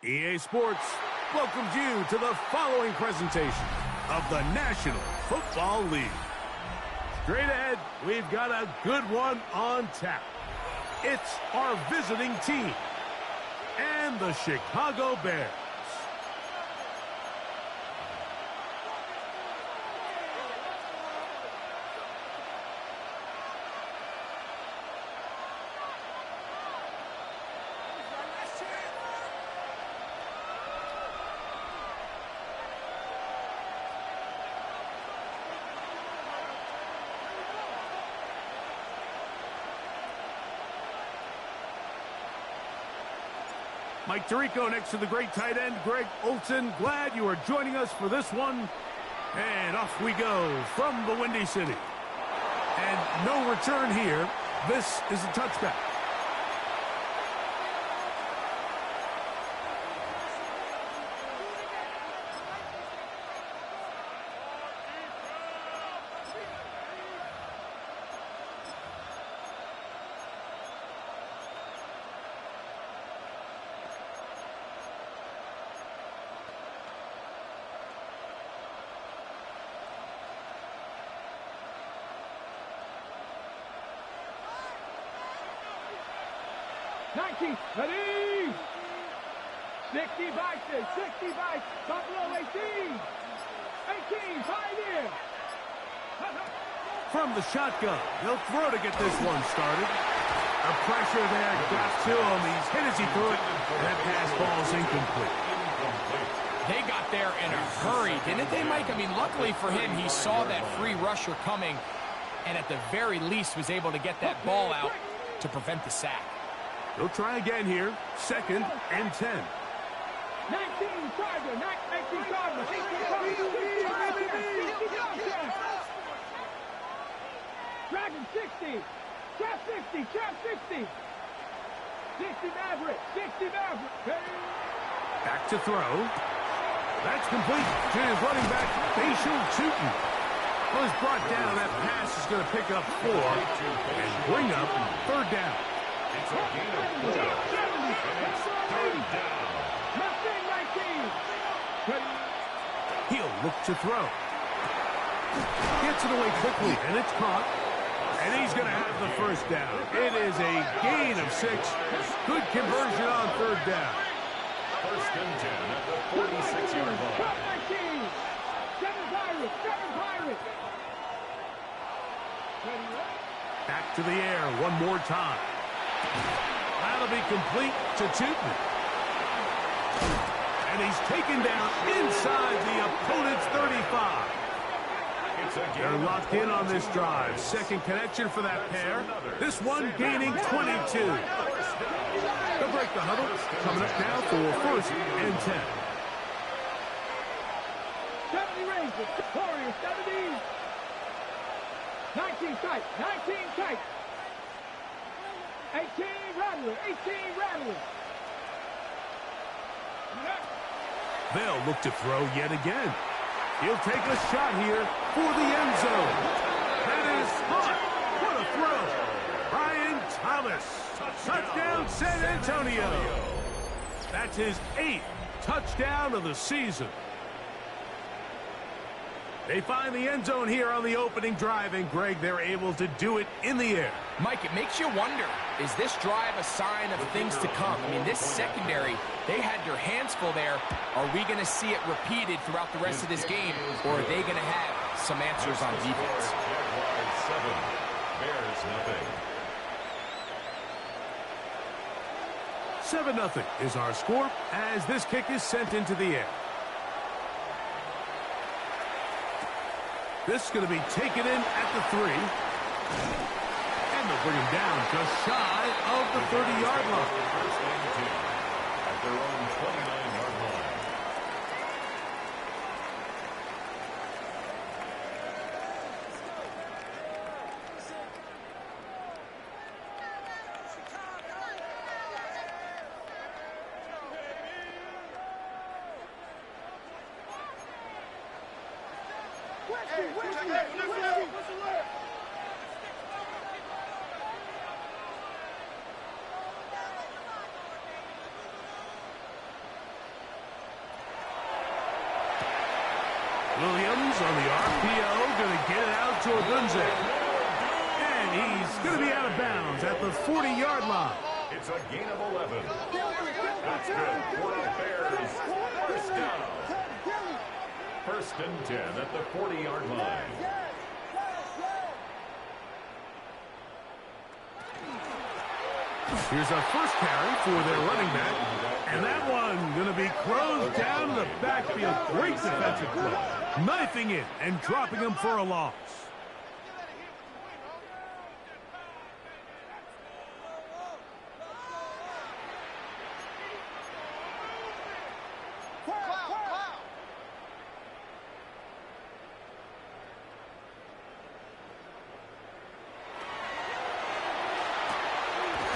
EA Sports welcomes you to the following presentation of the National Football League. Straight ahead, we've got a good one on tap. It's our visiting team and the Chicago Bears. Mike Tirico next to the great tight end, Greg Olsen. Glad you are joining us for this one. And off we go from the Windy City. And no return here. This is a touchback. Ready! 60 boxes, 60 boxes, Buffalo 18, 18, pioneer. From the shotgun, he'll throw to get this one started. The pressure there got to him. He's hit as he threw it. That pass ball's incomplete. They got there in a hurry, didn't they, Mike? I mean, luckily for him, he saw that free rusher coming and at the very least was able to get that ball out to prevent the sack. He'll try again here. 2nd and 10. 19 Charger, 19 Charger. Dragon 60. Trap 60, trap 60. 60 Maverick, 60 Maverick. Back to throw. That's complete to his running back, Facial Tootin. Was brought down. That pass is going to pick up 4 and bring up third down. It's a gain of 4. It's third down. He'll look to throw. Gets it away quickly, and it's caught. And he's going to have the first down. It is a gain of 6. Good conversion on third down. First and 10 at the 46-yard line. Back to the air one more time. That'll be complete to Tootin. And he's taken down inside the opponent's 35. They're locked in on this drive. Second connection for that pair. This one gaining 22. They'll break the huddle. Coming up now for first and 10. 70 Rangers, Warriors, 70. 19 tight, 19 tight. 18 Rattler, 18 Rattler. They'll look to throw yet again. He'll take a shot here for the end zone. That is hot. What a throw. Brian Thomas. Touchdown, San Antonio. That's his 8th touchdown of the season. They find the end zone here on the opening drive, and Greg, they're able to do it in the air. Mike, it makes you wonder, is this drive a sign of things to come? I mean, this secondary, they had their hands full there. Are we going to see it repeated throughout the rest of this game, or are they going to have some answers on defense? Jaguars 7, Bears nothing. 7-0 is our score as this kick is sent into the air. This is going to be taken in at the 3. And they'll bring him down just shy of the 30-yard line. First and 10 at their own 29-yard line. Williams on the RPO, going to get it out to Odunze. And he's going to be out of bounds at the 40-yard line. It's a gain of 11. That's good for the Bears. First down. First and 10 at the 40-yard line. Here's a first carry for their running back. And that one going to be closed down the backfield. Great defensive play. Knifing it and dropping him for a loss.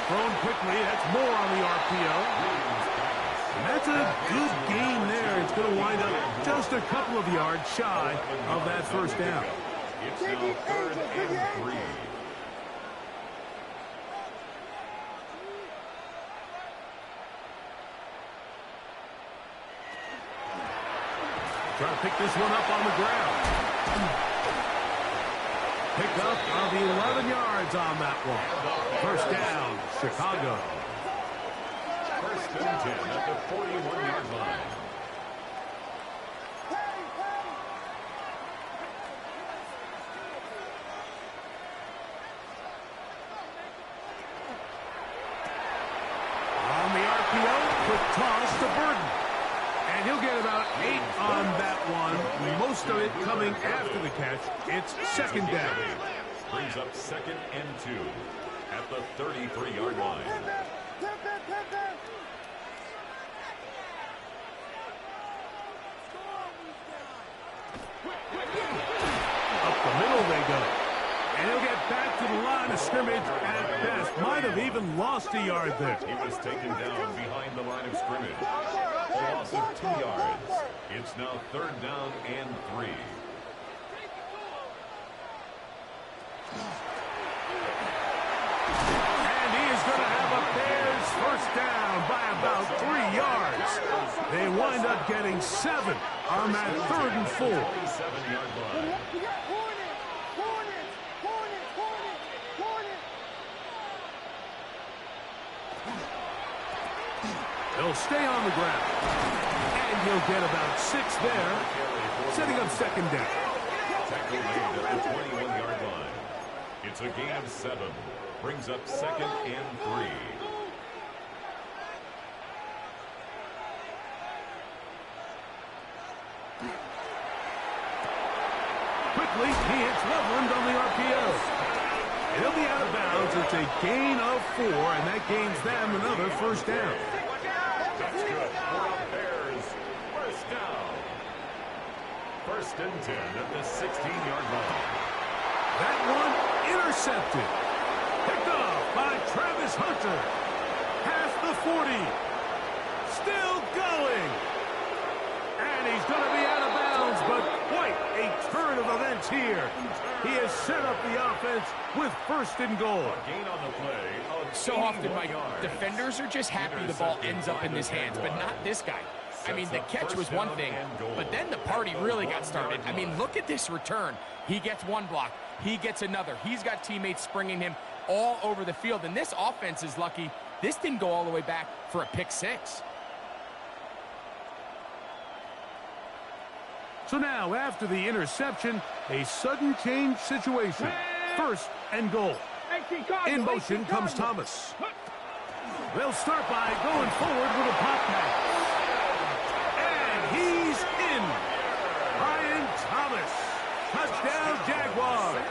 Thrown quickly. That's more on the RPO. And that's a good gain there. It's going to wind up just a couple of yards shy of that first down. It's now third and 3. Trying to pick this one up on the ground. Pick up of 11 yards on that one. First down, Chicago. First and 10 at the 41-yard line. On the RPO, quick toss to Burden. And he'll get about 8 on that one. Most of it coming after the catch. It's second down. Brings up second and 2 at the 33-yard line. Up the middle they go. And he'll get back to the line of scrimmage at best. Might have even lost a yard there. He was taken down behind the line of scrimmage. a loss of 2 yards. It's now 3rd down and 3. And he is going to have a Bears first down by about 3 yards. They wind up getting 7 on that 3rd and 4. 47-yard line. He'll stay on the ground. And he'll get about 6 there, setting up 2nd down. Tackle made at the 21-yard line. It's a gain of 7. Brings up 2nd and 3. Quickly, he hits Loveland on the RPO. He'll be out of bounds. It's a gain of 4, and that gains them another first down. That's good for the Bears. First down. 1st and 10 at the 16-yard line. That one intercepted. Picked off by Travis Hunter. Past the 40. Still going. And he's going to be out of bounds, but quite a turn of events here. He has set up the offense with 1st and goal. Gain on the play of So often, Mike, yards. defenders are just happy the ball ends up in his hands, but not this guy. I mean, the catch was one thing, but then the party really got started. I mean, look at this return. He gets one block. He gets another. He's got teammates springing him all over the field, and this offense is lucky. This didn't go all the way back for a pick 6. So now, after the interception, a sudden change situation. 1st and goal. In motion comes Thomas. They'll start by going forward with a pop pass. And he's in. Brian Thomas. Touchdown, Jaguars.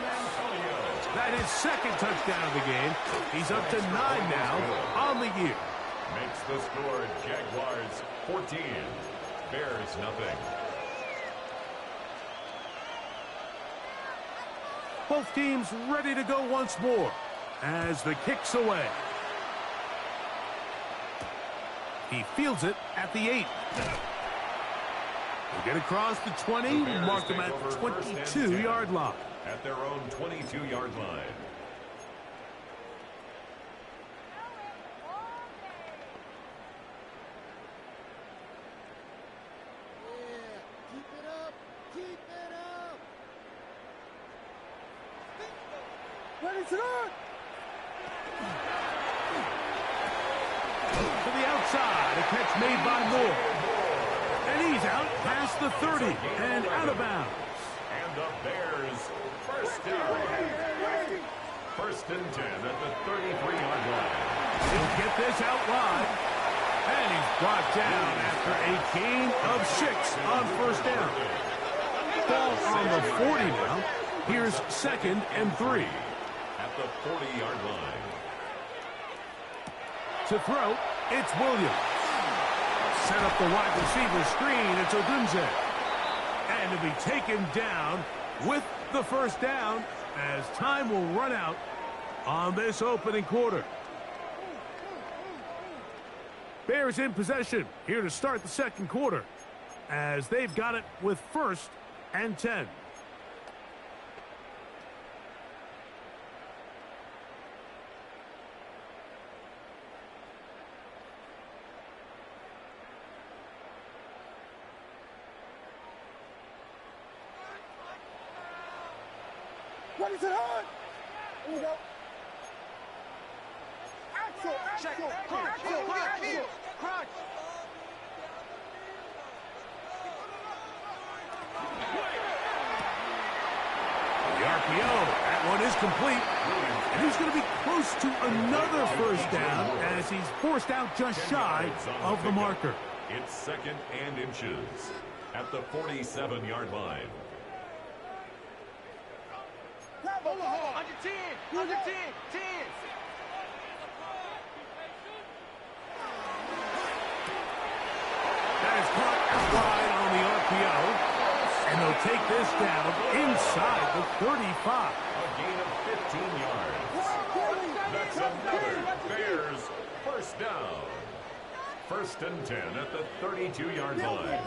That is 2nd touchdown of the game. He's up to 9 now on the year. Makes the score Jaguars 14. Bears nothing. Both teams ready to go once more as the kick's away. He fields it at the 8. They get across the 20, mark them at the 22-yard line. At their own 22-yard line. To the outside, a catch made by Moore. And he's out past the 30 and out of bounds. And the Bears first down. 1st and 10 at the 33-yard line. He'll get this out wide. And he's brought down after a gain of 6 on 1st down. Ball on the 40 now. Here's 2nd and 3. At the 40-yard line. To throw, it's Williams. Set up the wide receiver screen. It's Odunze. And to be taken down with the first down as time will run out on this opening quarter. Bears in possession here to start the 2nd quarter as they've got it with 1st and 10. What is it on? Here we go. Axel, Axel, Axel, crunch. The RPO, that one is complete. And he's going to be close to another first down as he's forced out just shy of the marker. It's 2nd and inches at the 47-yard line. Under 10, under 10, 10. That is caught wide on the RPO. And they'll take this down inside the 35. A gain of 15 yards. That's another Bears first down. First and 10 at the 32-yard line.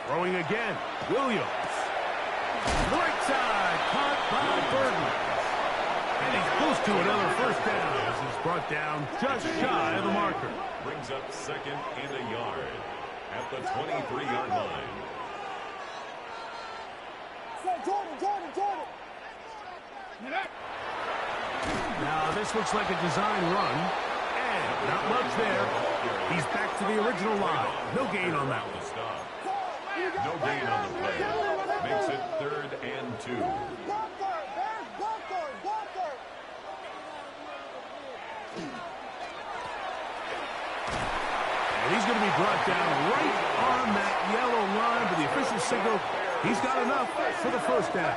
Throwing again. Williams. Right side. Caught by Burton. And he's close to another first down as he's brought down just shy of the marker. Brings up second and a yard at the 23-yard line. Jordan. Now this looks like a design run. And not much there. He's back to the original line. No gain on that one. No gain on the play. Makes it 3rd and 2. And he's going to be brought down right on that yellow line, but the official signal, he's got enough for the first down.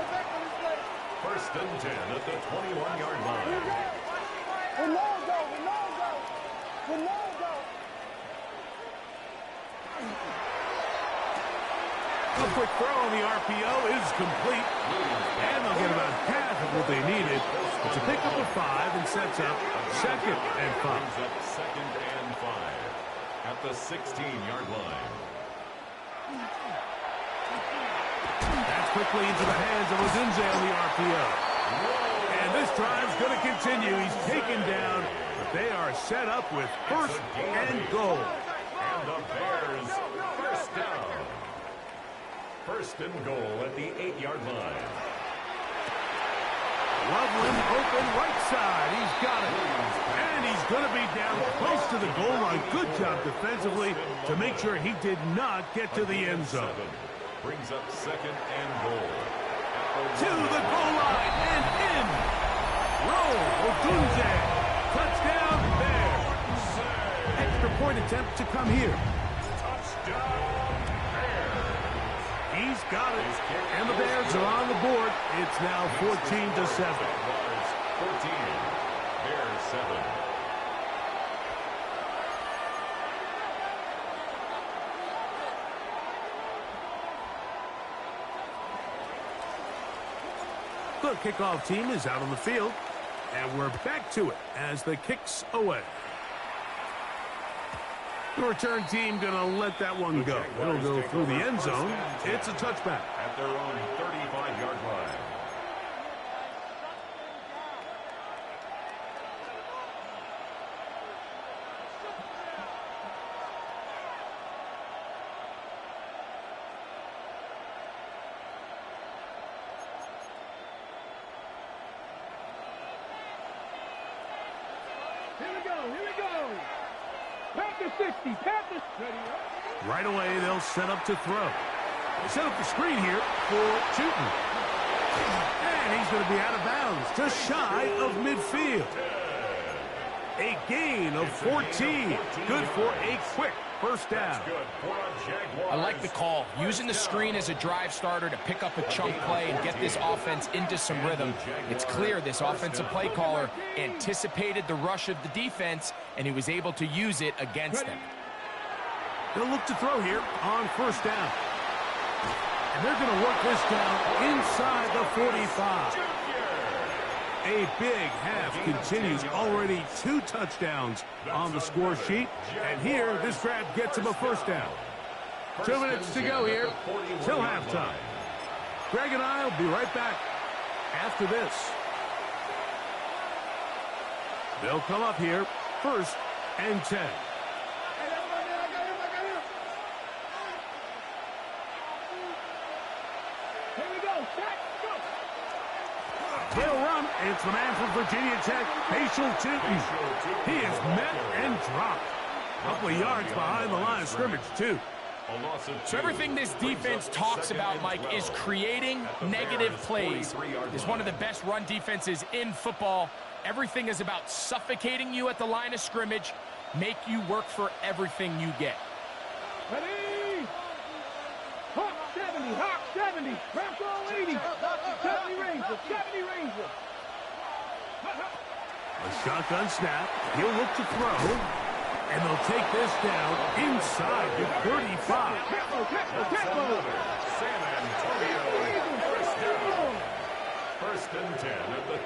First and 10 at the 21-yard line. A quick throw on the RPO is complete. And they'll get about half of what they needed. It's a pickup of 5 and sets up 2nd and 5. Brings up 2nd and 5 at the 16-yard line. That's quickly into the hands of Odunze on the RPO. And this drive's going to continue. He's taken down, but they are set up with 1st and goal. And the Bears first down. 1st and goal at the 8-yard line. Loveland open right side. He's got it. And he's going to be down close to the goal line. Good job defensively to make sure he did not get to the end zone. Brings up 2nd and goal. To the goal line and in. Roll. Odunze. Touchdown Bears. Extra point attempt to come here. Touchdown Bears. He's got it. And the Bears are on the board. It's now 14-7. 14. Bears 7. The kickoff team is out on the field, and we're back to it as the kick's away. The return team going to let that one go. It'll go through the end zone. It's a touchback. At their own 35-yard line. Here we go. Panther 60, Panthers ready up. Right away, they'll set up to throw. They set up the screen here for Chutin. And he's going to be out of bounds, just shy of midfield. A gain of 14. Good for a quick first down. I like the call. Using the screen as a drive starter to pick up a chunk play and get this offense into some rhythm. It's clear this offensive play caller anticipated the rush of the defense, and he was able to use it against them. They'll look to throw here on first down. And they're going to work this down inside the 45. A big half continues. Already 2 touchdowns on the score sheet. And here, this grab gets him a first down. 2 minutes to go here till halftime. Greg and I will be right back after this. They'll come up here 1st and 10. Here we go. Set, go. They'll run. It's the man from Virginia Tech, Facial Chutin. He is met and dropped. A couple of yards behind the line of scrimmage, too. So everything this defense talks about, Mike, is creating negative plays. It's one of the best run defenses in football. Everything is about suffocating you at the line of scrimmage, make you work for everything you get. Ready? Hawk 70, Hawk 70, Bronco 80, 70 Ranger, 70 Ranger. A shotgun snap. He'll look to throw. And they'll take this down inside the 35. San Antonio first down. 1st and 10 at the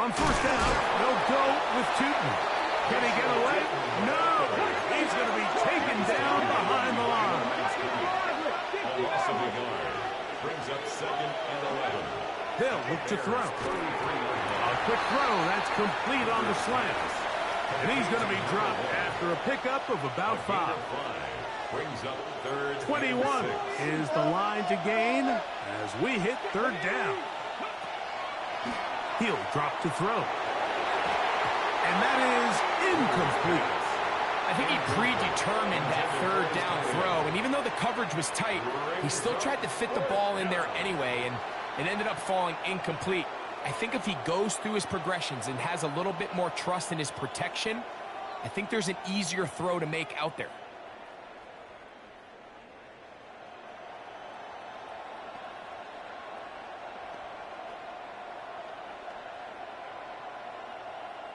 On first down, they'll go with Tootin. Can he get away? No! He's going to be taken down behind the line. A loss of a yard. Brings up 2nd and 11. They'll look to throw. A quick throw. That's complete on the slants. And he's going to be dropped after a pickup of about 5. Brings up 3rd. 21 is the line to gain as we hit 3rd down. He'll drop to throw. And that is incomplete. I think he predetermined that 3rd down throw, and even though the coverage was tight, he still tried to fit the ball in there anyway, and it ended up falling incomplete. I think if he goes through his progressions and has a little bit more trust in his protection, I think there's an easier throw to make out there.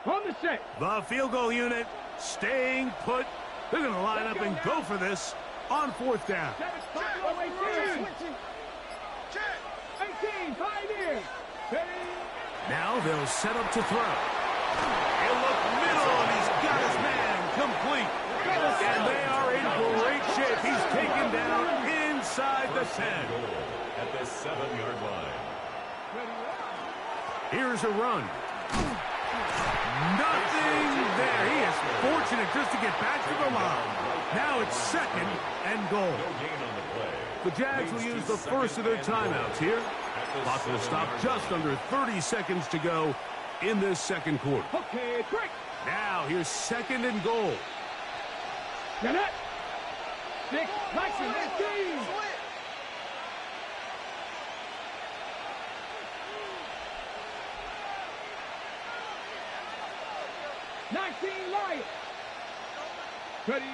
On the set. The field goal unit staying put. They're going to line up and go for this on 4th down. 18, 5 in. Now they'll set up to throw. He'll look middle, and he's got his man complete. And they are in great shape. He's taken down inside the 10. At the 7-yard line. Here's a run. Nothing there. He is fortunate just to get back to the line. Now it's 2nd and goal. No gain on the play. The Jags will use the first of their timeouts here. Clock will stop just under 30 seconds to go in this 2nd quarter. Okay, quick. Now here's 2nd and goal. Get it. 6, Lexington, 15. Lions. Ready.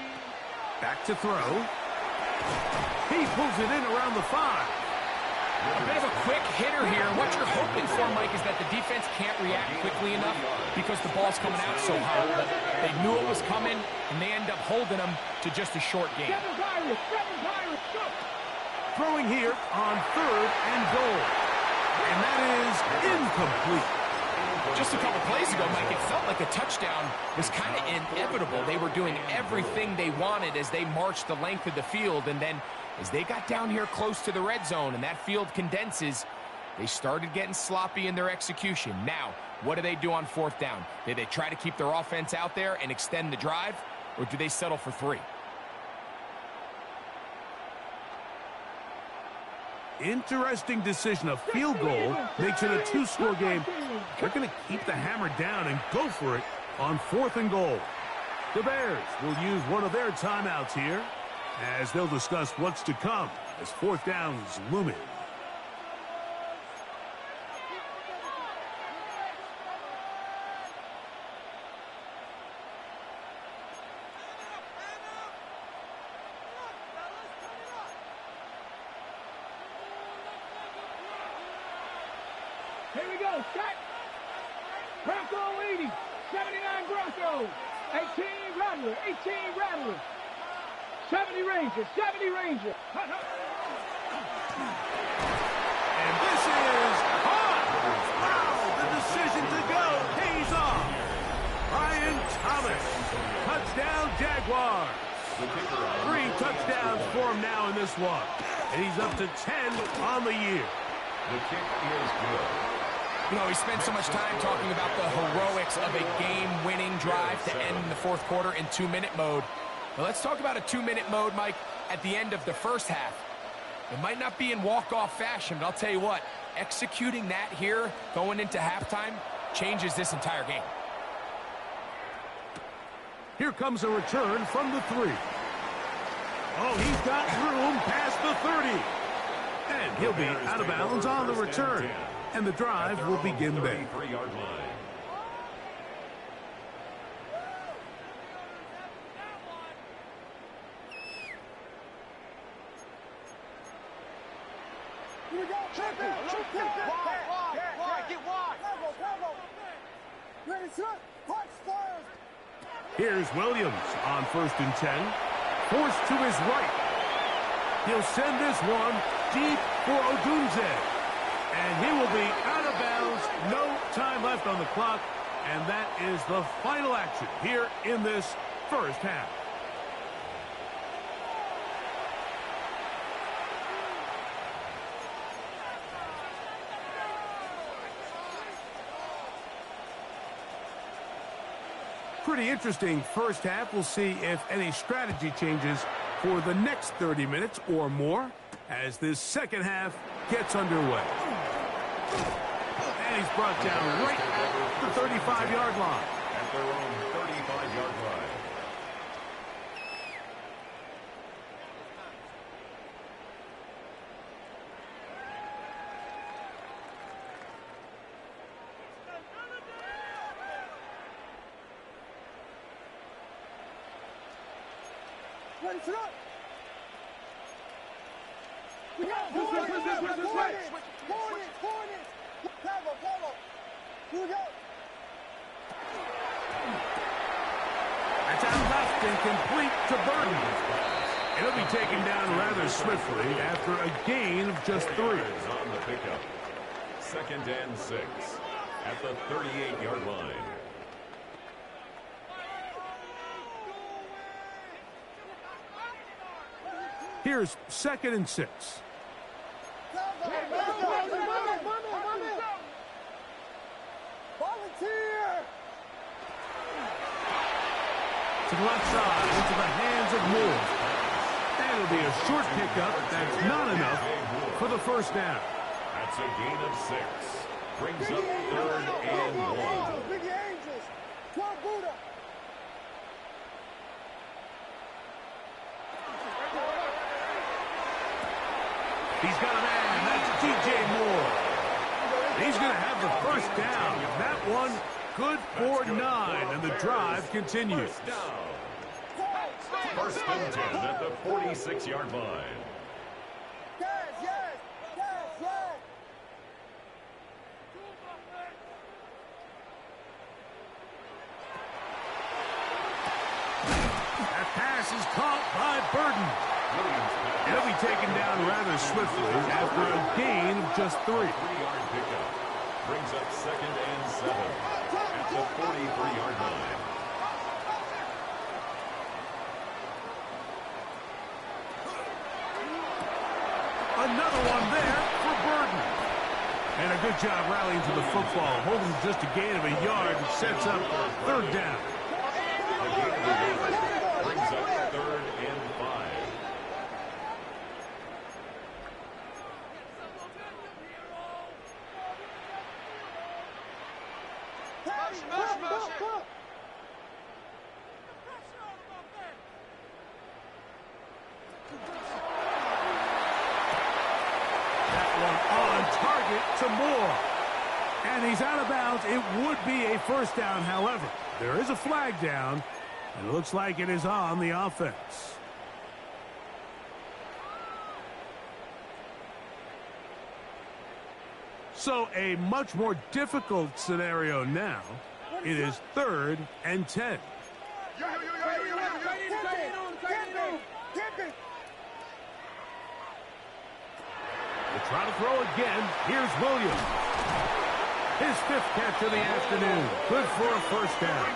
Back to throw. He pulls it in around the 5. A bit of a quick hitter here. What you're hoping for, Mike, is that the defense can't react quickly enough because the ball's coming out so hot. But they knew it was coming, and they end up holding them to just a short game. Seven's Irish, go. Throwing here on 3rd and goal. And that is incomplete. Just a couple plays ago, Mike, it felt like a touchdown was kind of inevitable. They were doing everything they wanted as they marched the length of the field, and then as they got down here close to the red zone and that field condenses, they started getting sloppy in their execution. Now, what do they do on 4th down? Do they try to keep their offense out there and extend the drive, or do they settle for 3? Interesting decision. A field goal makes it a 2-score game. They're going to keep the hammer down and go for it on 4th and goal. The Bears will use one of their timeouts here as they'll discuss what's to come as 4th down's looming. Here we go, set. Bronco 80, 79 Broncos, 18 Rattler, 18 Rattler, 70 Ranger, 70 Ranger. And this is hot. Wow, the decision to go pays off. Ryan Thomas, touchdown Jaguars. 3 touchdowns for him now in this one. And he's up to 10 on the year. The kick is good. You know, we spent so much time talking about the heroics of a game-winning drive to end in the 4th quarter in 2-minute mode. Now let's talk about a 2-minute mode, Mike, at the end of the first half. It might not be in walk-off fashion, but I'll tell you what, executing that here going into halftime changes this entire game. Here comes a return from the 3. Oh, he's got room past the 30. And he'll be out of bounds on the return. And the drive will begin there. 33-yard line. Here we go. Check it. Wide. Get wide. Ready, set. Punch, fires. Here's Williams on 1st and 10. Forced to his right. He'll send this one deep for Odunze. And he will be out of bounds, no time left on the clock, and that is the final action here in this first half. Pretty interesting first half. We'll see if any strategy changes for the next 30 minutes or more as this second half gets underway. And he's brought down right at the 35-yard line. At their own 35-yard line. Ready, set up. We got This way. Corner. Cover. Here we go. That's out left and complete to Burton. It'll be taken down rather swiftly after a gain of just 3. On the pickup. 2nd and 6 at the 38-yard line. Here's 2nd and 6. Volunteer. To the left side, into the hands of Moore. And it'll be a short pickup. That's not enough for the first down. That's a gain of 6. Brings up 3rd and 1. Big Angels. 12 Buddha. He's got a man. That's DJ Moore. He's going to have the first down. That one good for 9, and the drive continues. First down. 1st and 10 at the 46-yard line. Yes. That pass is caught by Burton. It'll be taken down rather swiftly after a gain of just 3. 3-yard pickup. Brings up 2nd and 7 at the 43-yard line. Another one there for Burton. And a good job rallying to the football, holding just a gain of a yard and sets up 3rd down. A gain of 8 brings up 3rd and 5. To Moore. And he's out of bounds. It would be a first down, however. There is a flag down, and it looks like it is on the offense. So a much more difficult scenario now. It is 3rd and 10. Try to throw again. Here's Williams. His 5th catch of the afternoon. Good for a first down.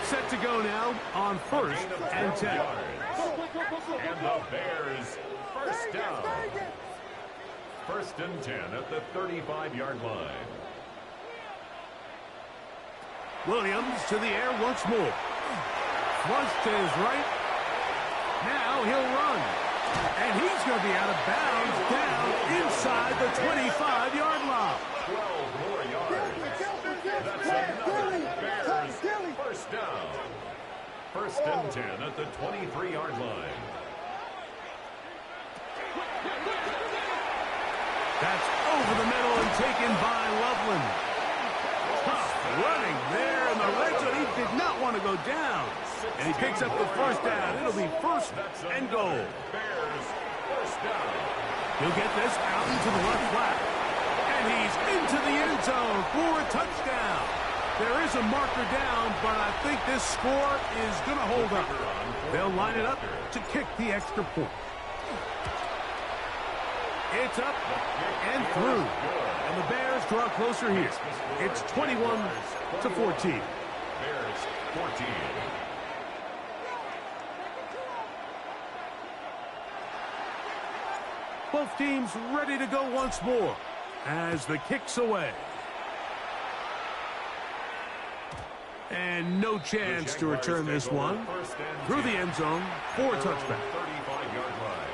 Set to go now on 1st and 10. And the Bears first down. 1st and 10 at the 35-yard line. Williams to the air once more. Flush to his right. Now he'll run. And he's going to be out of bounds down inside the 25-yard line. 12 more yards. That's another Bears first down. 1st and 10 at the 23-yard line. That's over the middle and taken by Loveland. Tough running there in the red zone. He did not want to go down. And he picks up the first down. It'll be 1st and goal. Bears first down. He'll get this out into the left flat. And he's into the end zone for a touchdown. There is a marker down, but I think this score is going to hold up. They'll line it up to kick the extra point. It's up and through. And the Bears draw closer here. It's 21-14. Bears 14. Both teams ready to go once more as the kick's away. And no chance to return this one. Through the end zone for a touchback. 35-yard line.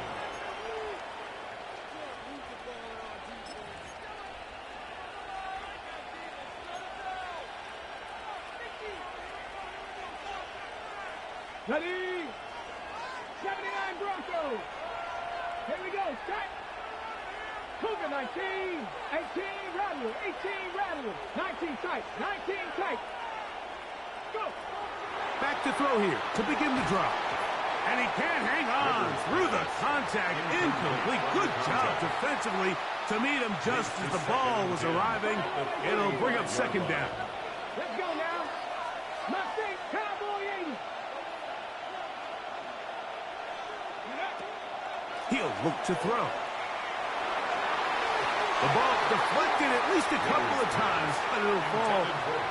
Ready? 79 Broncos. Here we go. Set. Cougar 19. 18 Rattler. 18 Rattler. 19 tight. 19 tight. Go. Back to throw here to begin the drive. And he can't hang on through the contact. Incomplete. Good job defensively to meet him just as the ball was arriving. It'll bring up second down. Let's go now. Mustang Cowboy 80. He'll look to throw. The ball deflected at least a couple of times, but it'll fall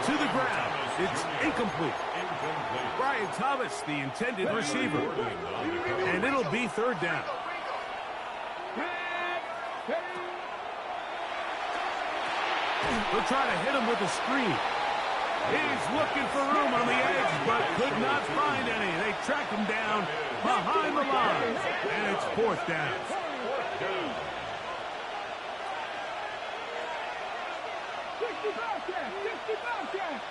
to the ground. It's incomplete. Brian Thomas, the intended receiver. And it'll be third down. They'll try to hit him with a screen. He's looking for room on the edge, but could not find any. They track him down behind the line, and it's fourth down. 60 Bobcats. 60 Bobcats.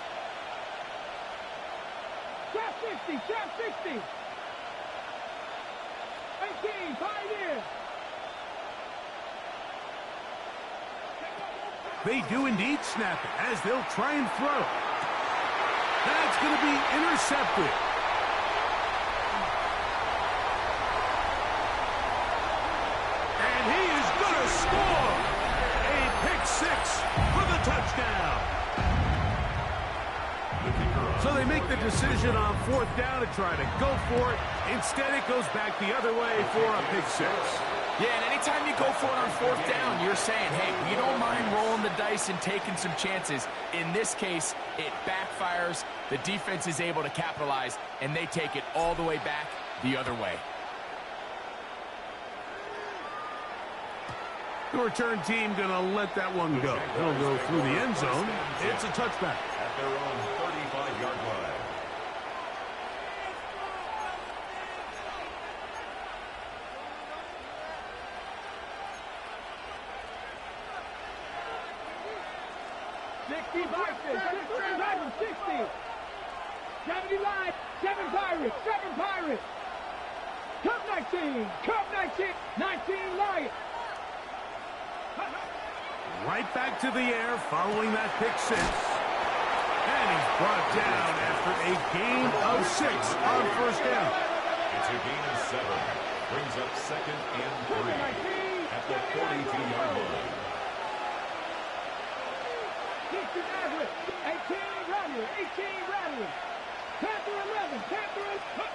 Trap 60. Trap 60. 18 Pioneer. They do indeed snap it as they'll try and throw. That's going to be intercepted. And he is going to score. A pick six for the touchdown. So they make the decision on fourth down to try to go for it. Instead, it goes back the other way for a pick six. Yeah, and anytime you go for it on fourth down, you're saying, hey, we don't mind rolling the dice and taking some chances. In this case, it backfires. The defense is able to capitalize, and they take it all the way back the other way. The return team going to let that one go. It'll go through the end zone. It's a touchback. At their own 35-yard line. Driving 60. 70 line. 7 Pirates. 7 Pirates. Cup 19. Cup 19. 19 Lions. Right back to the air following that pick six. And he's brought down after a gain of 6 on first down. It's a gain of 7. Brings up second and 3 at the 42-yard line. 60 Nazareth. 18 Rattler. 18 Rattler. Panther 11. Panther 11.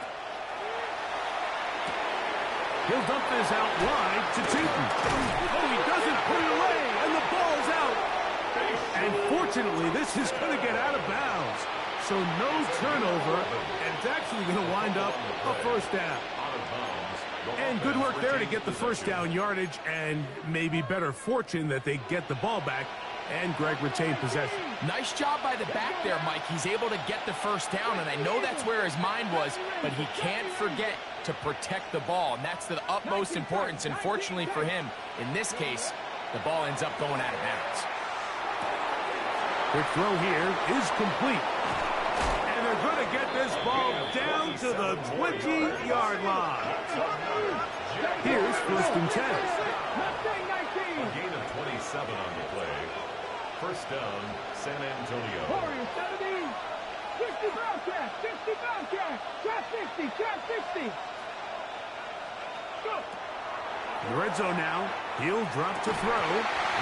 He'll dump this out wide to Tootin. Oh, he doesn't put it away, and the ball's out. And fortunately, this is going to get out of bounds. So no turnover, and it's actually going to wind up a first down. And good work there to get the first down yardage, and maybe better fortune that they get the ball back, and Greg retained possession. Nice job by the back there, Mike. He's able to get the first down, and I know that's where his mind was, but he can't forget to protect the ball, and that's the utmost importance. And fortunately for him, in this case, the ball ends up going out of bounds. Quick throw here is complete. And they're going to get this ball down to the 20-yard line. Here's first and 10. A gain of 27 on the play. First down, San Antonio. Warriors 70. 60 Bobcats. 60 Bobcats. Trap 60. Trap 60. Go. In the red zone now. He'll drop to throw.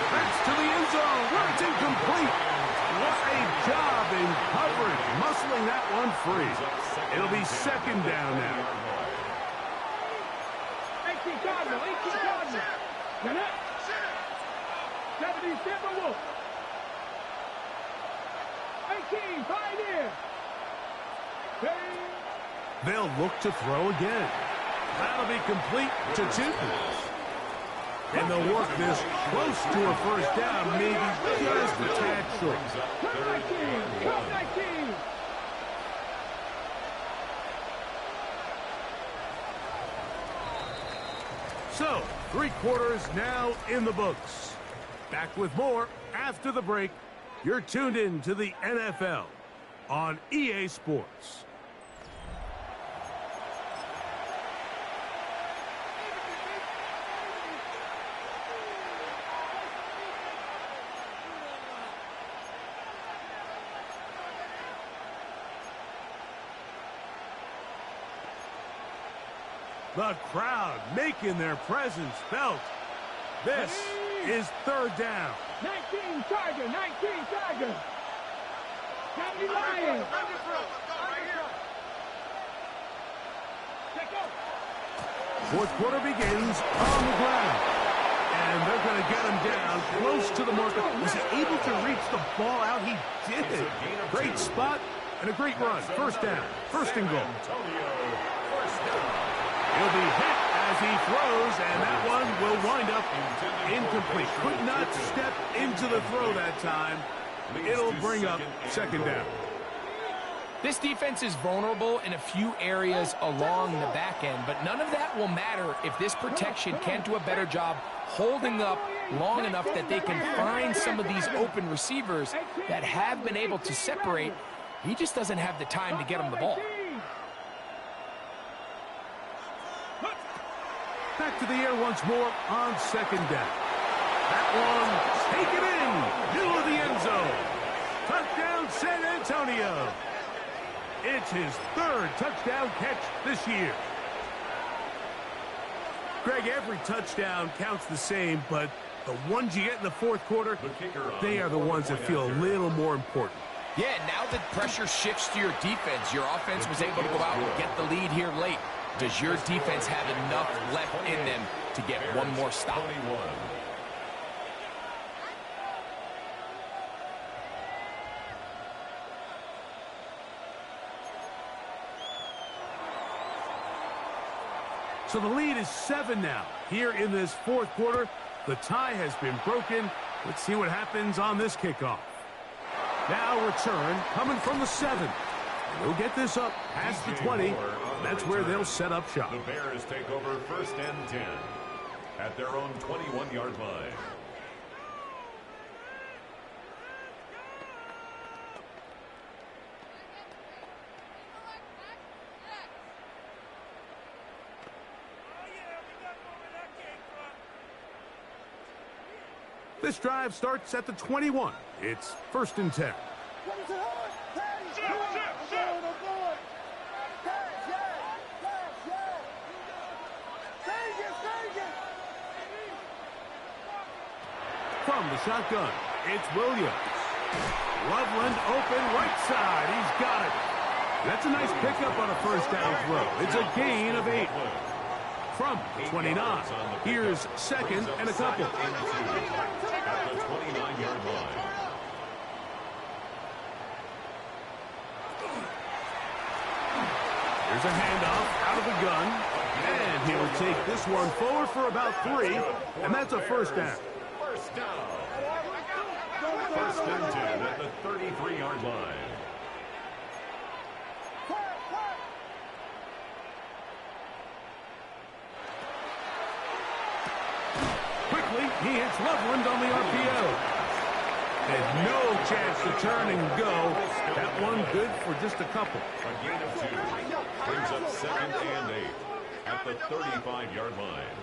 That's to the end zone where it's incomplete. What a job in coverage, muscling that one free. It'll be second down now. 18 Cardinal. 18 Cardinal. Timberwolves. 18, Pioneer. They'll look to throw again. That'll be complete to Tootin. And they'll work this close to a first down, maybe just a tad short. Turn 19, turn 19. So, 3 quarters now in the books. Back with more after the break. You're tuned in to the NFL on EA Sports. The crowd making their presence felt. This is 3rd down. 19 Tiger, 19 Tiger. 70 Lions. Check out. 4th quarter begins on the ground. And they're going to get him down close to the marker. Was he able to reach the ball out? He did. Great spot and a great run. 1st down. 1st and goal. He'll be hit as he throws, and that one will wind up incomplete. Could not step into the throw that time. It'll bring up 2nd down. This defense is vulnerable in a few areas along the back end, but none of that will matter if this protection can't do a better job holding up long enough that they can find some of these open receivers that have been able to separate. He just doesn't have the time to get him the ball. Back to the air once more on 2nd down. That one taken in, middle of the end zone. Touchdown, San Antonio. It's his 3rd touchdown catch this year. Greg, every touchdown counts the same, but the ones you get in the 4th quarter, they are the ones that feel a little more important. Yeah, now that pressure shifts to your defense, your offense was able to go out and get the lead here late. Does your defense have enough left in them to get one more stop? So the lead is 7 now. Here in this 4th quarter, the tie has been broken. Let's see what happens on this kickoff. Now return coming from the 7. They'll get this up past the 20. That's where they'll set up shop. The Bears take over 1st and 10 at their own 21-yard line. This drive starts at the 21. It's 1st and 10. From the shotgun, it's Williams. Loveland open right side. He's got it. That's a nice pickup on a 1st down throw. It's a gain of 8. From the 29, here's 2nd and a couple. At the 29-yard line. Here's a handoff out of the gun. And he'll take this one forward for about 3. And that's a 1st down. 1st down. 1st and 10 at the 33-yard line. Quickly, he hits Loveland on the RPO. And no chance to turn and go. That one good for just a couple. A gain of 2. Brings up 2nd and 8 at the 35-yard line.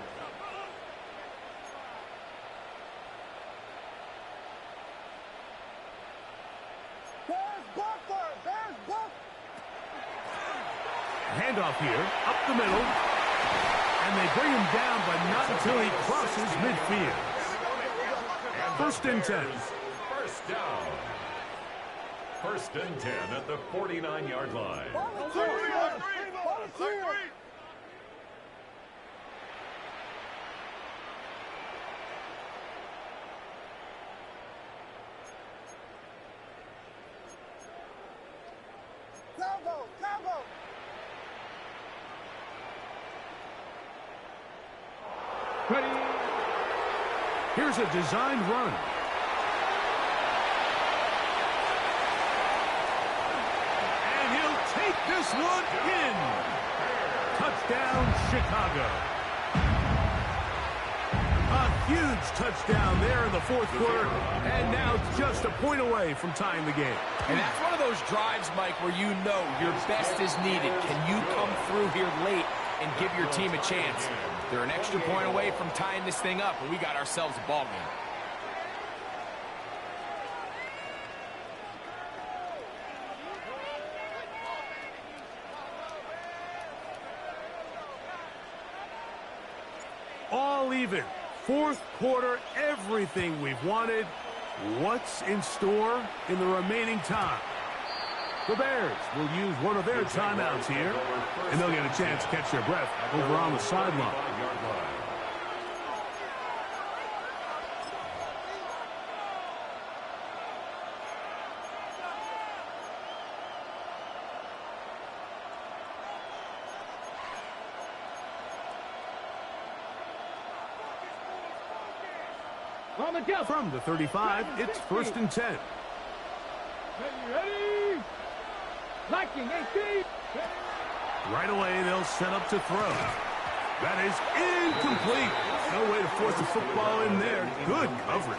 Handoff here, up the middle. And they bring him down, but not until he crosses midfield. 1st and 10. 1st down. 1st and 10 at the 49-yard line. Ready. Here's a designed run. And he'll take this one in. Touchdown, Chicago. A huge touchdown there in the fourth quarter, and now just a point away from tying the game. And that's one of those drives, Mike, where you know your best is needed. Can you come through here late and give your team a chance? They're an extra point away from tying this thing up, and we got ourselves a ball game. All even. Fourth quarter, everything we've wanted. What's in store in the remaining time? The Bears will use one of their timeouts here, and they'll get a chance to catch their breath over on the sideline. On the go. From the 35, it's 1st and 10. Ready. Liking 18. Right away, they'll set up to throw. That is incomplete. No way to force the football in there. Good coverage.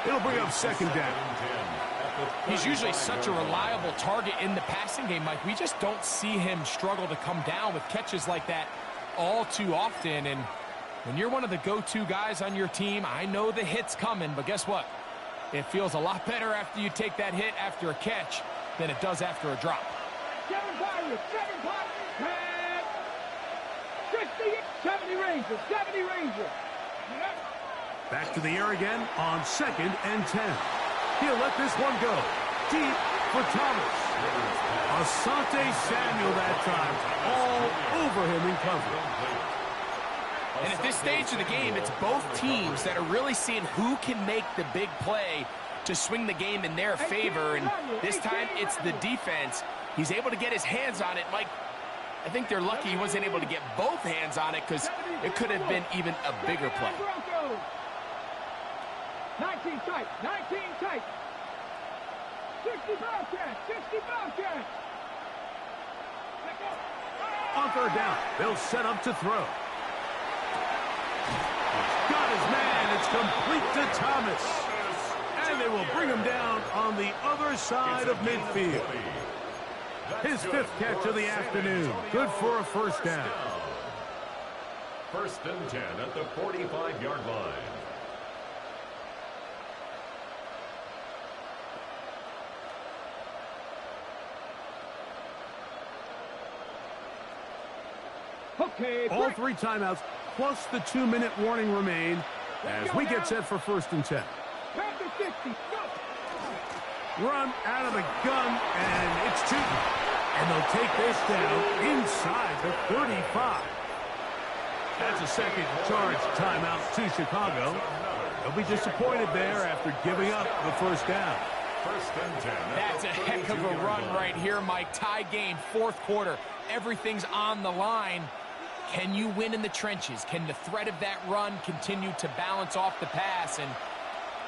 It'll bring up 2nd down. He's usually such a reliable target in the passing game, Mike. We just don't see him struggle to come down with catches like that all too often. And when you're one of the go-to guys on your team, I know the hit's coming, but guess what? It feels a lot better after you take that hit after a catch than it does after a drop. 70 Rangers, 70 Rangers. Back to the air again on 2nd and 10. He'll let this one go. Deep for Thomas. Asante Samuel that time. All over him in coverage. And at this stage of the game, it's both teams that are really seeing who can make the big play to swing the game in their favor. And this time, it's the defense. He's able to get his hands on it. Mike, I think they're lucky he wasn't able to get both hands on it because it could have been even a bigger play. 19 tight, 19 tight. 60 Bobcats, 60 Bobcats. On 3rd down, they'll set up to throw. Got his man. It's complete to Thomas. And they will bring him down on the other side of midfield. His 5th catch of the afternoon. Good for a 1st down. 1st and 10 at the 45-yard line. Okay, all 3 timeouts plus the 2-minute warning remain as we get set for 1st and 10. Run out of the gun, and it's Tootin. And they'll take this down inside the 35. That's a 2nd charge timeout to Chicago. They'll be disappointed there after giving up the 1st down. 1st and 10. That's a heck of a run right here, Mike. Tie game, 4th quarter. Everything's on the line. Can you win in the trenches? Can the threat of that run continue to balance off the pass? And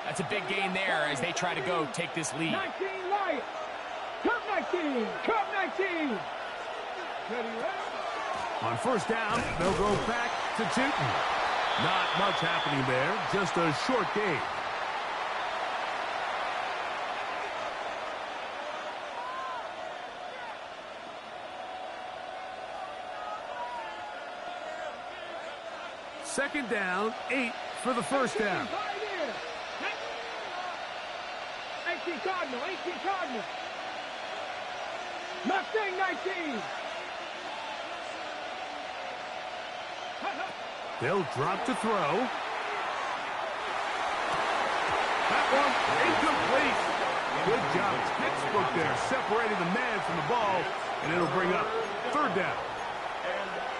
that's a big gain there as they try to go take this lead. 19 Lions. Cup 19. Cup 19. On 1st down, they'll go back to Tootin. Not much happening there. Just a short gain. Second down, 8 for the 1st down. 18 Cardinal, 18 Cardinal. Mustang 19. They'll drop to throw. That one incomplete. Good job. Textbook there, separating the man from the ball, and it'll bring up 3rd down.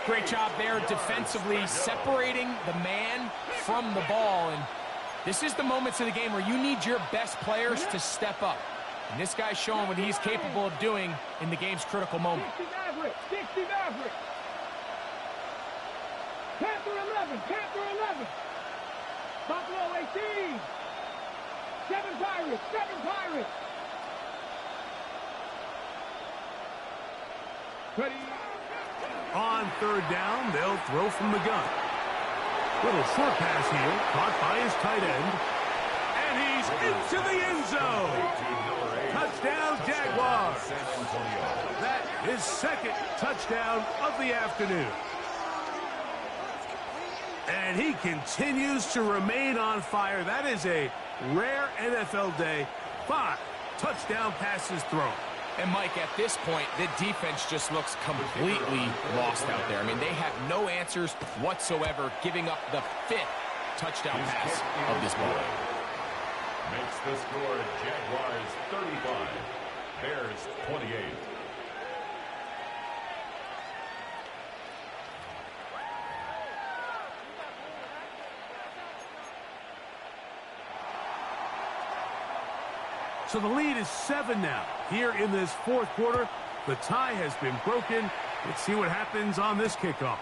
Great job there defensively, separating the man from the ball. And this is the moments of the game where you need your best players to step up. And this guy's showing what he's capable of doing in the game's critical moment. 60 Maverick, 60 Maverick. Panther 11. 11. Panther 11. Buffalo 18. 7 Pirates. 7 Pirates. Ready. On third down, they'll throw from the gun. Little short pass here, caught by his tight end. And he's into the end zone. Touchdown, Jaguars. That is second touchdown of the afternoon. And he continues to remain on fire. That is a rare NFL day. 5 touchdown passes thrown. And, Mike, at this point, the defense just looks completely lost out there. I mean, they have no answers whatsoever, giving up the 5th touchdown pass of this ball. Makes the score Jaguars 35, Bears 28. So the lead is 7 now. Here in this fourth quarter, the tie has been broken. Let's see what happens on this kickoff.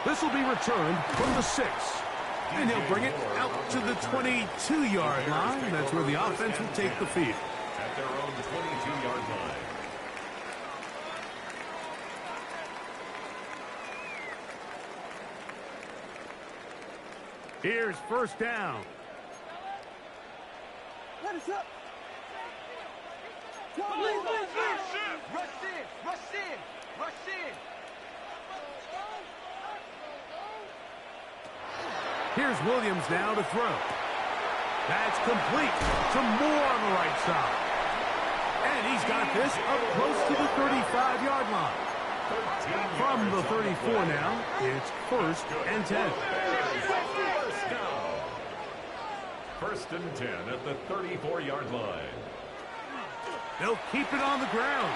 This will be returned from the 6. And he'll bring it out to the 22-yard line. That's where the offense will take the field. At their own 22-yard line. Here's first down. Let us up. Rush in. Rush in. Rush in. Here's Williams now to throw. That's complete to Moore on the right side. And he's got this up close to the 35-yard line. From the 34 now, it's 1st and 10. First and 10 at the 34-yard line. They'll keep it on the ground.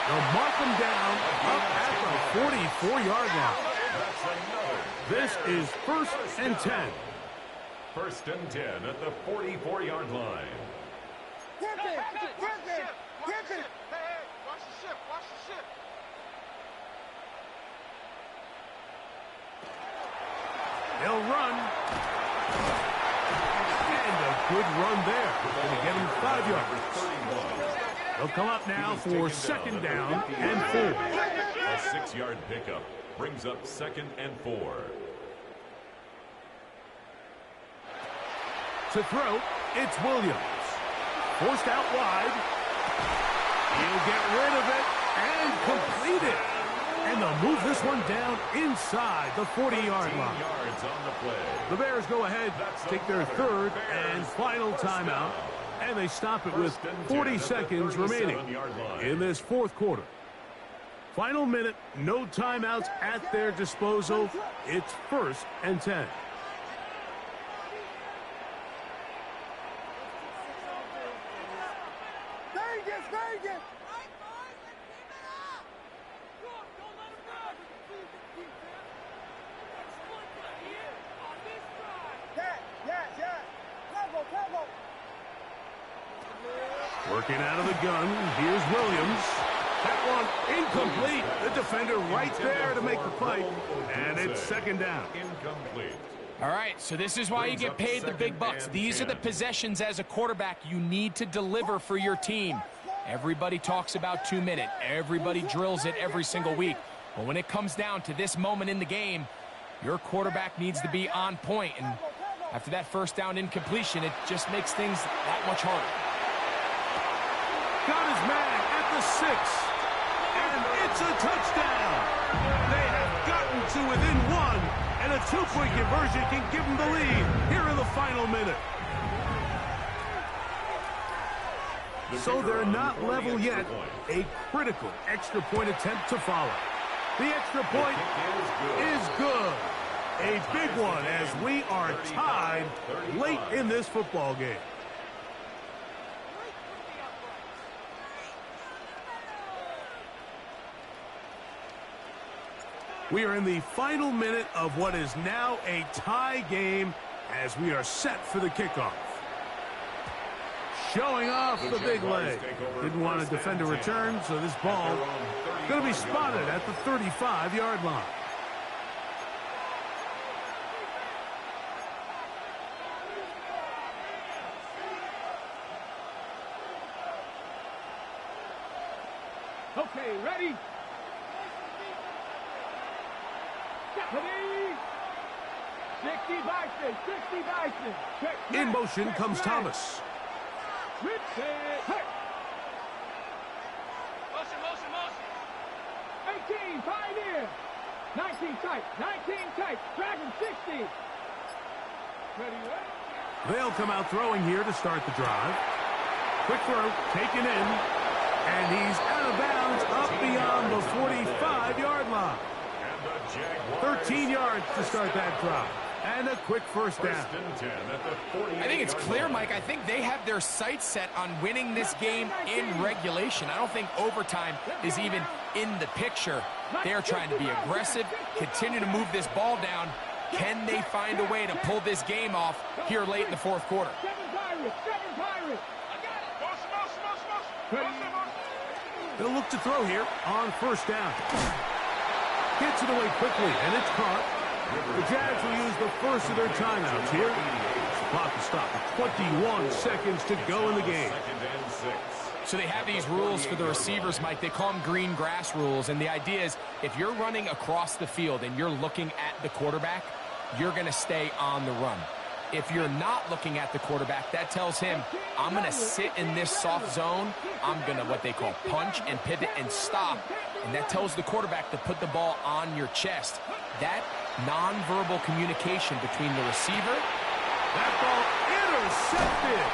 They'll mark them down up at the 44-yard line. This is 1st and 10. First and 10 at the 44-yard line. Hey, watch the ship. Watch the ship. They'll run. And a good run there. Going to get him 5 yards. They'll come up now for second down and 4. A 6-yard pickup brings up 2nd and 4. To throw, it's Williams. Forced out wide. He'll get rid of it and complete it. And they'll move this one down inside the 40-yard line. Yards on the play. The Bears go ahead, take their third and final timeout, and they stop it with 40 seconds remaining in this fourth quarter. Final minute, no timeouts at their disposal. It's 1st and 10. Vegas. Working out of the gun, here's Williams. That one incomplete. The defender right there to make the play, and it's second down. Incomplete. All right, so this is why you get paid the big bucks. These are the possessions as a quarterback you need to deliver for your team. Everybody talks about 2-minute. Everybody drills it every single week. But when it comes down to this moment in the game, your quarterback needs to be on point. And after that first down incompletion, it just makes things that much harder. Got his man at the 6. And it's a touchdown. They have gotten to within 1. And a 2-point conversion can give them the lead here in the final minute. So they're not level yet. A critical extra point attempt to follow. The extra point is good. A big one as we are tied late in this football game. We are in the final minute of what is now a tie game as we are set for the kickoff. Showing off the big leg. Didn't want to defend a return, so this ball going to be spotted at the 35-yard line. Okay, ready? Stephanie! 60 Bison, 60 Bison. Check, In motion comes Thomas. Rip it. Hey. Motion. 18, Pioneer. 19 tight, 19 tight. Dragon 60. Ready, They'll come out throwing here to start the drive. Quick throw, taken in, and he's out of bounds up beyond the 45-yard line. 13 yards to start that drive. And a quick first down. I think it's clear, Mike. I think they have their sights set on winning this game in regulation. I don't think overtime is even in the picture. They're trying to be aggressive, continue to move this ball down. Can they find a way to pull this game off here late in the fourth quarter? 7 Pirates, 7 Pirates. They'll look to throw here on first down. Gets it away quickly, and it's caught. The Jags will use the first of their timeouts here. Clock is stopped with 21 seconds to go in the game. So they have these rules for the receivers, Mike. They call them green grass rules, and the idea is if you're running across the field and you're looking at the quarterback, you're going to stay on the run. If you're not looking at the quarterback, that tells him, I'm going to sit in this soft zone. I'm going to what they call punch and pivot and stop. And that tells the quarterback to put the ball on your chest. That nonverbal communication between the receiver. That ball intercepted.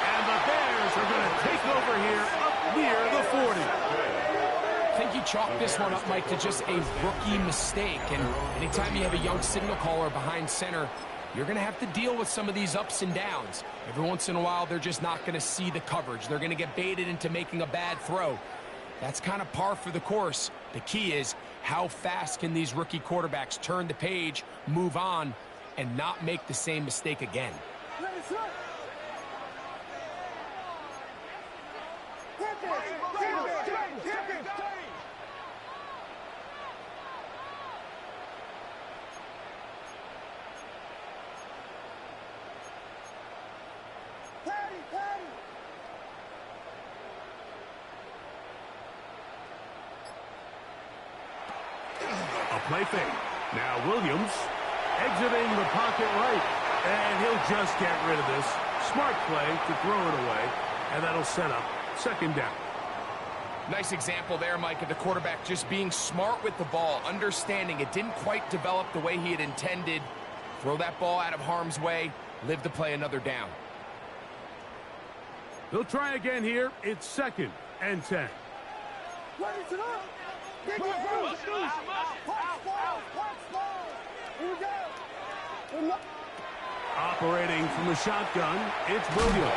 And the Bears are going to take over here up near the 40. I think you chalk this one up, Mike, to just a rookie mistake. And anytime you have a young signal caller behind center, you're going to have to deal with some of these ups and downs. Every once in a while, they're just not going to see the coverage. They're going to get baited into making a bad throw. That's kind of par for the course. The key is how fast can these rookie quarterbacks turn the page, move on, and not make the same mistake again. Play fake. Now Williams exiting the pocket right. And he'll just get rid of this. Smart play to throw it away. And that'll set up second down. Nice example there, Mike, of the quarterback just being smart with the ball, understanding it didn't quite develop the way he had intended. Throw that ball out of harm's way, live to play another down. They'll try again here. It's 2nd and 10. Operating from the shotgun, it's Williams.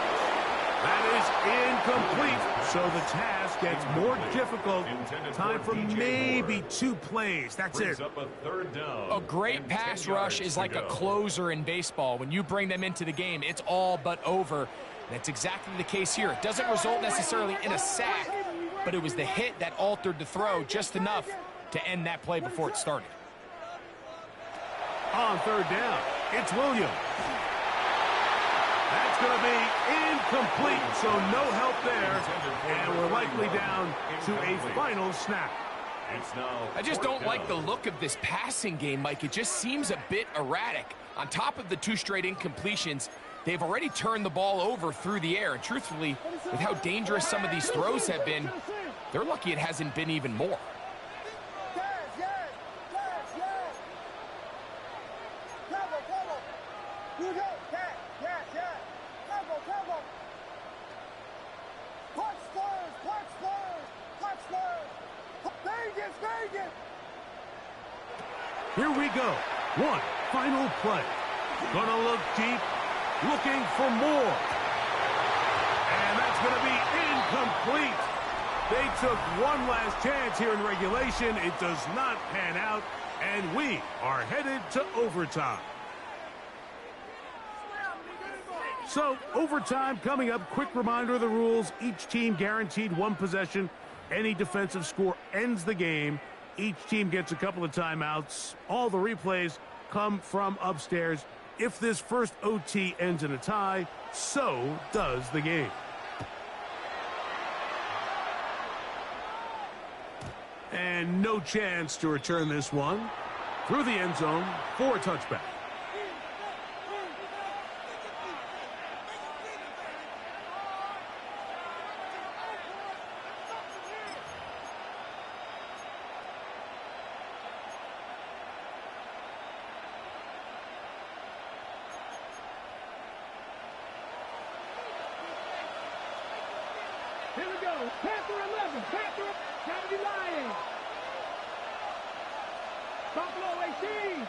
That is incomplete, so the task gets more difficult. Time for maybe 2 plays. That's it. A great pass rush is like a closer in baseball. When you bring them into the game, it's all but over. That's exactly the case here. It doesn't result necessarily in a sack, but it was the hit that altered the throw just enough to end that play before it started. On 3rd down, it's Williams. That's going to be incomplete, so no help there. And we're likely down to a final snap. I just don't like the look of this passing game, Mike. It just seems a bit erratic. On top of the 2 straight incompletions, they've already turned the ball over through the air. And truthfully, with how dangerous some of these throws have been, they're lucky it hasn't been even more. Here we go. One final play. Gonna look deep, looking for more. And that's gonna be incomplete. They took one last chance here in regulation. It does not pan out, and we are headed to overtime. So, overtime coming up. Quick reminder of the rules. Each team guaranteed 1 possession. Any defensive score ends the game. Each team gets a couple of timeouts. All the replays come from upstairs. If this first OT ends in a tie, so does the game. And no chance to return this one. Through the end zone for a touchback. Here we go. Panther 11. Panther 70 Lions. Buffalo 18.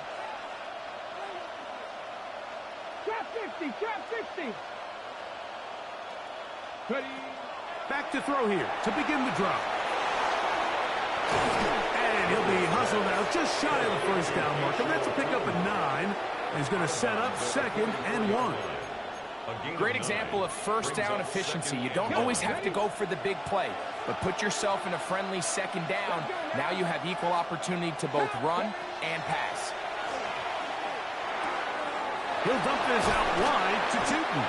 Trap 60. Trap 60. Ready. Back to throw here to begin the drop. And he'll be hustled out just shy of the first down mark. And that's a pickup at 9. And he's going to set up 2nd and 1. Great example of first down efficiency. You don't always have to go for the big play, but put yourself in a friendly 2nd down. Now you have equal opportunity to both run and pass. He'll dump this out wide to Tootin.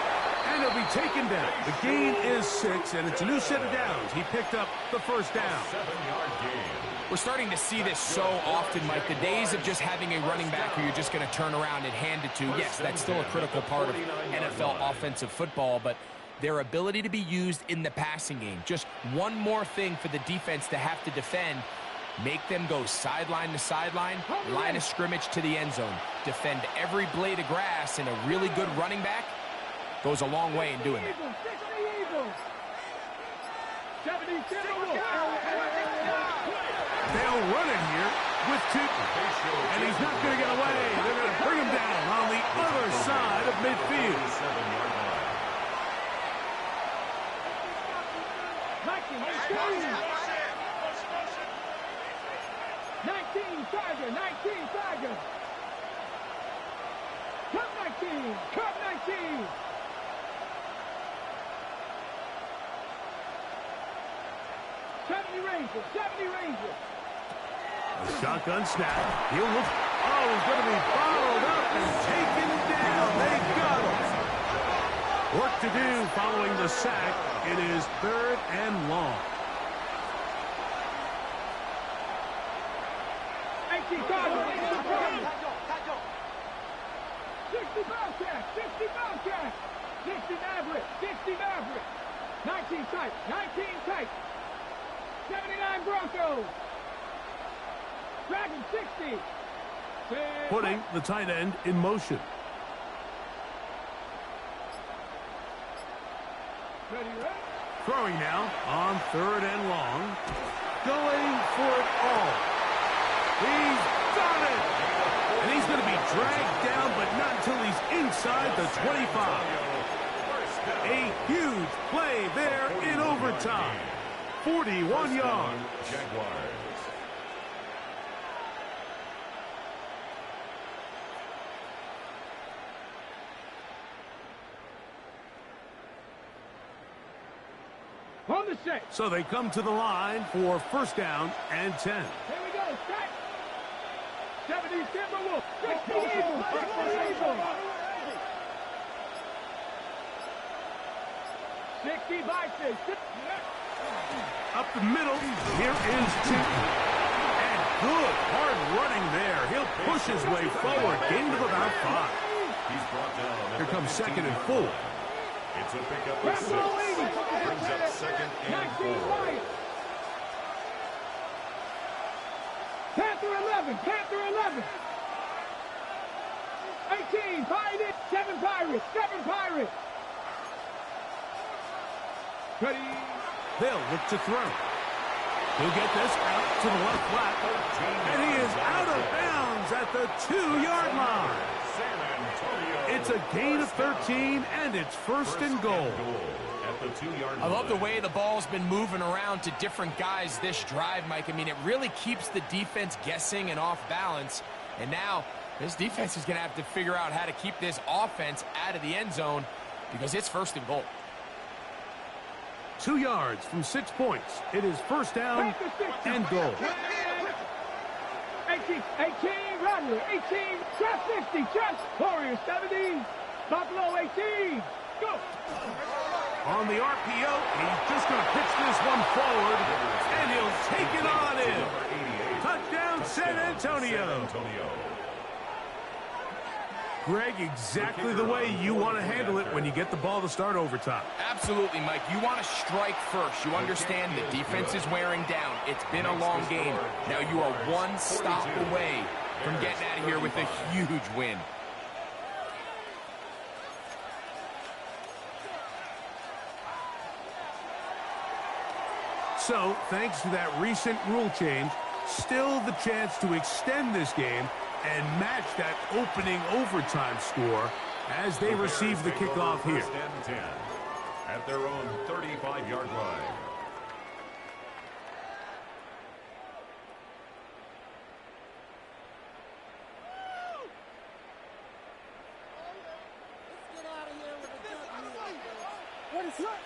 And he'll be taken down. The gain is 6, and it's a new set of downs. He picked up the first down. 7-yard gain. We're starting to see this so often, Mike. The days of just having a running back who you're just going to turn around and hand it to, yes, that's still a critical part of NFL offensive football, but their ability to be used in the passing game, just one more thing for the defense to have to defend, make them go sideline to sideline, line of scrimmage to the end zone, defend every blade of grass, and a really good running back goes a long way in doing that. 70 They'll run it here with Tootin. And he's not going to get away. They're going to bring him down on the other side of midfield. 7-yard line. 19 Tiger, 19 Tiger. Cup 19, Cup 19. Rangers, 70 Rangers. A shotgun snap. He'll look. Oh, he's going to be followed up and taken down. They got him. Work to do following the sack. It is 3rd and long. 18 Tiger, 60 Bobcat, 60 Bobcat. 60 Maverick, 60 Maverick. 19 tight, 19 tight. 79 Broncos. Dragon 60. Putting the tight end in motion. Ready, ready. Throwing now on 3rd and long. Going for it all. He's done it. And he's going to be dragged down, but not until he's inside the 25. A huge play there in overtime. 41 yards. Jaguars. On the set. So they come to the line for 1st down and 10. Here we go. Set. 70 Timberwolves. 60 Eagles. 60 Eagles. 60 Vikings. Up the middle, here is Tootin. And good hard running there. He'll push his way forward. Gain of about 5. He's brought down. Here comes 2nd and 4. It's a pickup of 6. Brings up 2nd and 4. Panther 11. Panther 11. 18 Pirates. 7 Pirates. 7 Pirates. Ready. They'll look to throw. He'll get this out to the left flat. And he is out of bounds at the 2-yard line. It's a gain of 13, and it's 1st and goal. At the 2-yard line. I love the way the ball's been moving around to different guys this drive, Mike. I mean, it really keeps the defense guessing and off balance. And now this defense is going to have to figure out how to keep this offense out of the end zone because it's 1st and goal. 2 yards from 6 points. It is 1st down and goal. 18 Rattler. 18 Trap 50. Trap Warriors 70. Buffalo 18. On the RPO, he's just going to pitch this one forward, and he'll take it on in. Touchdown, San Antonio. Greg, exactly the way you want to handle it when you get the ball to start overtime. Absolutely, Mike. You want to strike first. You understand the defense is wearing down. It's been a long game. Now you are one stop away from getting out of here with a huge win. So, thanks to that recent rule change, still the chance to extend this game and match that opening overtime score as they receive the kickoff here. First and 10 at their own 35-yard line. What is that?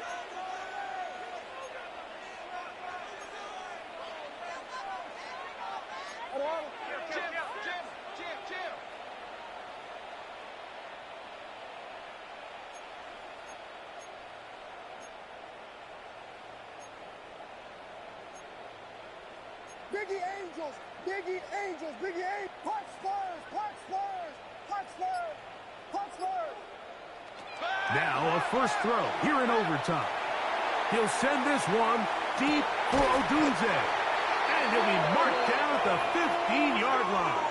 Biggie Angels, Biggie Angels, Biggie Angels. Hot Spurs, Hot Spurs, Hot Spurs, Hot Spurs. Now a first throw here in overtime. He'll send this one deep for Odunze. And he'll be marked down at the 15-yard line.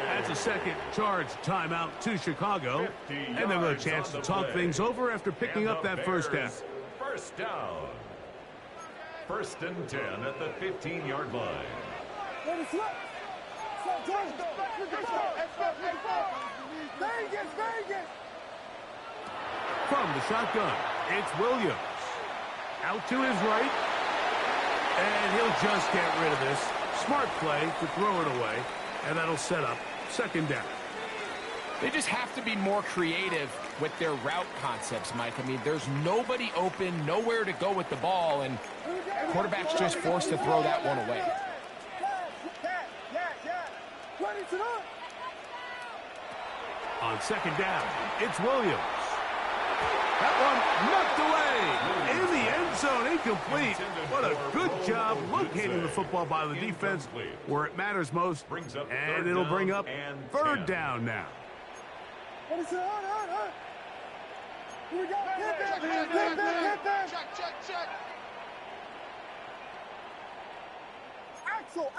That's a second charge timeout to Chicago. And they'll have a chance to talk things over after picking up that first down. First down. First and 10 at the 15-yard line. Vegas, Vegas. From the shotgun, it's Williams. Out to his right. And he'll just get rid of this. Smart play to throw it away. And that'll set up second down. They just have to be more creative with their route concepts, Mike. I mean, there's nobody open, nowhere to go with the ball, and quarterback's just forced to throw that one away. On second down, it's Williams. That one knocked away in the end zone, incomplete. What a good job locating the football by the defense where it matters most, and it'll bring up third down now. What is it? Here we go. Hit them. Check. Axel.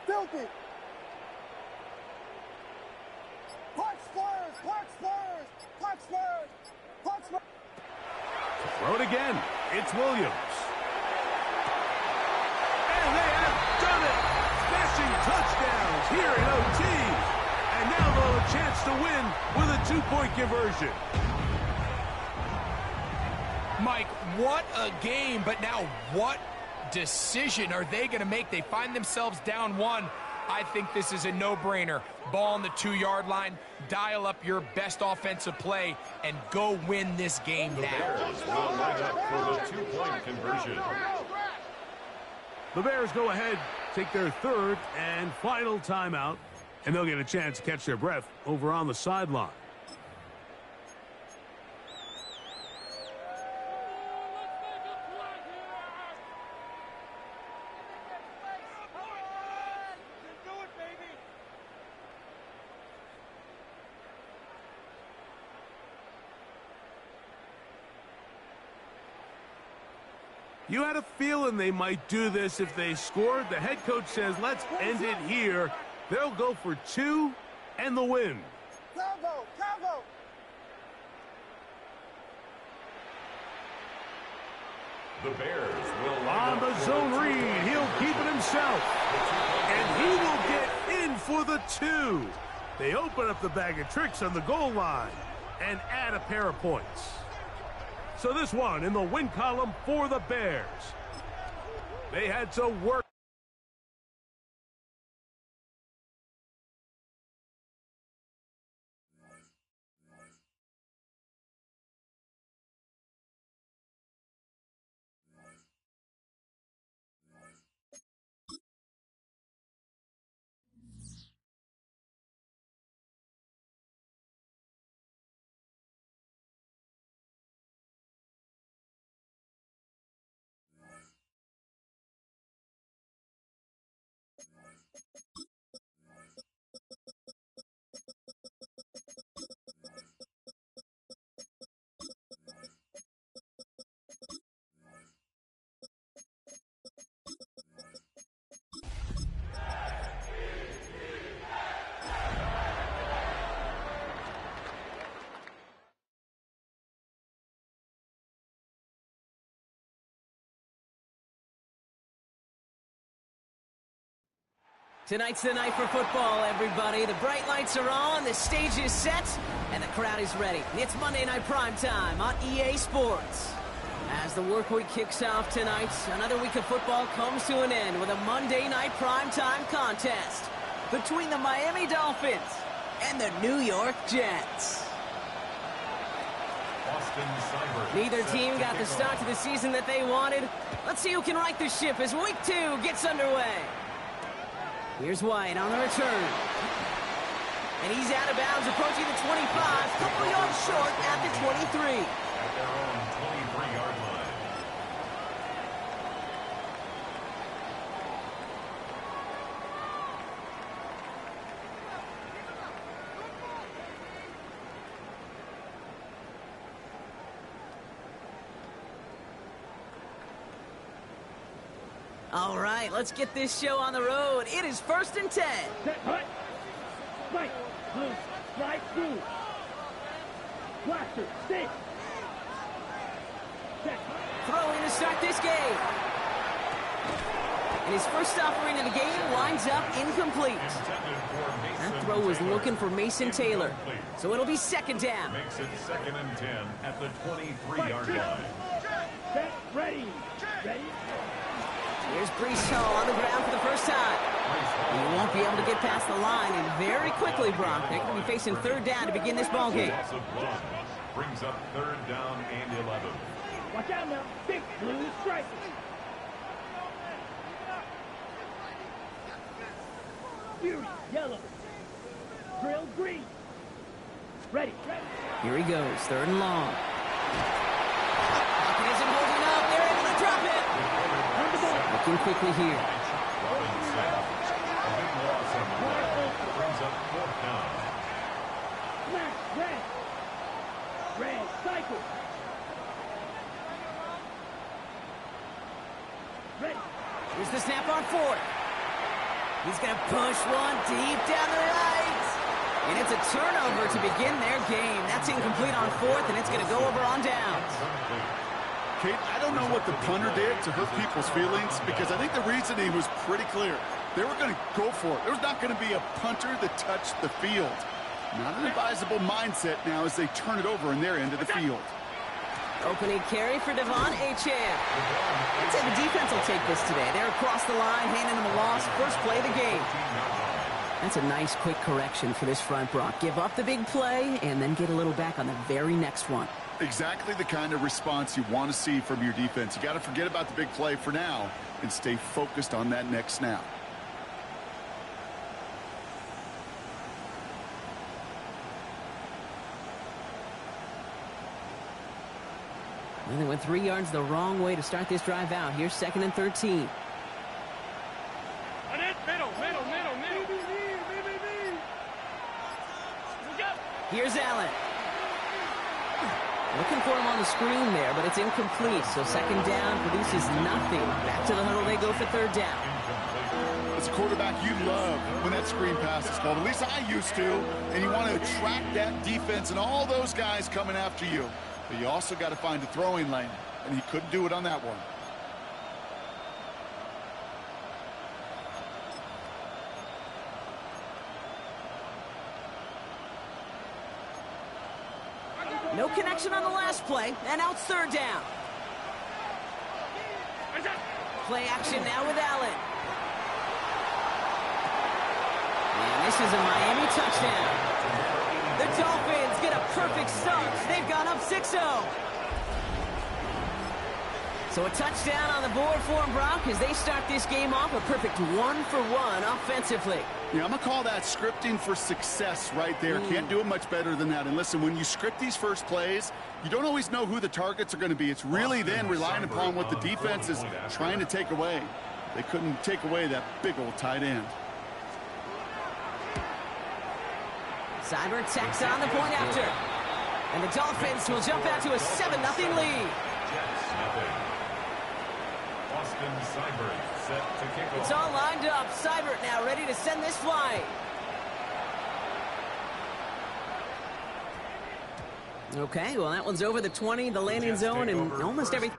Filthy. Hot Spurs. Throw it again. It's Williams. And they have done it. Smashing touchdowns here in OT. And now they'll have a chance to win with a two-point conversion. Mike, what a game, but now what decision are they going to make? They find themselves down one. I think this is a no-brainer. Ball on the 2-yard line, dial up your best offensive play, and go win this game now. Bears will line up for the two-point conversion. The Bears go ahead, take their third and final timeout, and they'll get a chance to catch their breath over on the sideline. You had a feeling they might do this if they scored. The head coach says, let's end it here. They'll go for 2 and the win. Calvo. The Bears will On the zone read, he'll keep it himself. And he will get in for the 2. They open up the bag of tricks on the goal line and add a pair of points. So this one in the win column for the Bears. They had to work. Tonight's the night for football, everybody. The bright lights are on, the stage is set, and the crowd is ready. It's Monday Night Primetime on EA Sports. As the work week kicks off tonight, another week of football comes to an end with a Monday Night Primetime contest between the Miami Dolphins and the New York Jets. Neither team got the start to the season that they wanted. Let's see who can right the ship as Week 2 gets underway. Here's White on the return. And he's out of bounds, approaching the 25, a couple yards short at the 23. At their own 23-yard line. All right, let's get this show on the road. It is 1st and 10. Set, hut. Spike. Blue. Slide through. Blaster. Stick. Set. Throwing to start this game. And his first offering of the game winds up incomplete. That throw was looking for Mason Taylor. So it'll be 2nd down. Makes it 2nd and 10 at the 23-yard line. Set. Ready. Ready. Here's Breece Hall on the ground for the first time. He won't be able to get past the line, and very quickly, Brock, they're going to be facing 3rd down to begin this ball game. Brings up 3rd down and 11. Watch out now. Big blue strike. Fury. Yellow. Drill green. Ready. Ready. Here he goes, 3rd and long. Pocket isn't holding up. They're able to drop it. Looking quickly here. Robinson. A big loss on the way. Brings up 4th down. Flash. Red. Red. Cycle. Ready. Here's the snap on 4th. He's going to push one deep down the right. And it's a turnover to begin their game. That's incomplete on 4th, and it's going to go over on downs. Kate, I don't know what the punter did to hurt people's feelings because I think the reasoning was pretty clear. They were going to go for it. There's not going to be a punter that touched the field. Not an advisable mindset now as they turn it over in their end of the field. Opening carry for Devon Achane. I'd say the defense will take this today. They're across the line, handing them a loss. First play of the game. That's a nice quick correction for this front, Brock. Give up the big play and then get a little back on the very next one. Exactly the kind of response you want to see from your defense. You got to forget about the big play for now and stay focused on that next snap. And they went 3 yards the wrong way to start this drive out. Here's 2nd and 13. Here's Allen. Looking for him on the screen there, but it's incomplete. So 2nd down produces nothing. Back to the huddle they go for 3rd down. As a quarterback, you love when that screen pass is called. At least I used to. And you want to attract that defense and all those guys coming after you. But you also got to find a throwing lane. And he couldn't do it on that one. No connection on the last play, and now it's 3rd down. Play action now with Allen. And this is a Miami touchdown. The Dolphins get a perfect start. They've gone up 6-0. So a touchdown on the board for them, Brock, as they start this game off a perfect 1-for-1 offensively. Yeah, I'm going to call that scripting for success right there. Can't do it much better than that. And listen, when you script these first plays, you don't always know who the targets are going to be. It's really then relying upon what the defense is trying to take away. They couldn't take away that big old tight end. Seibert tacks on the point after. And the Dolphins will jump out to a 7-0 lead. Austin Seibert set to kick off. It's all lined up. Seibert now ready to send this flying. Okay, well, that one's over the 20, the landing zone, and almost everything.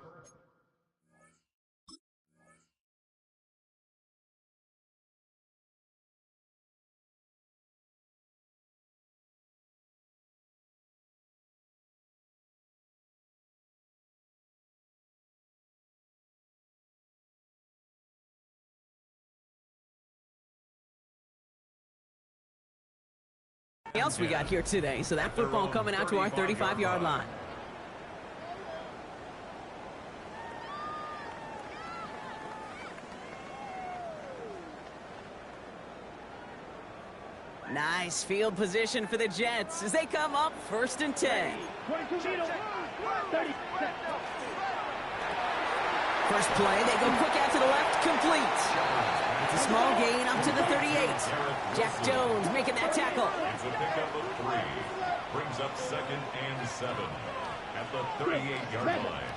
else we got here today. So that football coming out to our 35-yard line. Nice field position for the Jets as they come up 1st and 10. 22 middle. 30. First play, they go quick out to the left, complete. It's a small gain up to the 38. Jack Jones making that tackle. It's a pickup of 3. Brings up 2nd and 7 at the 38-yard line.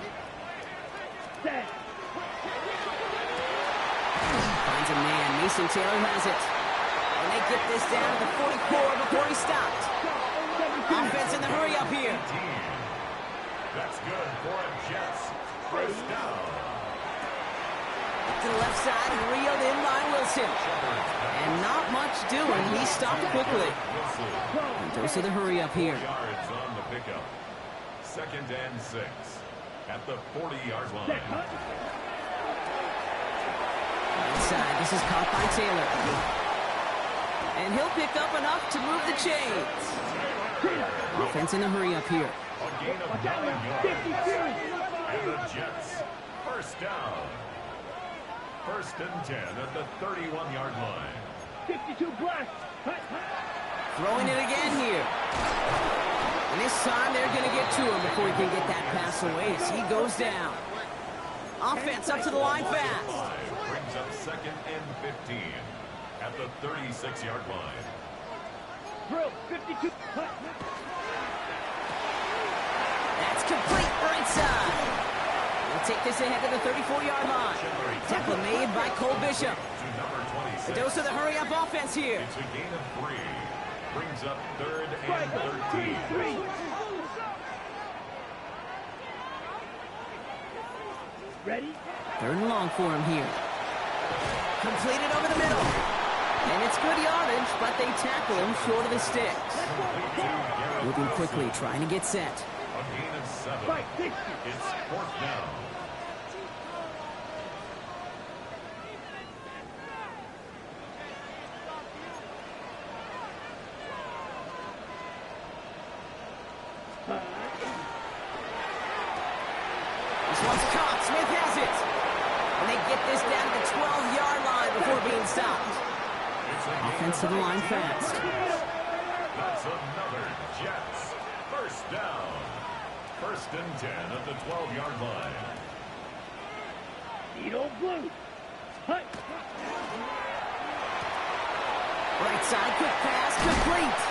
Finds a man. Mason Taylor has it. And they get this down to the 44 before he stopped. Offense in the hurry up here. That's good for a Jets. First down. To the left side and reeled in by Wilson. And not much doing. He stopped quickly. And goes to the hurry up here. Yards on the pickup. 2nd and 6 at the 40-yard line. Inside, this is caught by Taylor. And he'll pick up enough to move the chains. Offense in the hurry up here. A gain of 9 yards. And the Jets, first down. 1st and 10 at the 31-yard line. 52 blast. Throwing it again here. And this time they're going to get to him before he can get that pass away as he goes down. Offense up to the line fast. Brings up 2nd and 15 at the 36-yard line. Drill. 52. That's complete right side. We'll take this ahead to the 34-yard line. Tackle made by Cole Bishop. To number 26. A dose of the hurry-up offense here. It's a gain of 3. Brings up 3rd and 13. Ready? 3rd and long for him here. Completed over the middle. And it's good yardage, but they tackle him short of the sticks. Moving quickly, trying to get set. A gain of 7. It's 4th down. This one's caught. Smith has it. And they get this down to the 12-yard line before being stopped. Offense to the line fast. That's another Jets. First down. 1st and 10 at the 12-yard line. Eat old blue. Hut. Right side, quick pass, complete.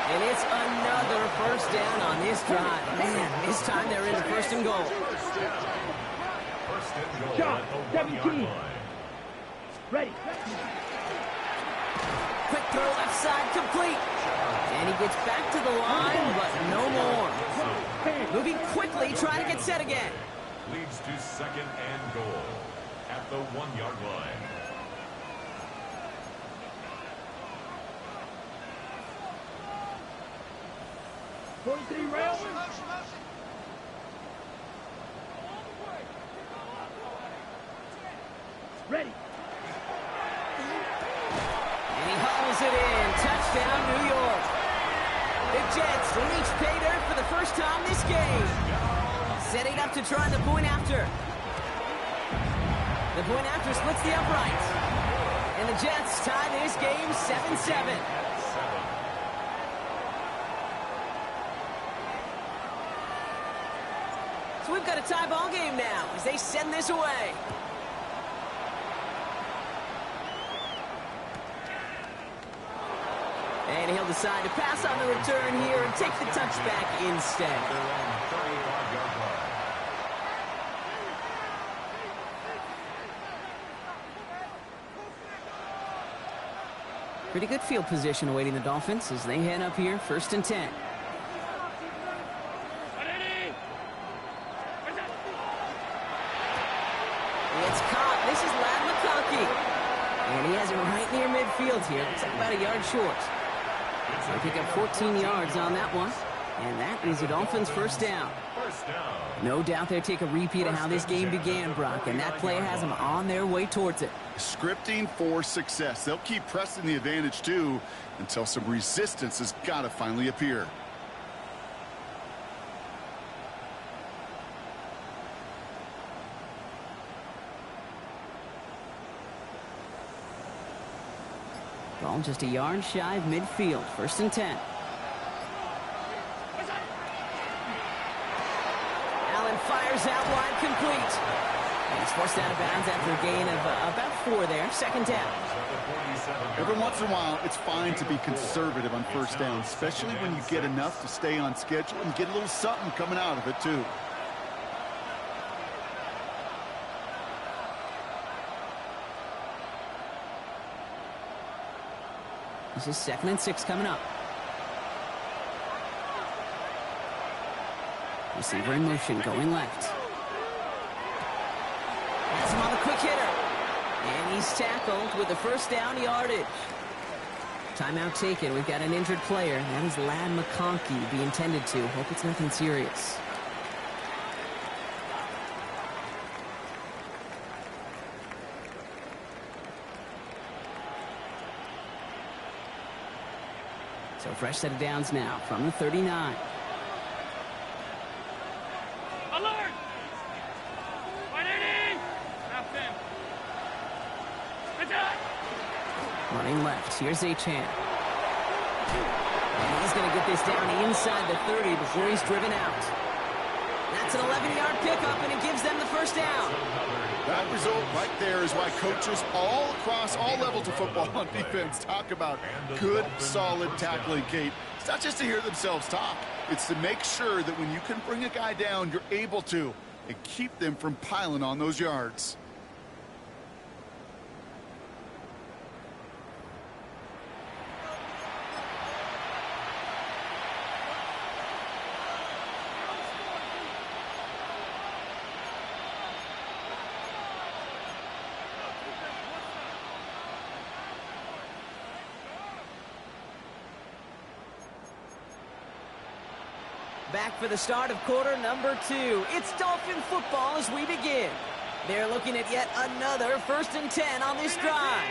And it's another first down on this drive. Man, this time they're in the 1st and goal. First down. 1st and goal Shot, at the 17. 1-yard line. Ready. Quick throw left side, complete. And he gets back to the line, but no more. Moving quickly, trying to get set again. Leads to 2nd and goal at the 1-yard line. Rails. Ready. And he hauls it in. Touchdown, New York. The Jets reach pay dirt for the first time this game. Setting up to try the point after. The point after splits the uprights. And the Jets tie this game 7-7. So we've got a tie ball game now as they send this away. And he'll decide to pass on the return here and take the touchback instead. Pretty good field position awaiting the Dolphins as they head up here, 1st and 10. It's caught. This is Ladd McConkey. And he has it right near midfield here. It's about a yard short. They pick up 14 yards on that one. And that is a Dolphins first down. First down. No doubt they'll take a repeat of how this game began, Brock, and that play has them on their way towards it. Scripting for success. They'll keep pressing the advantage, too, until some resistance has got to finally appear. Ball just a yard shy of midfield. First and 10. Allen fires out wide, complete. And he's forced out of bounds after a gain of about 4 there. Second down. Every once in a while, it's fine to be conservative on first down, especially when you get enough to stay on schedule and get a little something coming out of it, too. This is 2nd and 6 coming up. Receiver in motion, going left. Has him on the quick hitter. And he's tackled with the first down yardage. Timeout taken. We've got an injured player. That is Ladd McConkey being tended to. Hope it's nothing serious. So fresh set of downs now from the 39. Alert! 180! Stop them. Running left. Here's Achane. And he's going to get this down inside the 30 before he's driven out. That's an 11-yard pickup, and it gives them the first down. That result right there is why coaches all across all levels of football on defense talk about good, solid tackling, Kate. It's not just to hear themselves talk. It's to make sure that when you can bring a guy down, you're able to, and keep them from piling on those yards. Back for the start of quarter number 2. It's Dolphin football as we begin. They're looking at yet another 1st and 10 on this drive.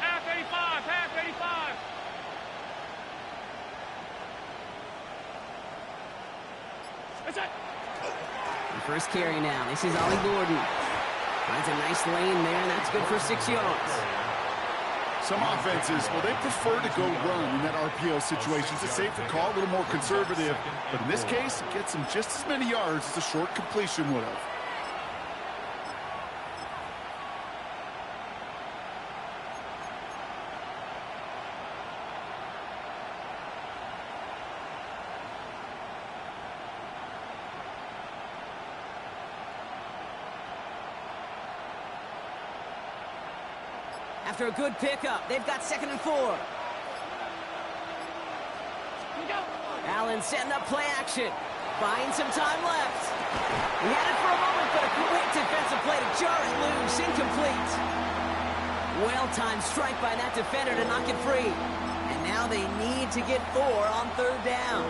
Half 85, half 85. That's it. The first carry now. This is Ollie Gordon. Finds a nice lane there, and that's good for 6 yards. Some offenses, well, they prefer to go run in that RPO situation. It's a safer call, a little more conservative. But in this case, it gets them just as many yards as a short completion would have. After a good pickup, they've got 2nd and 4. Allen setting up play action. Buying some time left. He had it for a moment, but a quick defensive play to jar it loose. Incomplete. Well-timed strike by that defender to knock it free. And now they need to get 4 on 3rd down.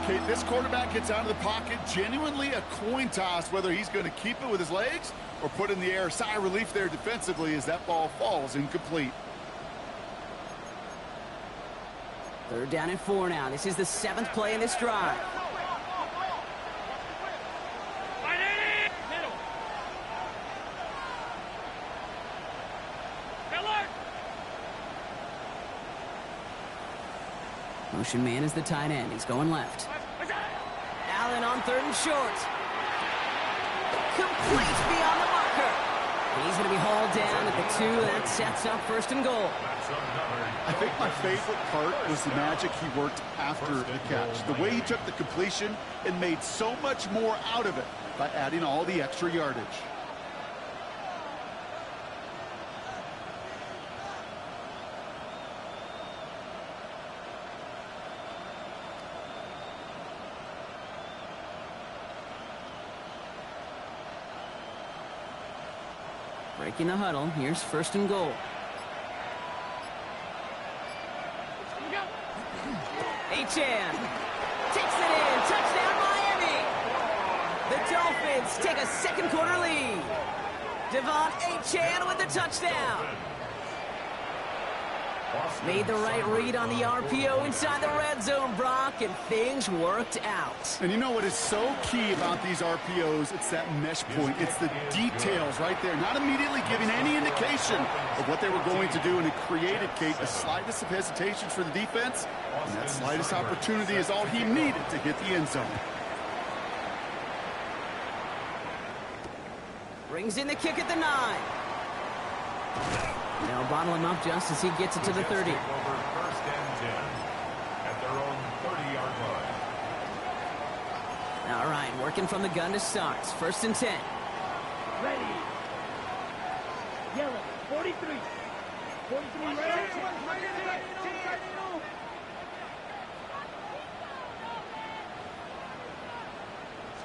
Okay, this quarterback gets out of the pocket, genuinely a coin toss whether he's going to keep it with his legs or put in the air. Sigh of relief there defensively as that ball falls incomplete. 3rd down and 4 now. This is the 7th play in this drive. Motion man is the tight end. He's going left. Allen on 3rd and short. Complete beyond the marker. He's going to be hauled down at the 2, and that sets up 1st and goal. I think my favorite part was the magic he worked after the catch. The way he took the completion and made so much more out of it by adding all the extra yardage. Breaking the huddle. Here's 1st and goal. Achane takes it in. Touchdown, Miami. The Dolphins take a second quarter lead. Devon Achane with the touchdown. Made the right read on the RPO inside the red zone, Brock, and things worked out. And you know what is so key about these RPOs? It's that mesh point. It's the details right there. Not immediately giving any indication of what they were going to do, and it created, Kate, the slightest of hesitations for the defense. And that slightest opportunity is all he needed to hit the end zone. Brings in the kick at the 9. They'll bottle him up just as he gets it to the 30. First and 10 at their own 30-yard line. All right, working from the gun to start. First and 10. Ready. Yellow. 43. 43 ready.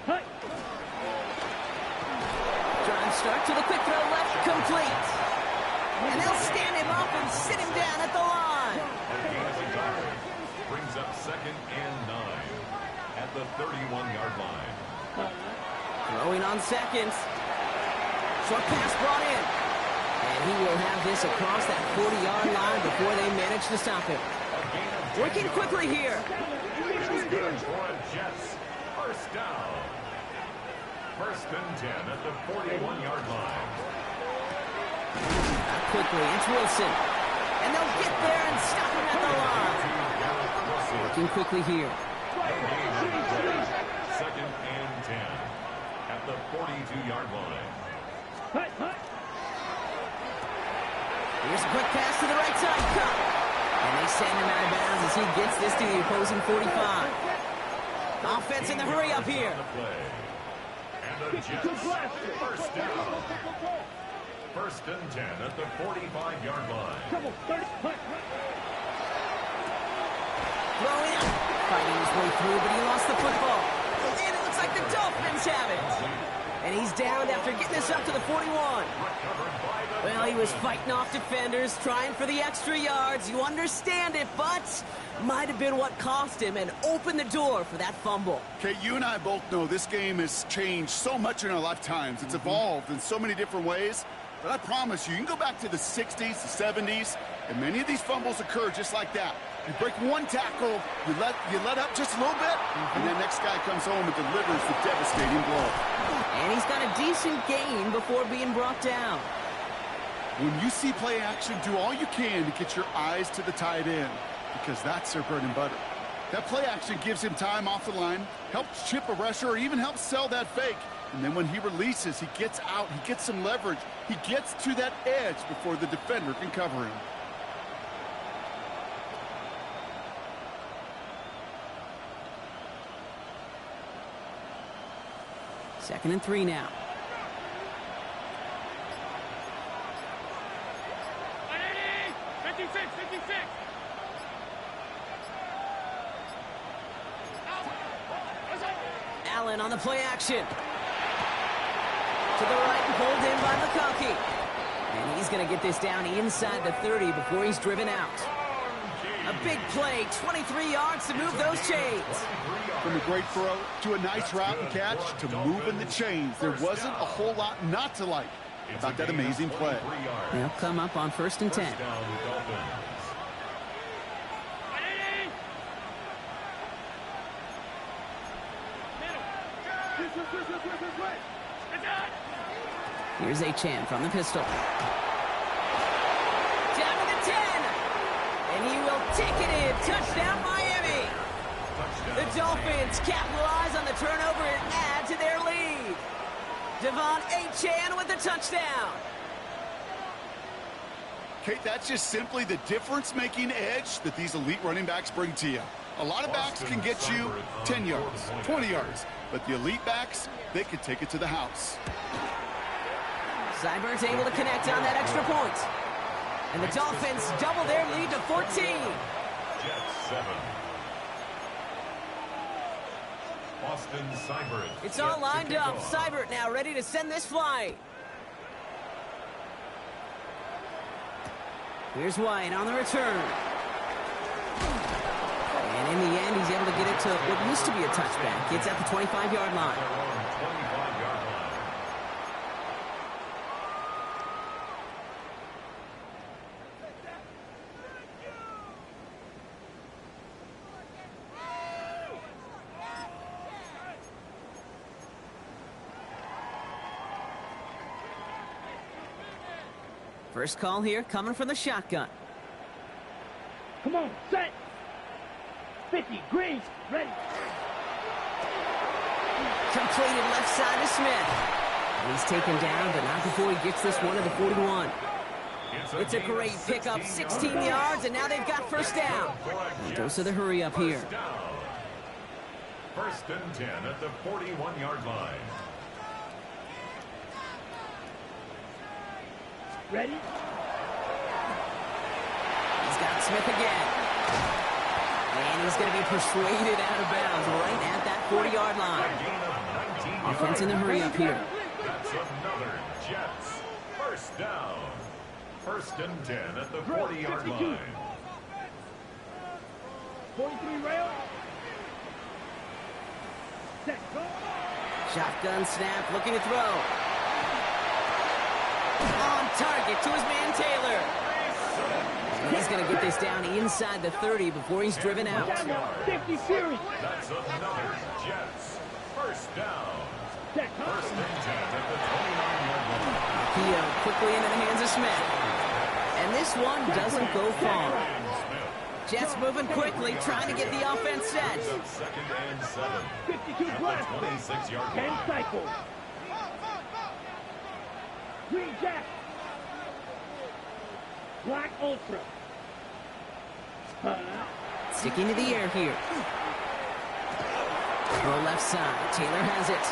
Hey. Drive start to the quick throw left, complete. And they'll stand him up and sit him down at the line. Brings up second and 9 at the 31-yard line. Throwing on second. Short pass brought in. And he will have this across that 40-yard line before they manage to stop him. Working quickly here. It's good for a Jets first down. First and 10 at the 41-yard line. Quickly, it's Wilson. And they'll get there and stop him at the line. Working quickly here. Second and 10 at the 42-yard line. Here's a quick pass to the right side. Cut. And they send him out of bounds as he gets this to the opposing 45. Offense in the hurry up here. And the Jets first down. First and 10 at the 45-yard line. Throwing up. Fighting his way through, but he lost the football. And it looks like the Dolphins have it. And he's down after getting this up to the 41. Well, he was fighting off defenders, trying for the extra yards. You understand it, but might have been what cost him and opened the door for that fumble. Okay, you and I both know this game has changed so much in our lifetimes. It's evolved in so many different ways. But I promise you, you can go back to the 60s, the 70s, and many of these fumbles occur just like that. You break one tackle, you let up just a little bit, and the next guy comes home and delivers the devastating blow. And he's got a decent gain before being brought down. When you see play action, do all you can to get your eyes to the tight end, because that's their bread and butter. That play action gives him time off the line, helps chip a rusher, or even helps sell that fake. And then when he releases, he gets out, he gets some leverage. He gets to that edge before the defender can cover him. Second and 3 now. Allen on the play action. To the right and pulled in by McConkey. And he's going to get this down inside the 30 before he's driven out. A big play, 23 yards to move those chains. From a great throw to a nice route and catch to moving the chains. There wasn't a whole lot not to like about that amazing play. They'll come up on first and 10. Here's Achane from the pistol. Down to the 10. And he will take it in. Touchdown, Miami. The Dolphins capitalize on the turnover and add to their lead. Devon Achane with the touchdown. Kate, that's just simply the difference-making edge that these elite running backs bring to you. A lot of backs can get you 10 yards, 20 yards, but the elite backs, they can take it to the house. Seibert's able to connect on that extra point. And the Dolphins double their lead to 14. Jets 7. Austin Seibert. It's all lined up. Seibert now ready to send this flying. Here's White on the return. And And in the end, he's able to get it to what used to be a touchback. It's at the 25-yard line. First call here coming from the shotgun. Come on, set. 50, Greens, ready. Completed left side to Smith. And he's taken down, but not before he gets this one to the 41. It's a great pickup, 16 yards, and now they've got first down. And dose of the hurry up here. First and 10 at the 41-yard line. Ready? He's got Smith again. And he's going to be persuaded out of bounds right at that 40-yard line. Offense in the hurry up here. That's another Jets. First down. First and 10 at the 40-yard line. 43 rail. Set, go. Shotgun snap, looking to throw. On target to his man Taylor. And he's going to get this down inside the 30 before he's driven out. 50 series. That's another Jets. First down. Set, First and 10 at the 29-yard line. Keo quickly into the hands of Smith. And this one doesn't go far. Jets moving quickly, trying to get the offense set. Second and 7. 52 plus. 26-yard 10 line. cycles. Green Jack. Black Ultra. Sticking to the air here. Throw left side. Taylor has it.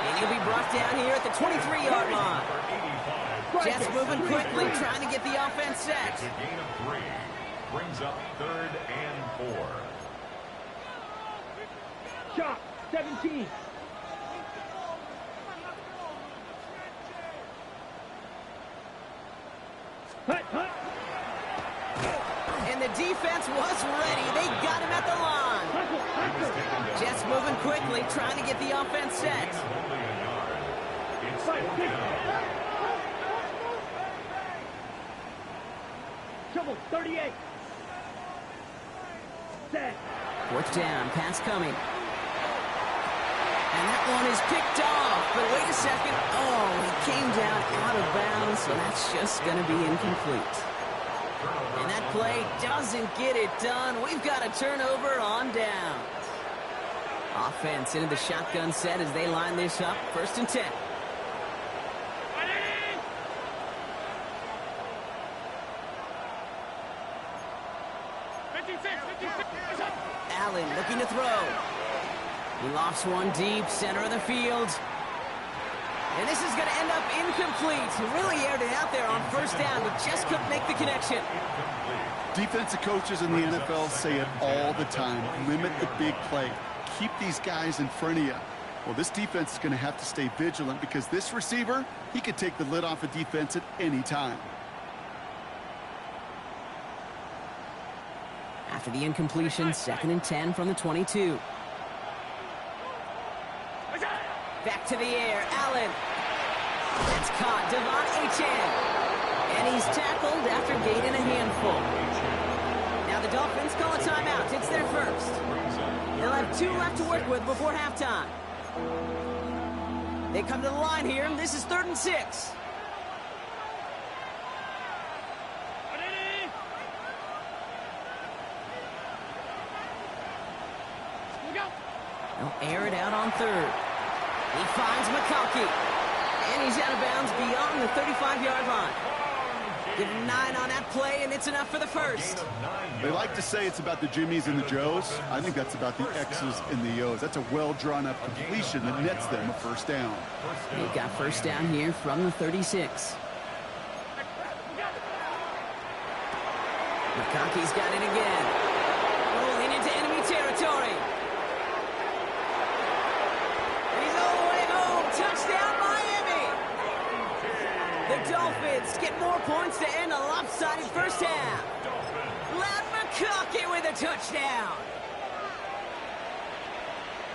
And he'll be brought down here at the 23-yard line. Jets moving quickly, trying to get the offense set. It's a gain of 3. Brings up third and 4. Chop. 17. Hut, hut. And the defense was ready. They got him at the line. Hustle, hustle. Jets moving quickly, trying to get the offense set. Only a yard. It's Fight, fourth kick. down. Trouble. 38. Set. Fourth down, pass coming. And that one is picked off. But wait a second. Oh, he came down out of bounds, so that's just going to be incomplete. And that play doesn't get it done. We've got a turnover on down. Offense into the shotgun set as they line this up. First and 10. Allen looking to throw. He lofts one deep, center of the field. And this is going to end up incomplete. He really aired it out there on first down, but just couldn't make the connection. Defensive coaches in the NFL say it all the time. Limit the big play. Keep these guys in front of you. Well, this defense is going to have to stay vigilant because this receiver, he could take the lid off a defense at any time. After the incompletion, second and 10 from the 22. Back to the air, Allen. That's caught, Devon Achane. And he's tackled after gaining a handful. Now the Dolphins call a timeout. It's their first. They'll have 2 left to work with before halftime. They come to the line here, and this is 3rd and 6. They'll air it out on 3rd. He finds McConkey. And he's out of bounds beyond the 35-yard line. Give him 9 on that play, and it's enough for the first. They like to say it's about the Jimmies and the Joes. I think that's about the X's and the O's. That's a well-drawn-up completion that nets them a first down. They've got first down here from the 36. McConkey's got it again. Rolling into enemy territory. Touchdown, Miami! The Dolphins get more points to end a lopsided first half. Ladd McConkey with a touchdown.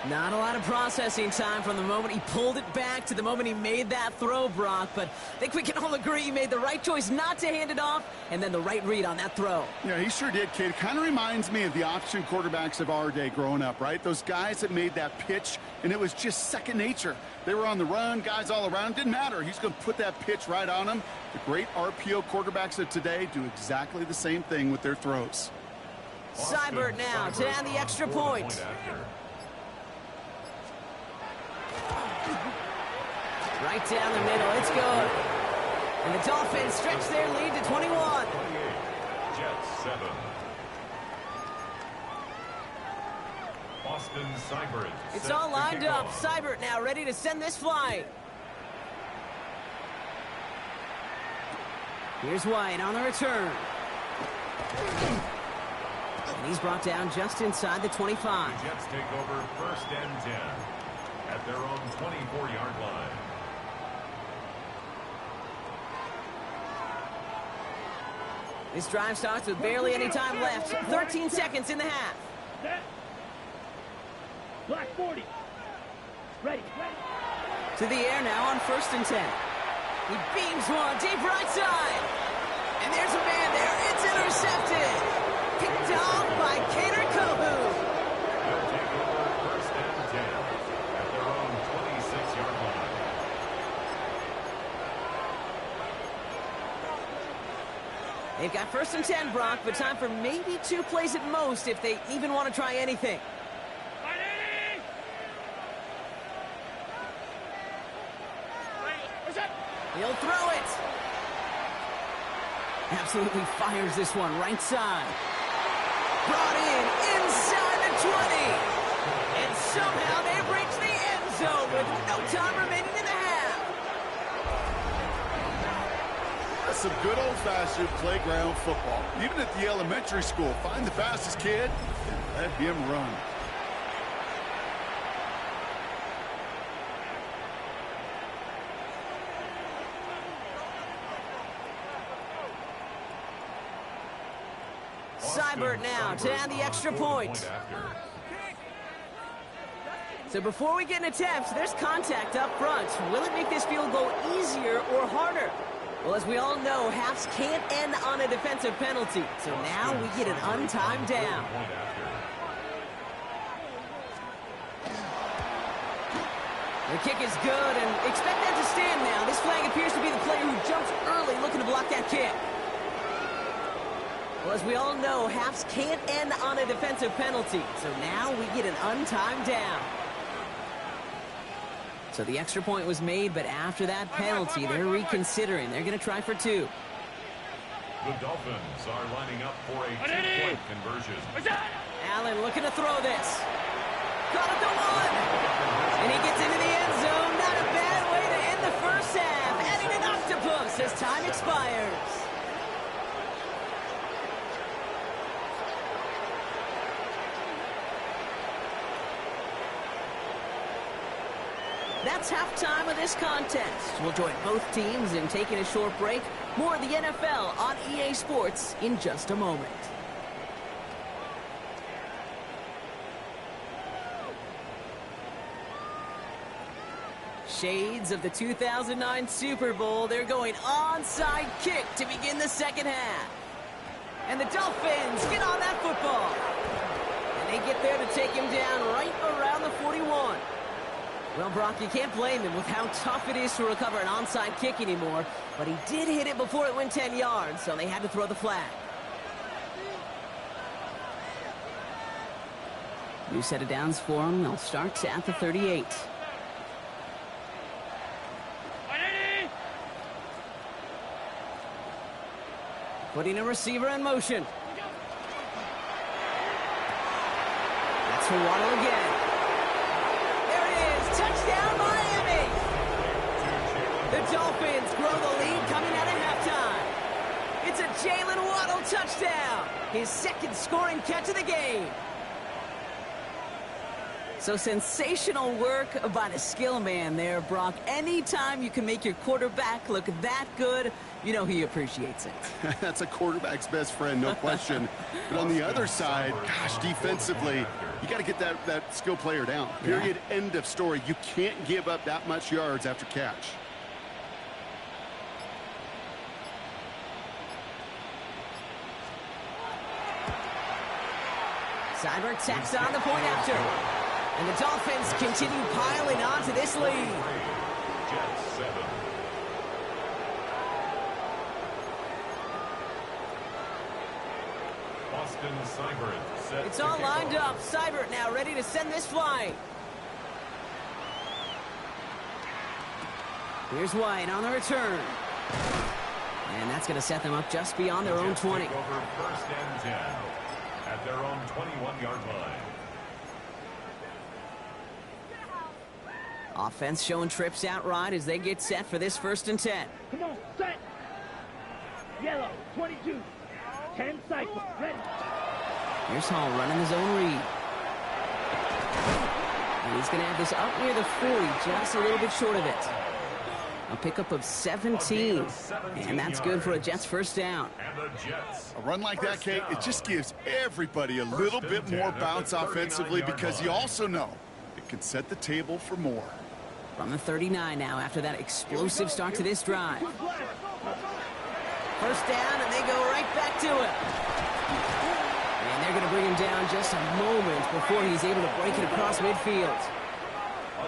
Not a lot of processing time from the moment he pulled it back to the moment he made that throw, Brock. But I think we can all agree he made the right choice not to hand it off, and then the right read on that throw. Yeah, he sure did, kid. Kind of reminds me of the option quarterbacks of our day growing up, right? Those guys that made that pitch, and it was just second nature. They were on the run, guys all around. Didn't matter. He's going to put that pitch right on them. The great RPO quarterbacks of today do exactly the same thing with their throws. Seibert now to add the extra point. Right down the middle, it's good. And the Dolphins stretch their lead to 21. 28, Jets 7. Austin Seibert. It's all lined up. Seibert now ready to send this flight. Here's White on the return. And he's brought down just inside the 25. The Jets take over 1st and 10 at their own 24-yard line. This drive starts with barely any time left. 13 seconds in the half. Black 40. Ready. To the air now on 1st and 10. He beams one deep right side. And there's a man there. It's intercepted. Picked off by Kader Kohou. They'll take over 1st and 10 at their own 26-yard line. They've got 1st and 10, Brock, but time for maybe 2 plays at most if they even want to try anything. He'll throw it. Absolutely fires this one right side. Brought in inside the 20. And somehow they've reached the end zone with no time remaining in the half. That's some good old-fashioned playground football. Even at the elementary school, find the fastest kid and let him run. Seibert now to add the extra point. So before we get an attempt, there's contact up front. Will it make this field goal easier or harder? Well, as we all know, halves can't end on a defensive penalty. So now we get an untimed down. The kick is good, and expect that to stand now. This flag appears to be the player who jumps early looking to block that kick. Well, as we all know, halves can't end on a defensive penalty. So now we get an untimed down. So the extra point was made, but after that penalty, they're reconsidering. They're going to try for 2. The Dolphins are lining up for a 2-point conversion. Allen looking to throw this. Got it to 1. And he gets into the end zone. Not a bad way to end the first half. Adding an octopus as time expires. That's halftime of this contest. We'll join both teams in taking a short break. More of the NFL on EA Sports in just a moment. Shades of the 2009 Super Bowl. They're going onside kick to begin the second half. And the Dolphins get on that football. And they get there to take him down right around the 41. Well, Brock, you can't blame him with how tough it is to recover an onside kick anymore. But he did hit it before it went 10 yards, so they had to throw the flag. New set of downs for him. They'll start at the 38. Putting a receiver in motion. That's for Waddle again. There it is. Touchdown, Miami. The Dolphins grow the lead coming out of halftime. It's a Jalen Waddle touchdown. His second scoring catch of the game. So sensational work by the skill man there, Brock. Anytime you can make your quarterback look that good, you know he appreciates it. That's a quarterback's best friend, no question. But on the other side, gosh, defensively, You got to get that skill player down. Period. Yeah. End of story. You can't give up that much yards after catch. Seibert tacks on the point after. And the Dolphins continue piling on to this lead. Jets 7. Austin Seibert set. It's all lined up. Seibert now ready to send this flying. Here's White on the return. And that's going to set them up just beyond their own 20. Over 1st and 10 at their own 21-yard line. Offense showing trips out right as they get set for this 1st and 10. Come on, set. Yellow, 22. 10 cycles, ready. Here's Hall running his own read. And he's going to have this up near the 40, just a little bit short of it. A pickup of 17. And that's good for a Jets 1st down. A run like that, Kate, it just gives everybody a little bit more bounce offensively because you also know it can set the table for more. From the 39 now after that explosive start to this drive. 1st down, and they go right back to it. And they're going to bring him down just a moment before he's able to break it across midfield.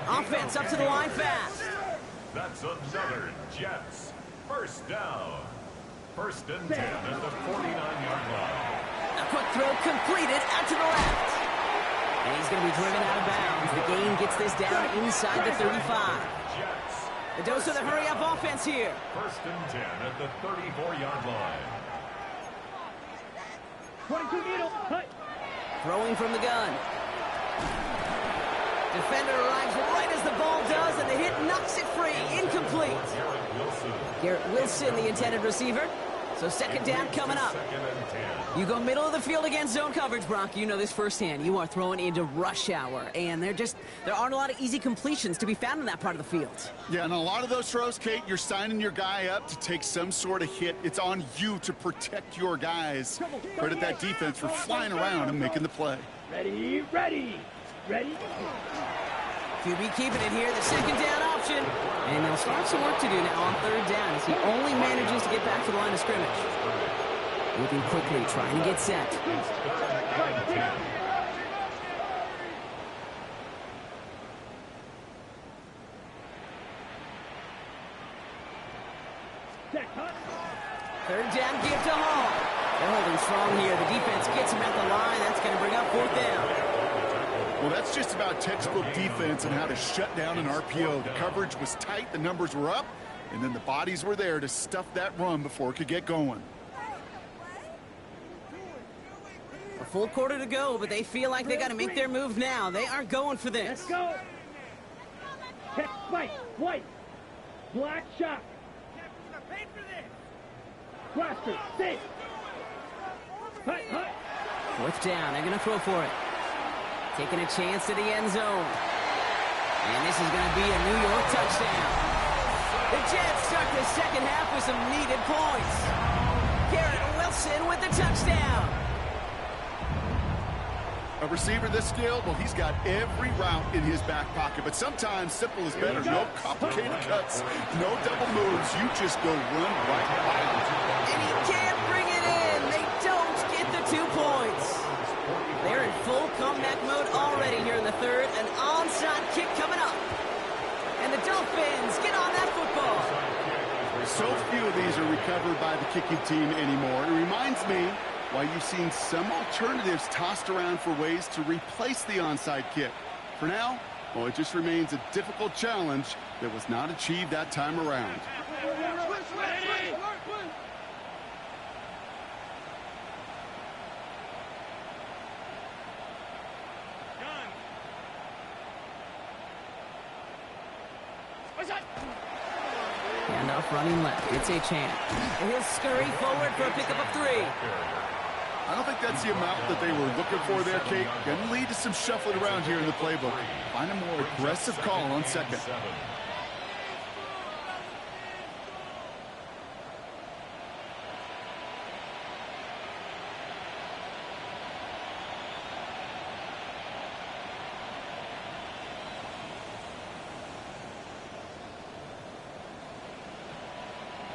Offense up to the line fast. That's another Jets 1st down. 1st and 10 at the 49-yard line. A quick throw completed out to the left. And he's going to be driven out of bounds. The gain gets this down inside the 35. The dose of the hurry-up offense here. 1st and 10 at the 34-yard line. 22 needle, cut. Throwing from the gun. Defender arrives right as the ball does, and the hit knocks it free. Incomplete. Garrett Wilson, the intended receiver. So 2nd down coming up. You go middle of the field against zone coverage, Brock. You know this firsthand. You are throwing into rush hour, and there aren't a lot of easy completions to be found in that part of the field. Yeah, and a lot of those throws, Kate, you're signing your guy up to take some sort of hit. It's on you to protect your guys. Credit that defense for flying around and making the play. Ready, ready, ready. QB keeping it here, the 2nd down option. And they'll start some work to do now on 3rd down as he only manages to get back to the line of scrimmage. Moving quickly, trying to get set. Third down give to Hall. They're holding strong here. The defense gets him at the line. That's going to bring up 4th down. Well, that's just about textbook defense and how to shut down an RPO. The coverage was tight, the numbers were up, and then the bodies were there to stuff that run before it could get going. A full quarter to go, but they feel like they got to make their move now. They are going for this. Let's go. Check spike, white, black shot. Blaster, safe. Hut, hut. 4th down, they're going to throw for it. Taking a chance to the end zone. And this is going to be a New York touchdown. The Jets start the 2nd half with some needed points. Garrett Wilson with the touchdown. A receiver this skilled, well, he's got every route in his back pocket. But sometimes simple is better. No complicated cuts, no double moves. You just go run right by him. And he can't bring it in. They don't get the 2 points. They're in full comeback mode already here in the 3rd. An onside kick coming up. And the Dolphins get on that football. So few of these are recovered by the kicking team anymore. It reminds me why you've seen some alternatives tossed around for ways to replace the onside kick. For now, well, it just remains a difficult challenge that was not achieved that time around. Handoff running left. It's a chance. And he'll scurry forward for a pickup of 3. I don't think that's the amount that they were looking for there, Kate. Going to lead to some shuffling around here in the playbook. Find a more aggressive call on 2nd.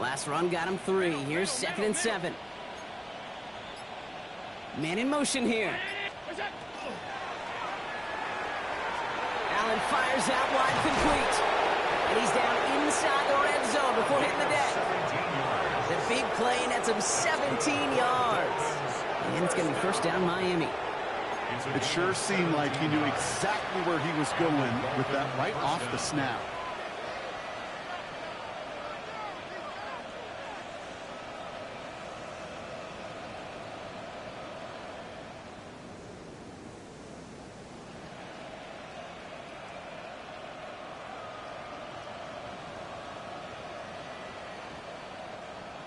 Last run got him 3. Here's 2nd and 7. Man in motion here. Allen fires out wide, complete. And he's down inside the red zone before hitting the deck. The big play nets him 17 yards. And it's going to be first down Miami. It sure seemed like he knew exactly where he was going with that right off the snap.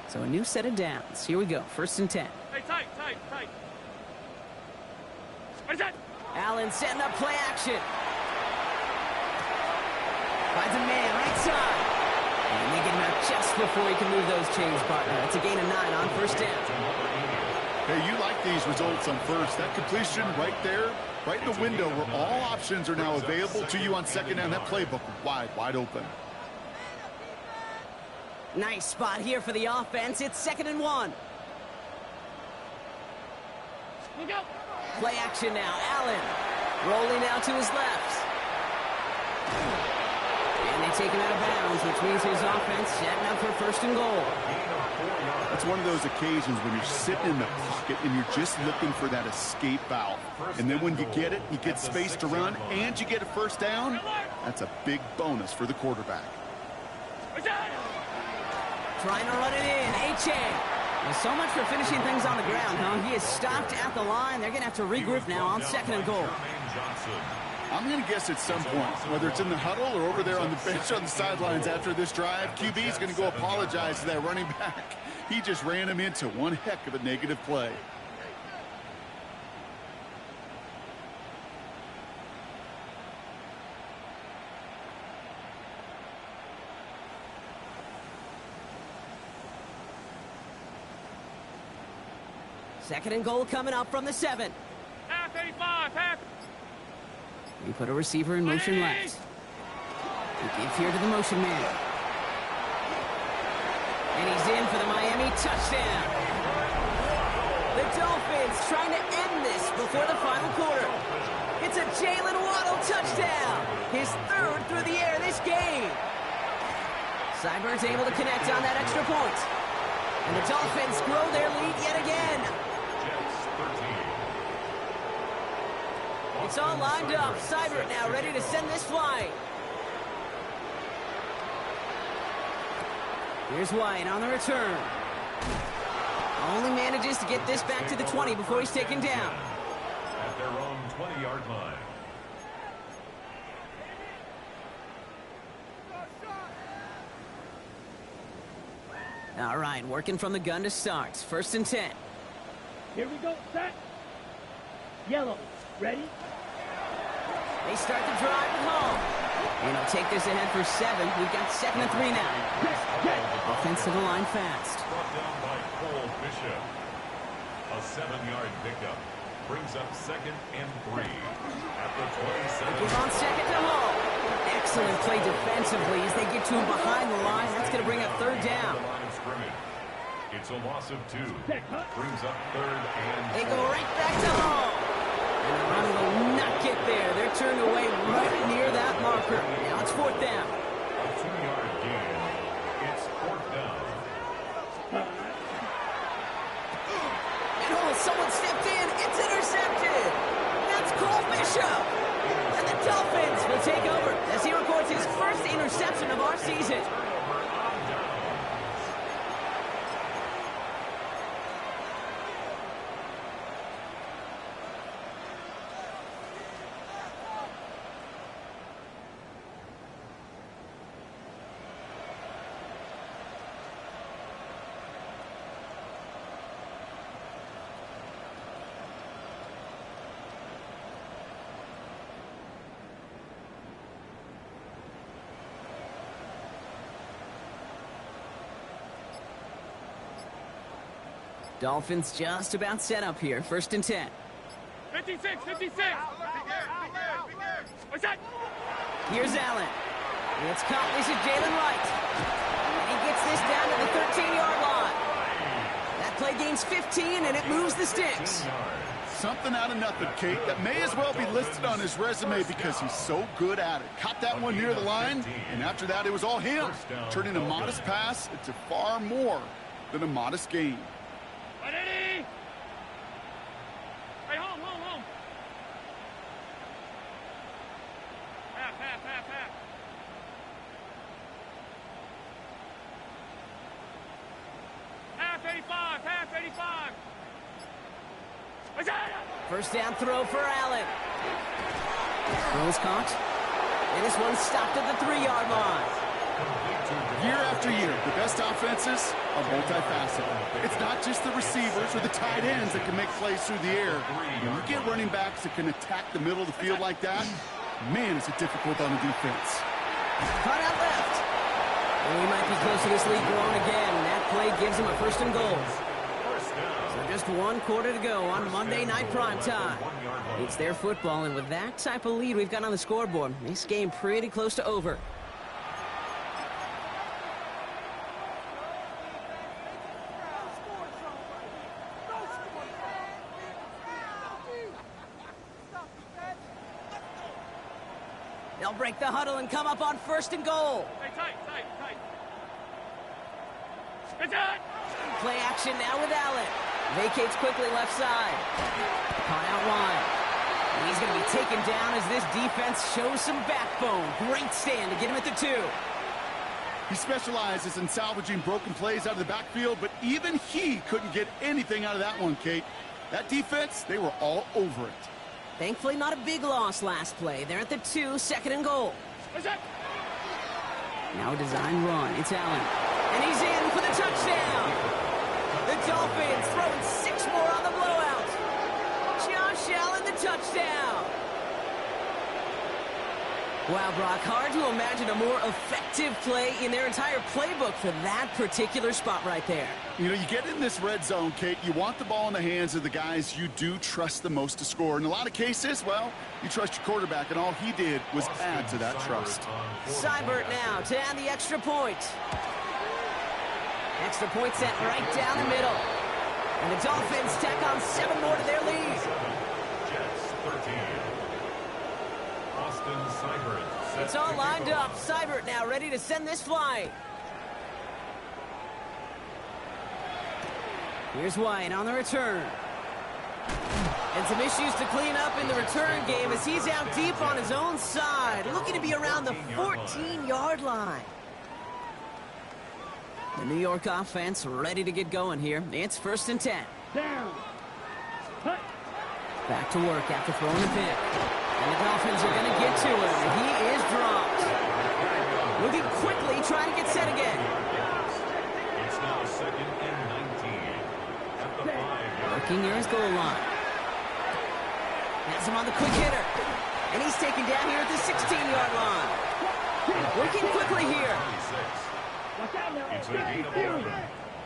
So a new set of downs. Here we go. 1st and 10. Hey, tight. What is that? Allen setting up play action. Finds a man right side. And they get him out just before he can move those chains, partner. It's a gain of 9 on 1st down. Hey, you like these results on 1st. That completion right there, right in the window where all options are now available to you on 2nd down. That playbook wide open. Nice spot here for the offense. It's 2nd and 1. Look out. Play action now. Allen rolling out to his left. And they take him out of bounds, which means his offense setting up for 1st and goal. It's one of those occasions when you're sitting in the pocket and you're just looking for that escape valve. And then when you get it, you get space to run, and you get a 1st down, that's a big bonus for the quarterback. Trying to run it in. Achane. Well, so much for finishing things on the ground, huh? He is stopped at the line. They're going to have to regroup now on 2nd and goal. I'm going to guess at some point, whether it's in the huddle or over there on the bench on the sidelines after this drive, QB is going to go apologize to that running back. He just ran him into one heck of a negative play. Second and goal coming up from the 7. Half 85, half. We put a receiver in motion left. He gives here to the motion man. And he's in for the Miami touchdown. The Dolphins trying to end this before the final quarter. It's a Jalen Waddle touchdown. His 3rd through the air this game. Seibert's able to connect on that extra point. And the Dolphins grow their lead yet again. It's all lined up. Seibert now ready to send this flying. Here's White on the return. Only manages to get this back to the 20 before he's taken down. At their own 20-yard line. All right, working from the gun to start. 1st and 10. Here we go, set. Yellow, ready? They start the drive at home. And he'll take this ahead for 7. We've got 2nd and 3 now. Offense to the line fast. Brought down by Cole Bishop. A 7-yard pickup brings up 2nd and 3 at the 27. He's on 2nd to home. Excellent play defensively as they get to him behind the line. That's going to bring up 3rd down. It's a loss of 2. Brings up 3rd and 4. They go right back to home. And the run will not get there. They're turned away right near that marker. Now it's 4th down. A 2-yard gain. It's 4th down. And someone stepped in. It's intercepted. That's Cole Bishop. And the Dolphins will take over as he records his 1st interception of our season. Dolphins just about set up here. 1st and 10. 56, 56. What's that? Here's Allen. It's caught. This is Jalen Wright. And he gets this down to the 13. gains 15, and it moves the sticks. Something out of nothing, Kate. That may as well be listed on his resume because he's so good at it. Caught that one near the line, and after that, it was all him. Turning a modest pass into far more than a modest gain. Ready? Hey, home. Half. Half 85. First down throw for Allen. Throws caught. And this one stopped at the 3-yard line. Year after year, the best offenses are multifaceted. It's not just the receivers or the tight ends that can make plays through the air. When you get running backs that can attack the middle of the field like that, man, is it difficult on the defense. Caught out left. And we might be close to this lead growing again. That play gives him a 1st and goal. So just 1 quarter to go on Monday Night Primetime. It's their football, and with that type of lead we've got on the scoreboard, this game pretty close to over. They'll break the huddle and come up on 1st and goal. Hey, tight. It's it! Play action now with Allen. Vacates quickly left side. Caught out wide. He's going to be taken down as this defense shows some backbone. Great stand to get him at the 2. He specializes in salvaging broken plays out of the backfield, but even he couldn't get anything out of that one, Kate. That defense, they were all over it. Thankfully, not a big loss last play. They're at the 2, 2nd and goal. Now a design run. It's Allen. And he's in for the touchdown. The Dolphins throwing 6 more on the blowout. Josh Allen, the touchdown. Wow, Brock, hard to imagine a more effective play in their entire playbook for that particular spot right there. You know, you get in this red zone, Kate, you want the ball in the hands of the guys you do trust the most to score. In a lot of cases, well, you trust your quarterback, and all he did was add to that trust. Seibert now to add the extra point. Extra point sent right down the middle. And the Dolphins tack on 7 more to their lead. Jets 13. Austin Seibert. It's all lined up. Seibert now ready to send this flying. Here's White on the return. And some issues to clean up in the return game as he's out deep on his own side, looking to be around the 14-yard line. The New York offense ready to get going here. It's 1st and 10. Down. Cut. Back to work after throwing the pick. And the Dolphins are going to get to him. He is dropped. Moving quickly, trying to get set again. It's now 2nd and 19. At the 5-yard. Working near his goal line. Has him on the quick hitter. And he's taken down here at the 16-yard line. Working quickly here. It's a gain of 11.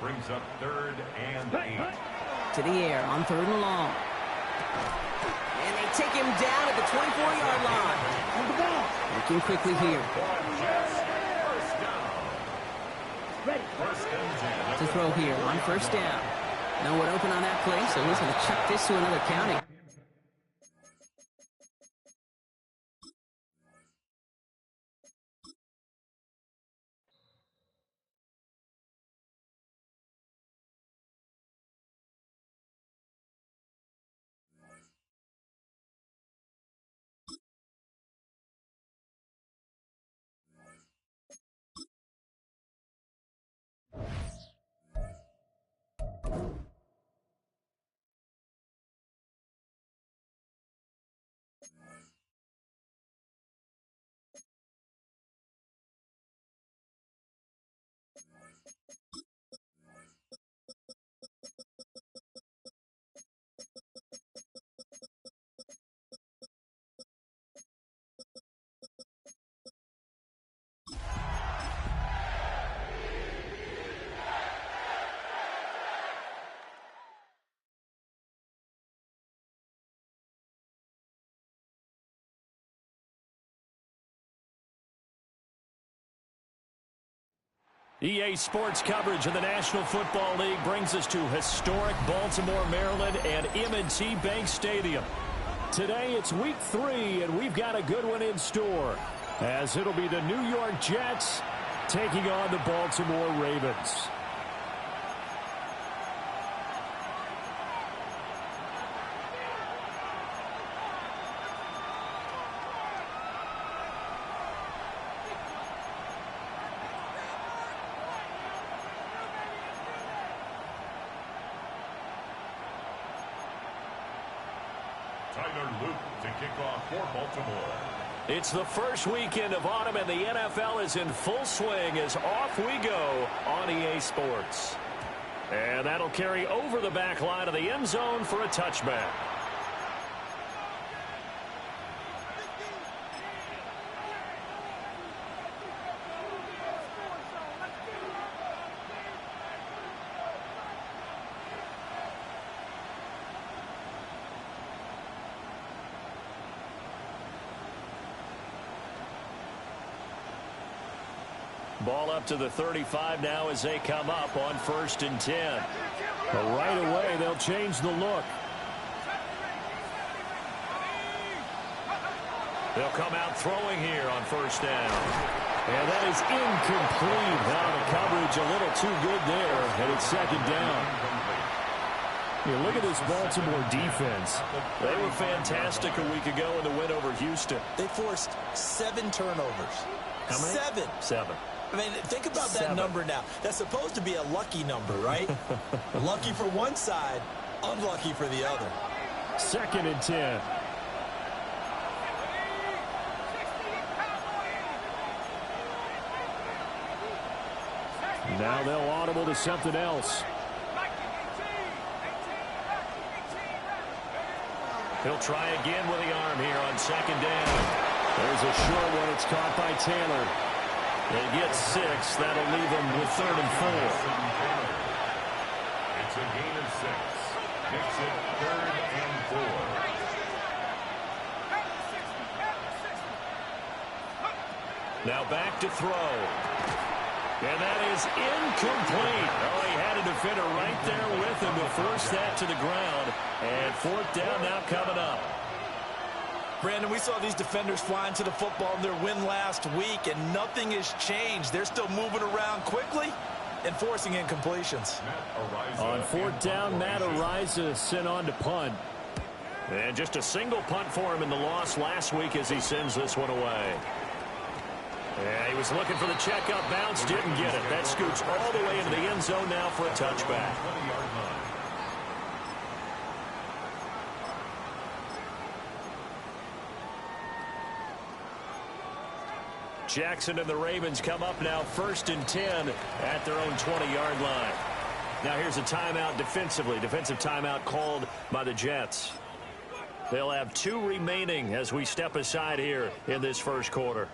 Brings up 3rd and 8. To the air on 3rd and long. And they take him down at the 24-yard line. Working quickly here. To throw here on 1st down. No one open on that play, so he's going to chuck this to another county. EA Sports coverage of the National Football League brings us to historic Baltimore, Maryland, and M&T Bank Stadium. Today it's week 3, and we've got a good one in store, as it'll be the New York Jets taking on the Baltimore Ravens. Tyler Luke to kick off for Baltimore. It's the first weekend of autumn, and the NFL is in full swing as off we go on EA Sports. And that'll carry over the back line of the end zone for a touchback. Ball up to the 35 now as they come up on 1st and 10. But right away, they'll change the look. They'll come out throwing here on 1st down. And that is incomplete. Now the coverage a little too good there, and it's 2nd down. Yeah, look at this Baltimore defense. They were fantastic a week ago in the win over Houston. They forced 7 turnovers. How many? 7. I mean, think about that number now. That's supposed to be a lucky number, right? Lucky for one side, unlucky for the other. 2nd and 10. Now they'll audible to something else. He'll try again with the arm here on 2nd down. There's a short one. It's caught by Taylor. They get 6. That'll leave them with 3rd and 4. It's a gain of 6. Makes it 3rd and 4. Now back to throw. And that is incomplete. Oh, he had a defender right there with him to force that to the ground. And 4th down now coming up. Brandon, we saw these defenders flying to the football in their win last week, and nothing has changed. They're still moving around quickly and forcing incompletions. On 4th down, Matt Araiza sent on to punt. And just a single punt for him in the loss last week as he sends this one away. Yeah, he was looking for the checkup bounce, didn't get it. That scoots all the way into the end zone now for a touchback. Jackson and the Ravens come up now 1st and 10 at their own 20-yard line. Now here's a timeout defensively. Defensive timeout called by the Jets. They'll have 2 remaining as we step aside here in this first quarter.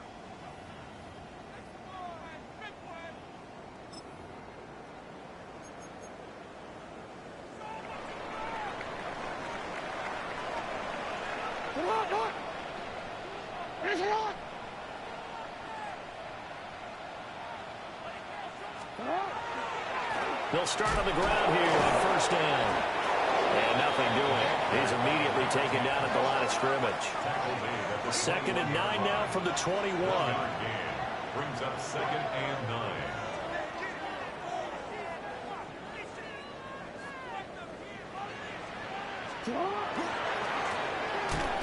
They'll start on the ground here on 1st down. And nothing doing. He's immediately taken down at the line of scrimmage. 2nd and 9 now from the 21. Brings up 2nd and 9.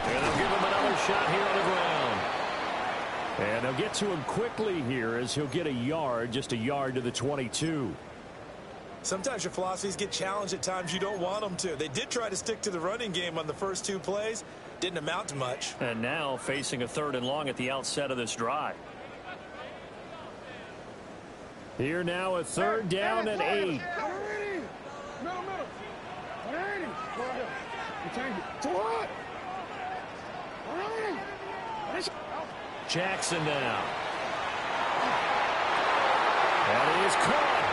And they'll give him another shot here on the ground. And they'll get to him quickly here as he'll get a yard, just a yard to the 22. Sometimes your philosophies get challenged at times you don't want them to. They did try to stick to the running game on the first 2 plays. Didn't amount to much. And now facing a 3rd and long at the outset of this drive. Here now a 3rd down and 8. Jackson now. That is caught.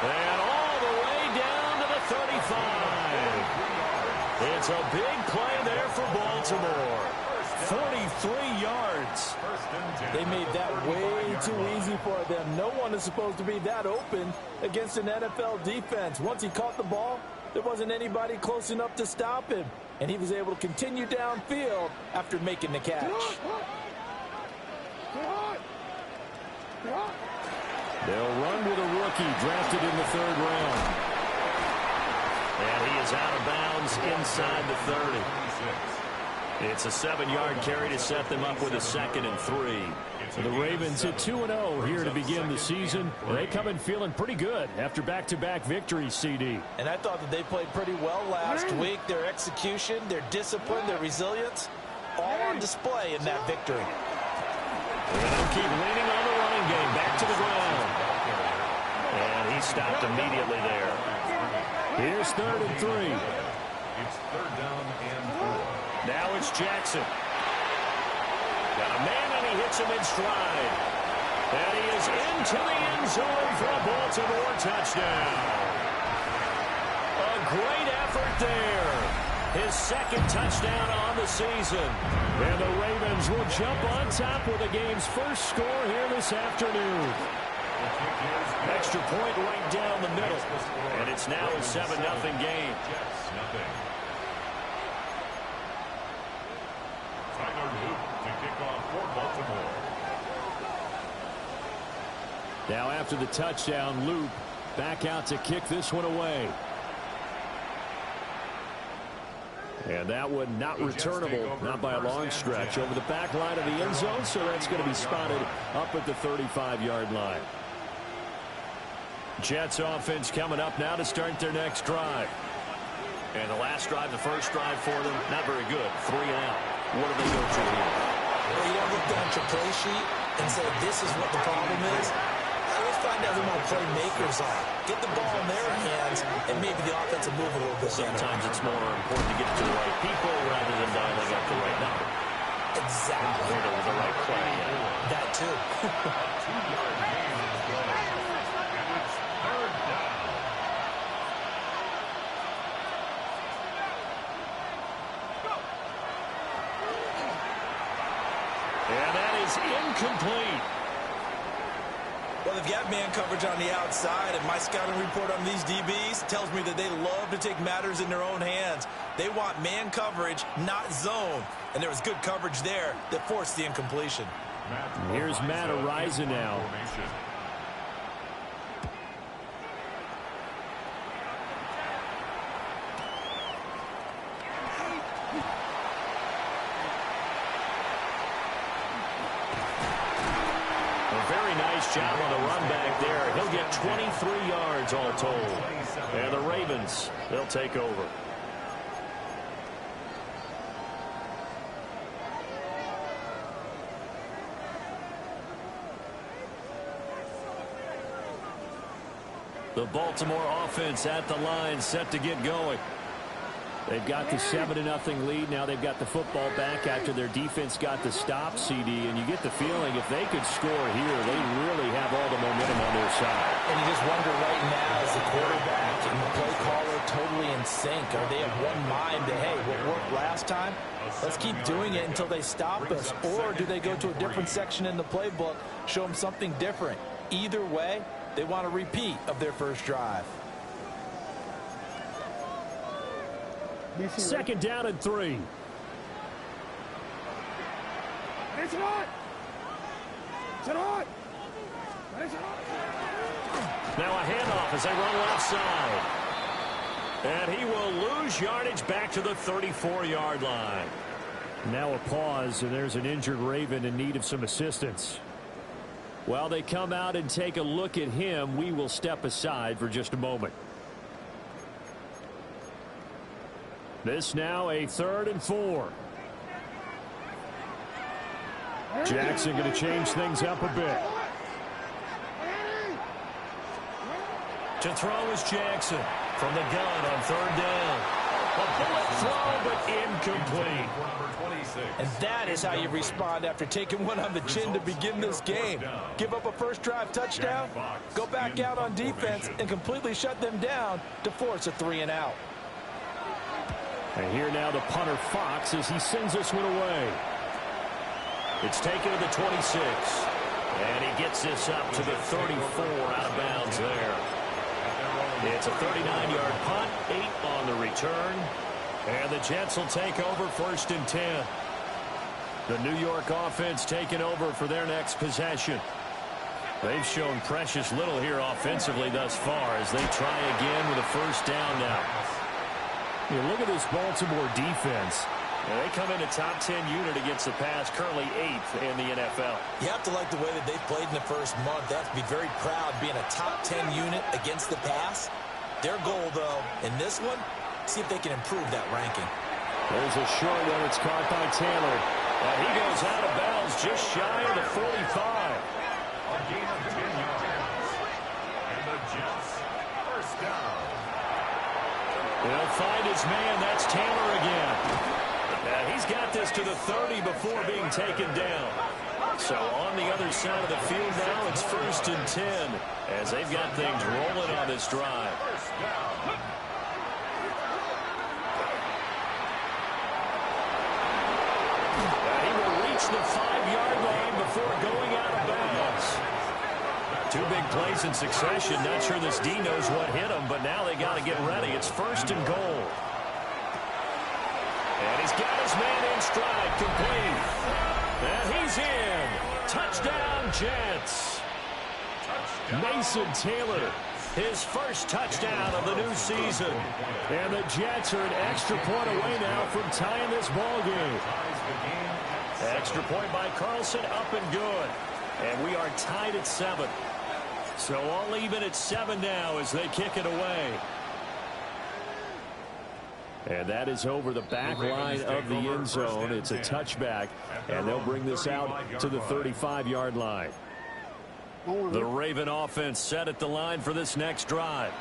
And all the way down to the 35. It's a big play there for Baltimore. 43 yards. They made that way too easy for them. No one is supposed to be that open against an NFL defense. Once he caught the ball, there wasn't anybody close enough to stop him. And he was able to continue downfield after making the catch. They'll run with a rookie drafted in the 3rd round. And he is out of bounds inside the 30. It's a 7-yard carry to set them up with a 2nd and 3. So the Ravens at 2-0 here to begin the season. They come in feeling pretty good after back-to-back victories, CD. And I thought that they played pretty well last week. Their execution, their discipline, their resilience, all on display in that victory. And they'll keep leaning on the running game. Back to the ground. And he stopped immediately there. Here's 3rd and 3. It's 3rd down and 4. Now it's Jackson. Got a man, and he hits him in stride. And he is into the end zone for a Baltimore touchdown. A great effort there. His 2nd touchdown on the season. And the Ravens will jump on top with the game's first score here this afternoon. Extra point right down the middle. And it's now a 7-0 game. Tyler Luke to kick off for Baltimore. Now after the touchdown, Luke back out to kick this one away. And that one not returnable, not by a long stretch, over the back line of the end zone, so that's going to be spotted up at the 35-yard line. Jets offense coming up now to start their next drive. And the last drive, the first drive for them, not very good. 3 and out. What do they go to here? Well, you don't look down at your play sheet and say, this is what the problem is. Let's find out who my playmakers are. Get the ball in their hands, and maybe the offense will move a little bit. Sometimes it's more important to get it to the right people rather than dialing up the right number. Exactly. Or the right play. Yeah. That too. 2-yard gain on the play. And it's 3rd down. And that is incomplete. Well, if you have man coverage on the outside, and my scouting report on these DBs tells me that they love to take matters in their own hands. They want man coverage, not zone. And there was good coverage there that forced the incompletion. Here's Matt Araiza now. Job on the run back there. He'll get 23 yards all told. And the Ravens, they'll take over. The Baltimore offense at the line, set to get going. They've got the 7-0 lead. Now they've got the football back after their defense got the stop, CD. And you get the feeling if they could score here, they really have all the momentum on their side. And you just wonder right now, is the quarterback and the play caller totally in sync? Are they of one mind that, hey, what worked last time, let's keep doing it until they stop us? Or do they go to a different section in the playbook, show them something different? Either way, they want a repeat of their first drive. 2nd down and 3. It's hot. It's hot. Now a handoff as they run left side. And he will lose yardage back to the 34-yard line. Now a pause, and there's an injured Raven in need of some assistance. While they come out and take a look at him, we will step aside for just a moment. This now a 3rd and 4. Jackson going to change things up a bit. To throw is Jackson from the gun on 3rd down. A bullet throw, but incomplete. And that is how you respond after taking one on the chin to begin this game. Give up a first drive touchdown, go back out on defense, and completely shut them down to force a 3-and-out. And here now the punter Fox as he sends this one away. It's taken to the 26. And he gets this up to the 34 out of bounds there. It's a 39-yard punt, 8 on the return. And the Jets will take over 1st and 10. The New York offense taking over for their next possession. They've shown precious little here offensively thus far as they try again with a 1st down now. You look at this Baltimore defense. They come in a top 10 unit against the pass, currently 8th in the NFL. You have to like the way that they've played in the first month. They have to be very proud being a top 10 unit against the pass. Their goal, though, in this one, see if they can improve that ranking. There's a short one. It's caught by Taylor. And he goes out of bounds just shy of the 45. A gain of 10 yards. And the Jets, 1st down. He'll find his man. That's Taylor again. And he's got this to the 30 before being taken down. So on the other side of the field now, it's 1st and 10 as they've got things rolling on this drive. 1st down. And he will reach the 5-yard line before going out of bounds. 2 big plays in succession. Not sure this D knows what hit him, but now they got to get ready. It's 1st and goal. And he's got his man in stride, complete. And he's in. Touchdown, Jets. Mason Taylor, his first touchdown of the new season. And the Jets are an extra point away now from tying this ball game. Extra point by Carlson, up and good. And we are tied at 7. So all even at 7 now as they kick it away. And that is over the back line of the end zone. It's a touchback, and they'll bring this out to the 35-yard line. The Raven offense set at the line for this next drive.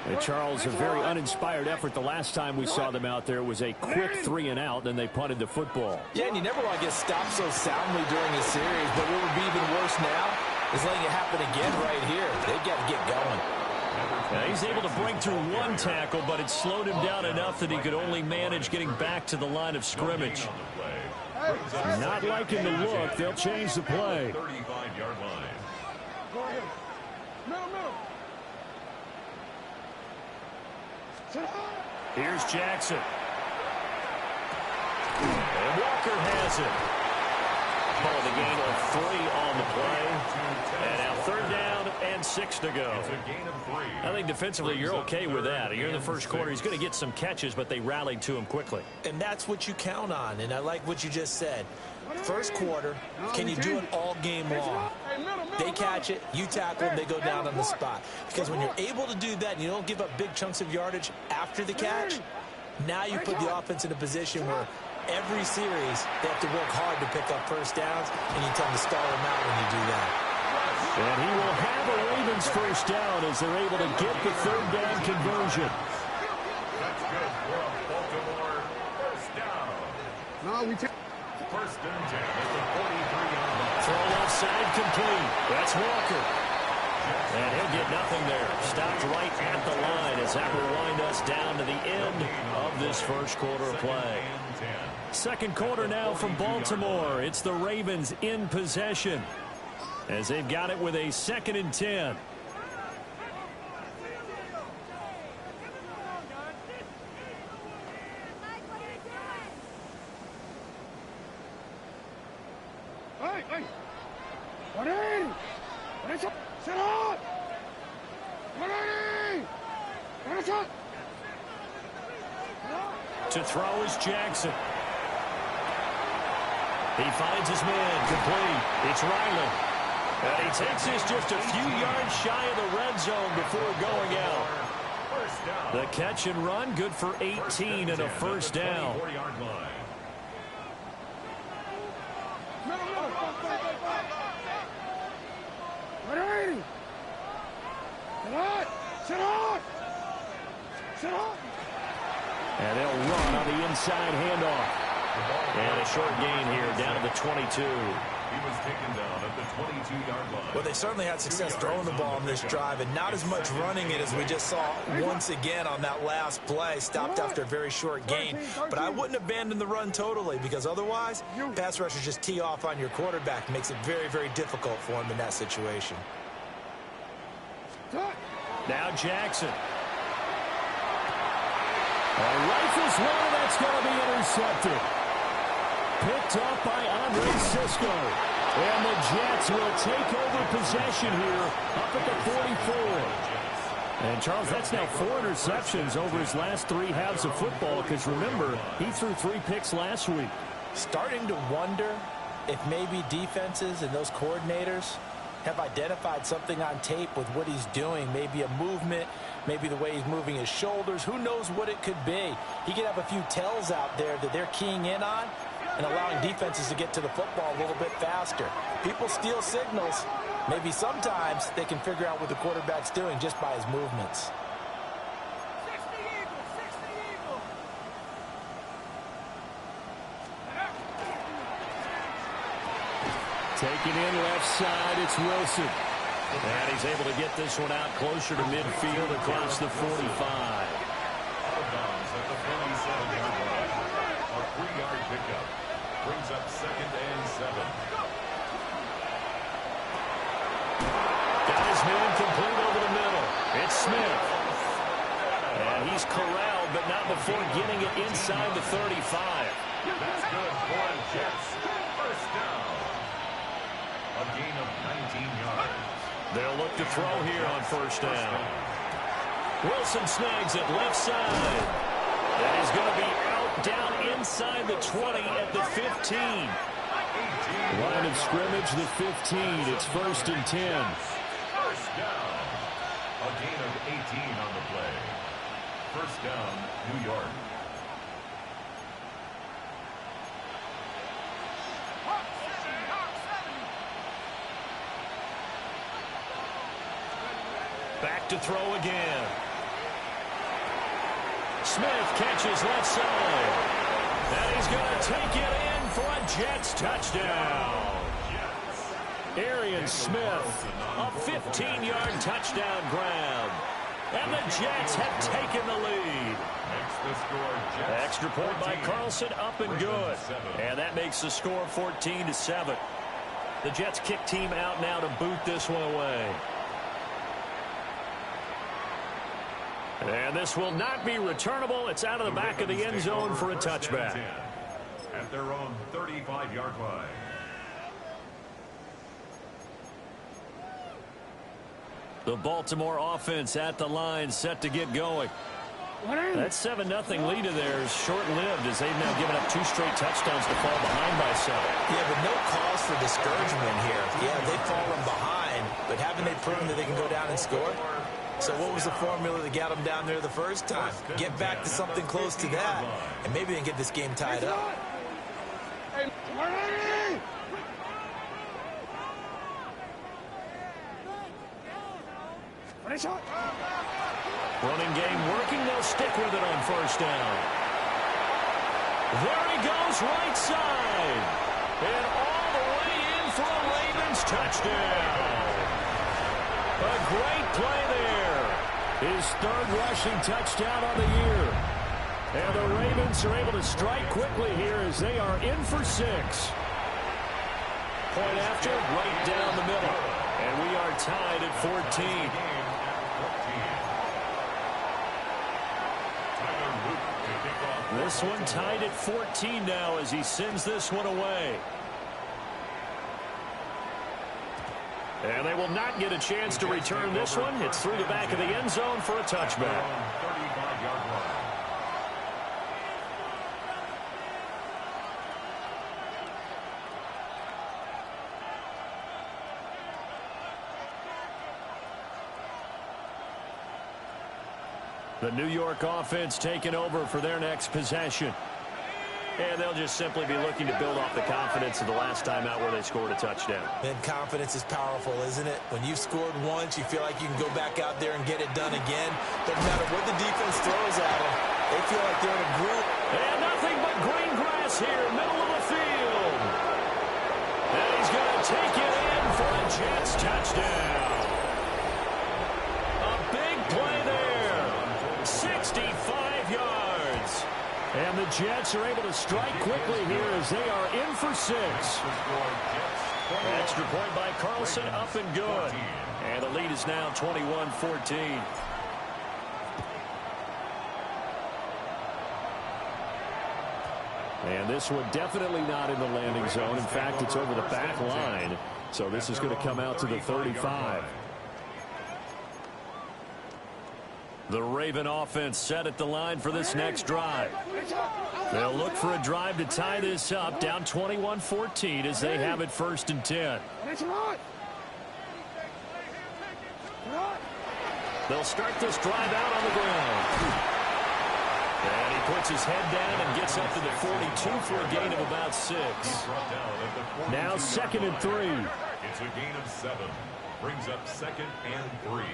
And Charles, a very uninspired effort the last time we saw them out there was a quick 3-and-out, then they punted the football. Yeah, and you never want to get stopped so soundly during a series, but what would be even worse now is letting it happen again right here. They've got to get going. Now he's able to break through 1 tackle, but it slowed him down enough that he could only manage getting back to the line of scrimmage. Not liking the look. They'll change the play. 35-yard line. Here's Jackson. And Walker has it. Oh, the gain of 3 on the play. And now 3rd down and 6 to go. I think defensively you're okay with that. Here in the first quarter, he's going to get some catches, but they rallied to him quickly. And that's what you count on, and I like what you just said. First quarter, can you do it all game long? They catch it, you tackle them, they go down on the spot. Because when you're able to do that and you don't give up big chunks of yardage after the catch, now you put the offense in a position where every series they have to work hard to pick up 1st downs, and you tend to stall them out when you do that. And he will have a Ravens 1st down as they're able to get the 3rd down conversion. That's good for a Baltimore 1st down. No, we take 1st and 10 at the 43-yard line. Throw offside complete. That's Walker. And he'll get nothing there. Stopped right at the line as that will wind us down to the end of this first quarter of play. Second quarter now from Baltimore. It's the Ravens in possession as they've got it with a 2nd and 10. Hey! What in? What is it? Sit up! What in? What is it? To throw is Jackson. He finds his man complete. It's Riley. And he takes this just a few yards shy of the red zone before going out. The catch and run, good for 18 and a 1st down. And they'll run on the inside handoff. And a short gain here down to the 22. He was taken down at the 22-yard line. Well, they certainly had success throwing the ball on this drive, and not as much running it as we just saw once again on that last play. Stopped after a very short gain. But I wouldn't abandon the run totally, because otherwise, pass rushers just tee off on your quarterback. Makes it very, very difficult for him in that situation. Now Jackson. Rifles one, that's going to be intercepted. Picked up by Andre Cisco. And the Jets will take over possession here up at the 44. And, Charles, that's now 4 interceptions over his last 3 halves of football, because, remember, he threw 3 picks last week. Starting to wonder if maybe defenses and those coordinators have identified something on tape with what he's doing. Maybe a movement, maybe the way he's moving his shoulders. Who knows what it could be? He could have a few tells out there that they're keying in on and allowing defenses to get to the football a little bit faster. People steal signals. Maybe sometimes they can figure out what the quarterback's doing just by his movements. Taking in left side, it's Wilson. And he's able to get this one out closer to midfield across the 45. Out of bounds at the 47-yard line. A 3-yard pickup brings up 2nd and 7. Got his man complete over the middle. It's Smith. And he's corralled, but not before getting it inside the 35. That's good for the Jets. First down. A gain of 19 yards. They'll look to throw here on first down. Wilson snags it left side. And he's going to be out down inside the 20 at the 15. Line of scrimmage, the 15. It's 1st and 10. First down. A gain of 18 on the play. First down, New York. Back to throw again. Smith catches left side. And he's going to take it in for a Jets touchdown. Arian Smith, a 15-yard touchdown grab. And the Jets have taken the lead. Extra point by Carlson, up and good. And that makes the score 14-7. The Jets kick team out now to boot this one away. And this will not be returnable. It's out of the back of the end zone for a touchback. At their own 35-yard line. The Baltimore offense at the line, set to get going. That 7-0 lead of theirs short-lived, as they've now given up 2 straight touchdowns to fall behind by 7. Yeah, but no cause for discouragement here. Yeah, they've fallen behind, but haven't they proven that they can go down and score? So what was the formula that got them down there the first time? Get back to something close to that, and maybe they can get this game tied up. Running game working. They'll stick with it on first down. There he goes, right side. And all the way in for a Ravens touchdown. A great play there. His 3rd rushing touchdown on the year. And the Ravens are able to strike quickly here as they are in for 6. Point after, right down the middle. And we are tied at 14. This one tied at 14 now as he sends this one away. And they will not get a chance to return this one. It's through the back of the end zone for a touchback. 35-yard line. The New York offense taking over for their next possession. And they'll just simply be looking to build off the confidence of the last time out where they scored a touchdown. And confidence is powerful, isn't it? When you've scored once, you feel like you can go back out there and get it done again. Doesn't matter what the defense throws at them. They feel like they're in a group. And nothing but green grass here, middle of the field. And he's going to Jets touchdown. A big play there. 65 yards. And the Jets are able to strike quickly here as they are in for 6. Extra point by Carlson, up and good. And the lead is now 21-14. And this one definitely not in the landing zone. In fact, it's over the back line. So this is going to come out to the 35. The Raven offense set at the line for this next drive. They'll look for a drive to tie this up, down 21-14 as they have it 1st and 10. They'll start this drive out on the ground. And he puts his head down and gets up to the 42 for a gain of about 6. Now 2nd and 3. It's a gain of 7. Brings up 2nd and 3.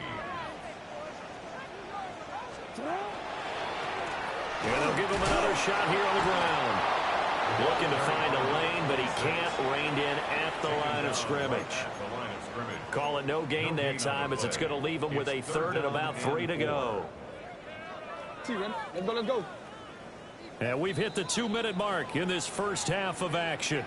And they'll give him another shot here on the ground. Looking to find a lane, but he can't rein in at the line of scrimmage. Call it no gain that time as it's going to leave him with a 3rd and about 3 to go. Let's go. And we've hit the 2-minute mark in this first half of action.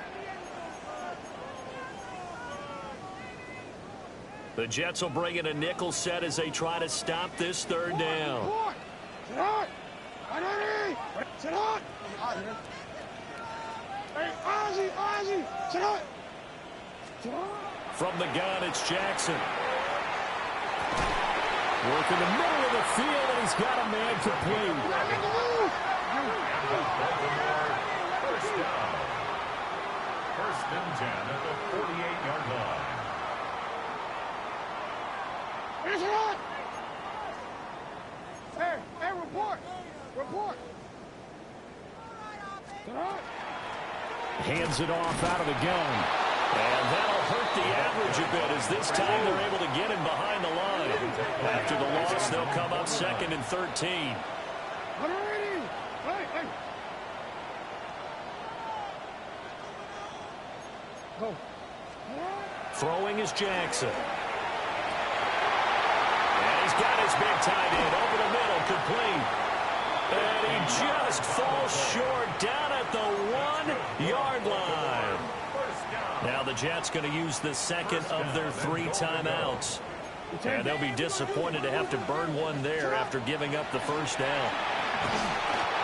The Jets will bring in a nickel set as they try to stop this 3rd down. From the gun, it's Jackson. Work in the middle of the field, and he's got a man complete. First down. 1st and 10 at the 48-yard line. Hey, report. Hands it off out of the gun. And that'll hurt the average a bit as this time they're able to get him behind the line. After the loss, they'll come up 2nd and 13. Go. Throwing is Jackson. And he's got his big tight end over the middle, complete. And he just falls short down at the 1-yard line. Now the Jets going to use the 2nd of their 3 timeouts. And they'll be disappointed to have to burn one there after giving up the 1st down.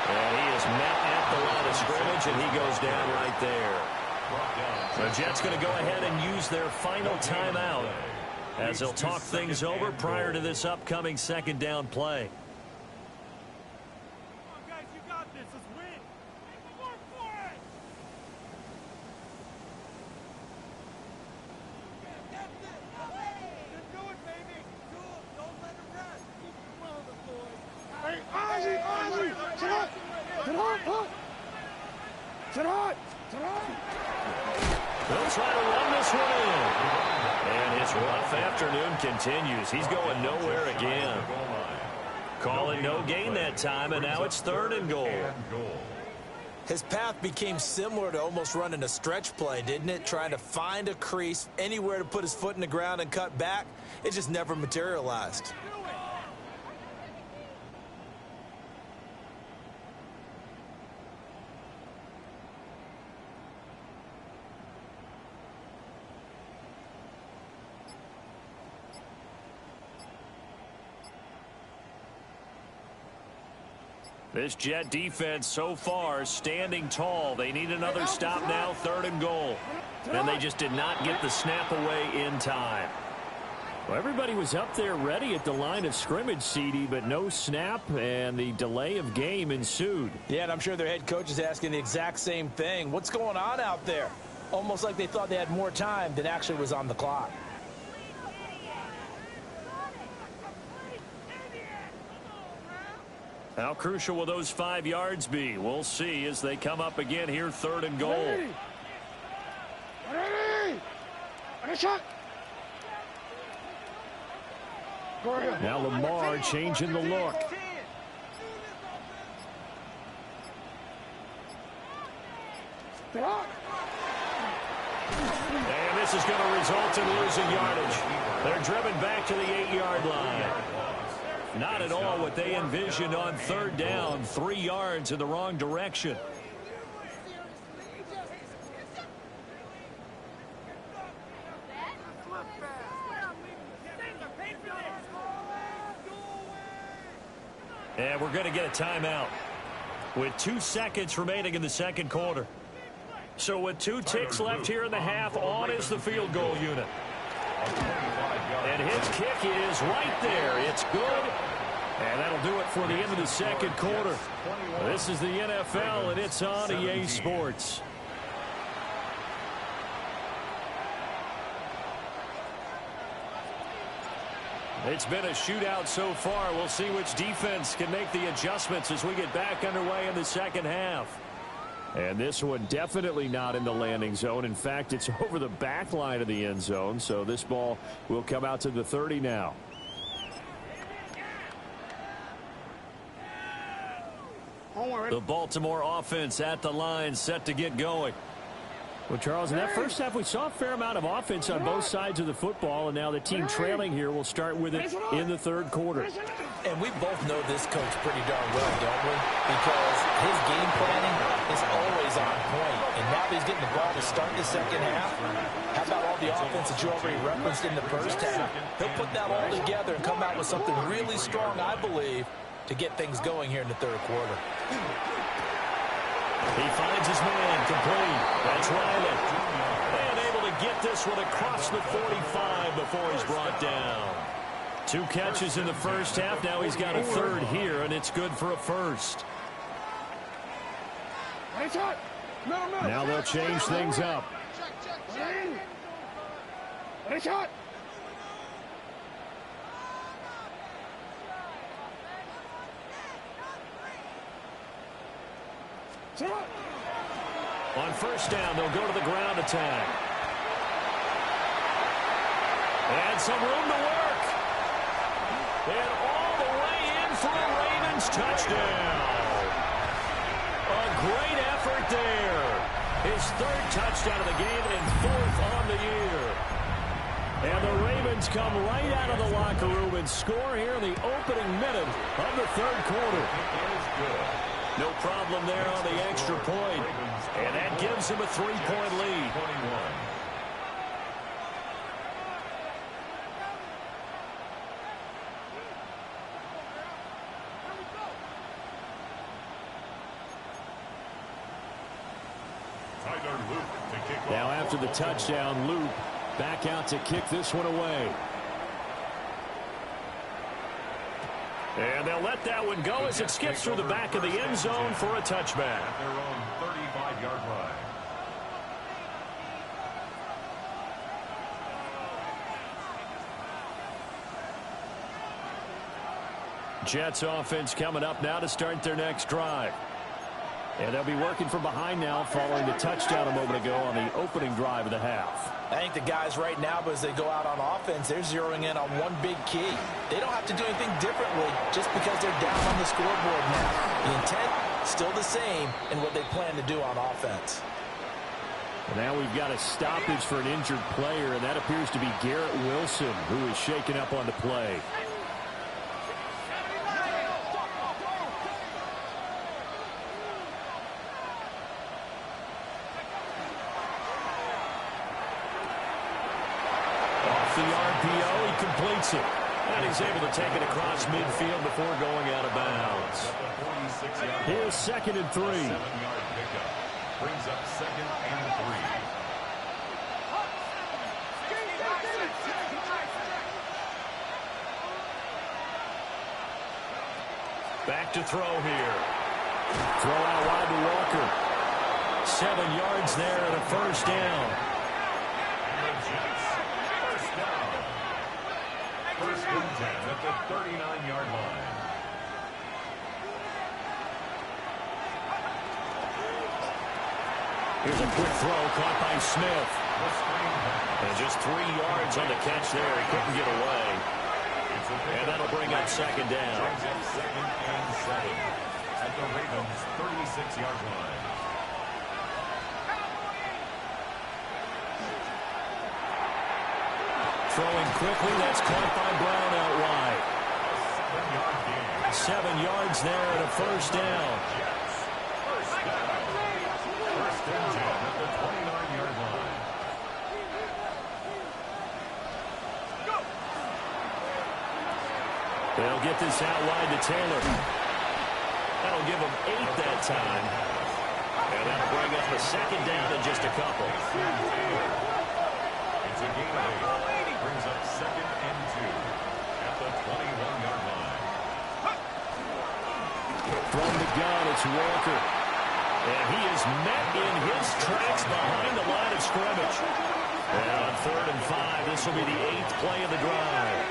And he is met at the line of scrimmage, and he goes down right there. The Jets going to go ahead and use their final timeout as they'll talk things over prior to this upcoming 2nd down play. They'll try to run this one in. And his rough afternoon continues. He's going nowhere again. Calling no gain that time, and now it's 3rd and goal. His path became similar to almost running a stretch play, didn't it? Trying to find a crease, anywhere to put his foot in the ground and cut back. It just never materialized. This Jet defense so far standing tall. They need another stop now, 3rd and goal. And they just did not get the snap away in time. Well, everybody was up there ready at the line of scrimmage, CD, but no snap, and the delay of game ensued. Yeah, and I'm sure their head coach is asking the exact same thing. What's going on out there? Almost like they thought they had more time than actually was on the clock. How crucial will those 5 yards be? We'll see as they come up again here, 3rd and goal. Now Lamar changing the look. And this is going to result in losing yardage. They're driven back to the 8-yard line. Not at all what they envisioned on third down. 3 yards in the wrong direction. And we're going to get a timeout with 2 seconds remaining in the second quarter. So with 2 ticks left here in the half, on is the field goal unit. And his kick is right there. It's good. And that'll do it for the end of the second quarter. This is the NFL, and it's on EA Sports. It's been a shootout so far. We'll see which defense can make the adjustments as we get back underway in the second half. And this one definitely not in the landing zone. In fact, it's over the back line of the end zone. So this ball will come out to the 30 now. The Baltimore offense at the line, set to get going. Well, Charles, in that first half, we saw a fair amount of offense on both sides of the football, and now the team trailing here will start with it in the third quarter. And we both know this coach pretty darn well, don't we? Because his game planning is always on point. And now that he's getting the ball to start the second half, how about all the offense that you already referenced in the first half? He'll put that all together and come out with something really strong, I believe, to get things going here in the third quarter. He finds his man complete. That's Riley. And able to get this one across the 45 before he's brought down. 2 catches in the first half. Now he's got a third here, and it's good for a first. Now they'll change things up. On first down, they'll go to the ground attack. And some room to work. And all the way in for a Ravens touchdown. A great effort there. His 3rd touchdown of the game and 4th on the year. And the Ravens come right out of the locker room and score here in the opening minute of the third quarter. No problem there on the extra point. And that gives him a 3-point lead. Now after the touchdown, Luke back out to kick this one away. And they'll let that one go as it skips through the back of the end zone for a touchback. At their own 35-yard line. Jets offense coming up now to start their next drive. And they'll be working from behind now following the touchdown a moment ago on the opening drive of the half. I think the guys right now, as they go out on offense, they're zeroing in on one big key. They don't have to do anything differently just because they're down on the scoreboard now. The intent, still the same in what they plan to do on offense. And now we've got a stoppage for an injured player, and that appears to be Garrett Wilson, who is shaken up on the play. The RPO, he completes it. And he's able to take it across midfield before going out of bounds. Here's 2nd and 3. 7-yard pickup. Brings up 2nd and 3. Back to throw here. Throw out wide to Walker. 7 yards there and a first down. First and 10 at the 39-yard line. Here's a quick throw caught by Smith. And just 3 yards on the catch there. He couldn't get away. And that'll bring up 2nd down. Brings up 2nd and 7 at the Ravens' 36-yard line. throwing quickly. That's caught by Brown out wide. 7 yards there and a first down. First and 10 at the 29-yard line. They'll get this out wide to Taylor. That'll give them 8 that time. And that'll bring up a second down in just a couple. It's a gain of 8. Brings up second and 2 at the 21-yard line. From the gun, it's Walker. And he is met in his tracks behind the line of scrimmage. And on 3rd and 5, this will be the 8th play of the drive.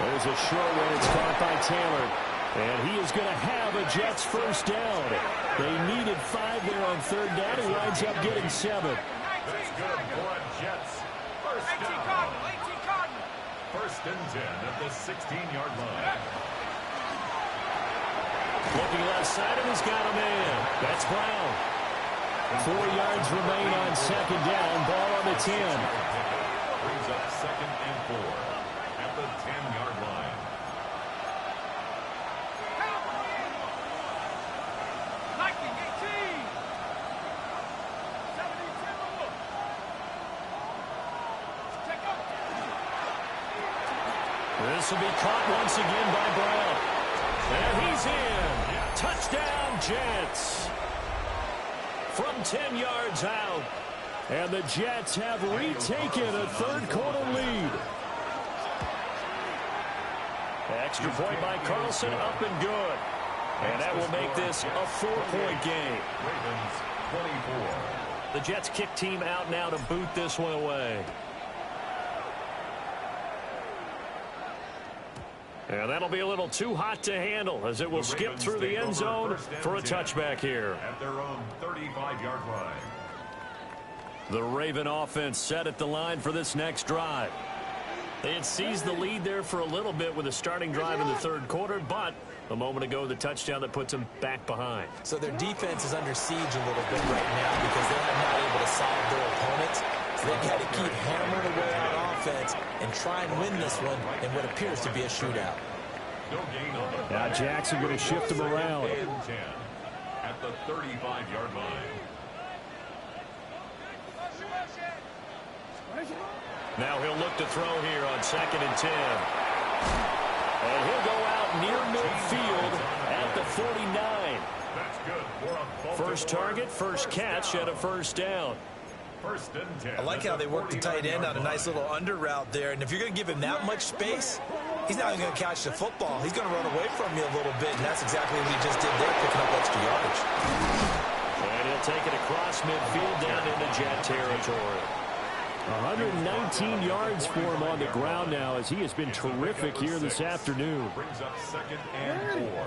There's a short one. It's caught by Taylor. And he is going to have a Jets first down. They needed 5 there on 3rd down. He winds up getting 7. That's good for Jets. First down. First and 10 at the 16-yard line. Looking left side, and he's got a man. That's Brown. 4 yards remain on 2nd down. Ball on the 10. Brings up 2nd and 4 at the 10-yard line. This will be caught once again by Brown. And he's in. Touchdown, Jets. From 10 yards out. And the Jets have retaken a 3rd quarter lead. Extra point by Carlson, up and good. And that will make this a 4-point game. Ravens 24. The Jets kick team out now to boot this one away. And that'll be a little too hot to handle as it will skip through the end zone for a touchback here. At their own 35-yard line. The Raven offense set at the line for this next drive. They had seized the lead there for a little bit with a starting drive in the 3rd quarter, but a moment ago the touchdown that puts them back behind. So their defense is under siege a little bit right now because they are not able to solve their opponents. So they've got to keep hammering away on offense and try and win this one in what appears to be a shootout. No gain on the now Jackson going to shift them around. At the 35-yard line. Now he'll look to throw here on 2nd and 10. And he'll go out near midfield at the 49. That's good for a first target, first catch, and a first down. First and 10. I like how they work the tight end on a nice little under route there. And if you're going to give him that much space, he's not even going to catch the football. He's going to run away from you a little bit, and that's exactly what he just did there, picking up extra yardage. And he'll take it across midfield down into Jet territory. 119 yards for him on the ground now as he has been terrific here this afternoon. Brings up 2nd and 4.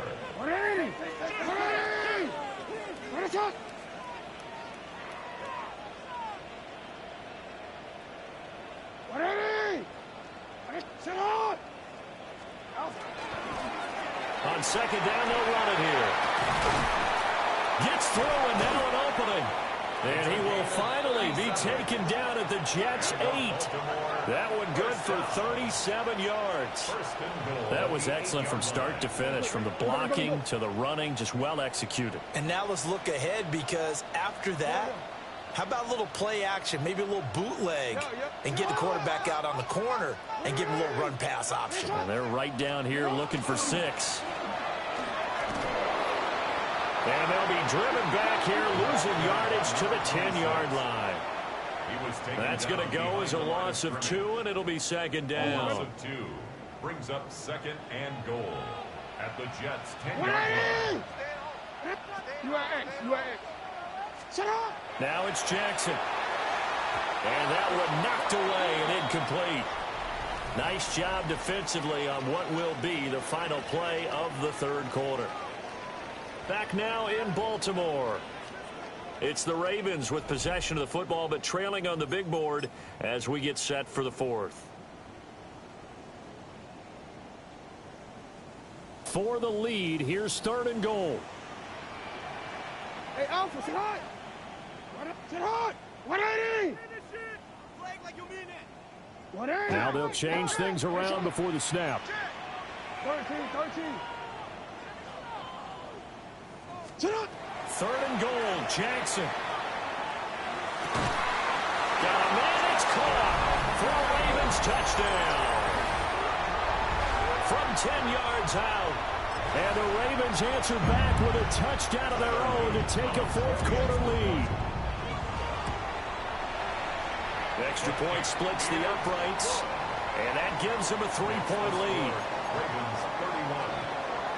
On 2nd down, they'll run it here. Gets through and now an opening. And he will finally be taken down at the Jets' 8. That one good for 37 yards. That was excellent from start to finish, from the blocking to the running, just well executed. And now let's look ahead because after that, how about a little play action, maybe a little bootleg, and get the quarterback out on the corner and give him a little run-pass option. And they're right down here looking for 6. And they'll be driven back here, losing yardage to the 10-yard line. That's going to go as a loss of 2, and it'll be 2nd down. A loss of 2 brings up 2nd and goal at the Jets' 10-yard line. Now it's Jackson. And that one knocked away and incomplete. Nice job defensively on what will be the final play of the 3rd quarter. Back now in Baltimore. It's the Ravens with possession of the football, but trailing on the big board as we get set for the 4th. For the lead, here's 3rd and goal. Hey, Alpha, sit hard. Sit hard. 180. Flag like you mean it. 180. Now they'll change things around before the snap. 13. Sit up. 3rd and goal, Jackson. Got a man, it's caught for a Ravens touchdown. From 10 yards out. And the Ravens answer back with a touchdown of their own to take a 4th quarter lead. The extra point splits the uprights, and that gives them a 3-point lead. Ravens 31,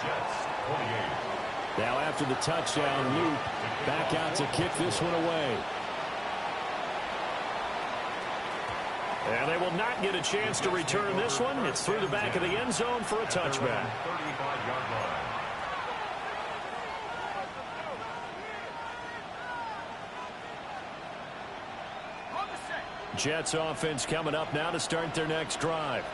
Jets 28. Now after the touchdown, Luke back out to kick this one away. And they will not get a chance to return this one. It's through the back of the end zone for a touchback. 35-yard line. Jets offense coming up now to start their next drive.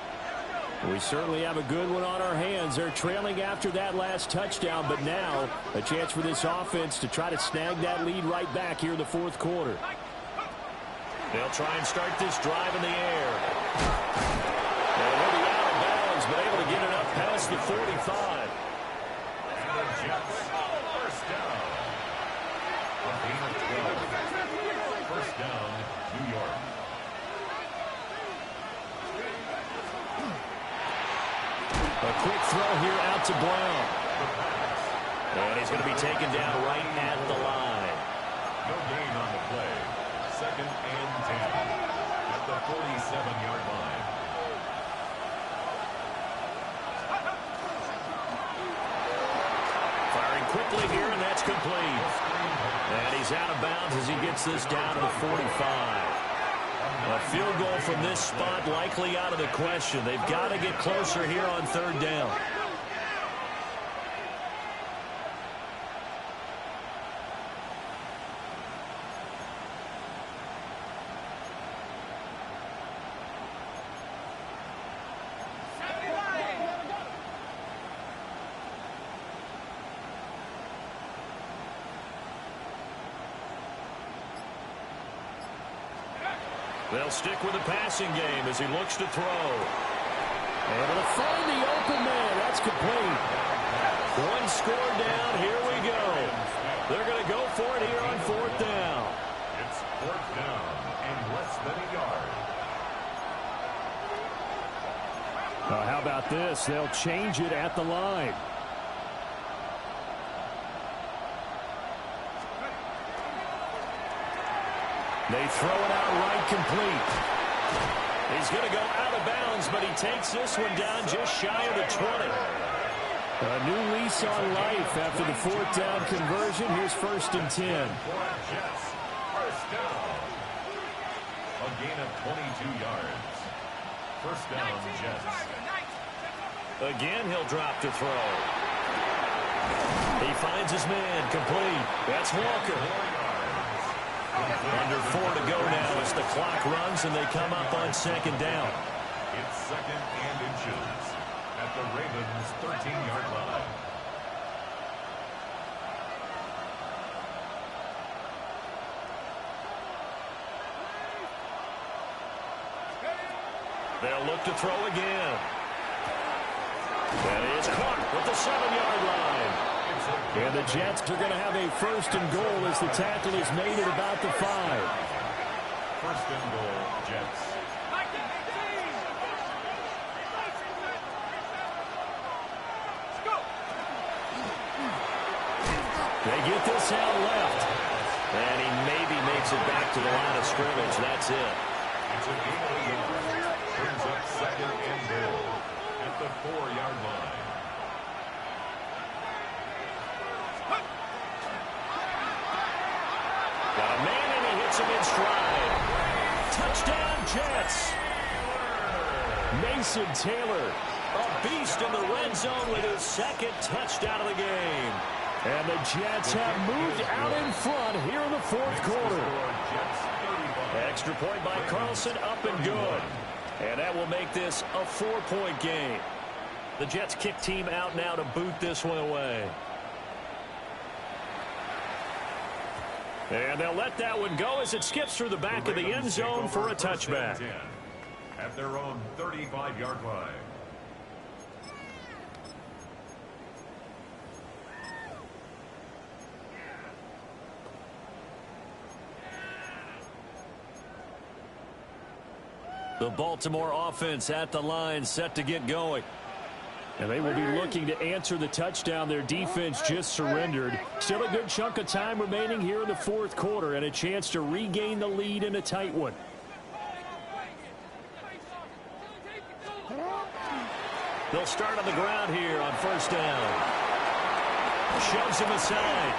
We certainly have a good one on our hands. They're trailing after that last touchdown, but now a chance for this offense to try to snag that lead right back here in the 4th quarter. They'll try and start this drive in the air. And they'll be out of bounds, but able to get it up past the 45. And the Jets, first down. A gain of 12. First down, New York. A quick throw here out to Brown. And he's going to be taken down right at the line. No gain on the play. 2nd and 10 at the 47-yard line. Firing quickly here, and that's complete. And he's out of bounds as he gets this down to the 45. A field goal from this spot likely out of the question. They've got to get closer here on 3rd down. They'll stick with the passing game as he looks to throw. Able to find the open man. That's complete. 1 score down. Here we go. They're going to go for it here on 4th down. It's 4th down and less than a yard. How about this? They'll change it at the line. They throw it out right complete. He's going to go out of bounds, but he takes this one down just shy of the 20. A new lease on life after the 4th down conversion. Here's 1st and 10. Jets, first down. A gain of 22 yards. First down, Jets. Again, he'll drop to throw. He finds his man, complete. That's Walker. Under 4 to go now as the clock runs and they come up on 2nd down. It's 2nd and inches at the Ravens' 13-yard line. They'll look to throw again. That is caught with the 7-yard line. And the Jets are going to have a 1st and goal as the tackle is made at about the 5. 1st and goal, Jets. They get this out left. And he maybe makes it back to the line of scrimmage. That's it. It's a gain of a yard. Brings up 2nd and goal at the 4-yard line. Got a man and he hits him in stride. Touchdown, Jets. Mason Taylor, a beast in the red zone with his 2nd touchdown of the game. And the Jets have moved out in front here in the 4th quarter. Extra point by Carlson, up and good. And that will make this a 4-point game. The Jets kick team out now to boot this one away. And they'll let that one go as it skips through the back of the end zone for a touchback. At their own 35-yard line. The Baltimore offense at the line, set to get going. And they will be looking to answer the touchdown their defense just surrendered. Still a good chunk of time remaining here in the fourth quarter and a chance to regain the lead in a tight one. They'll start on the ground here on first down. Shoves him aside.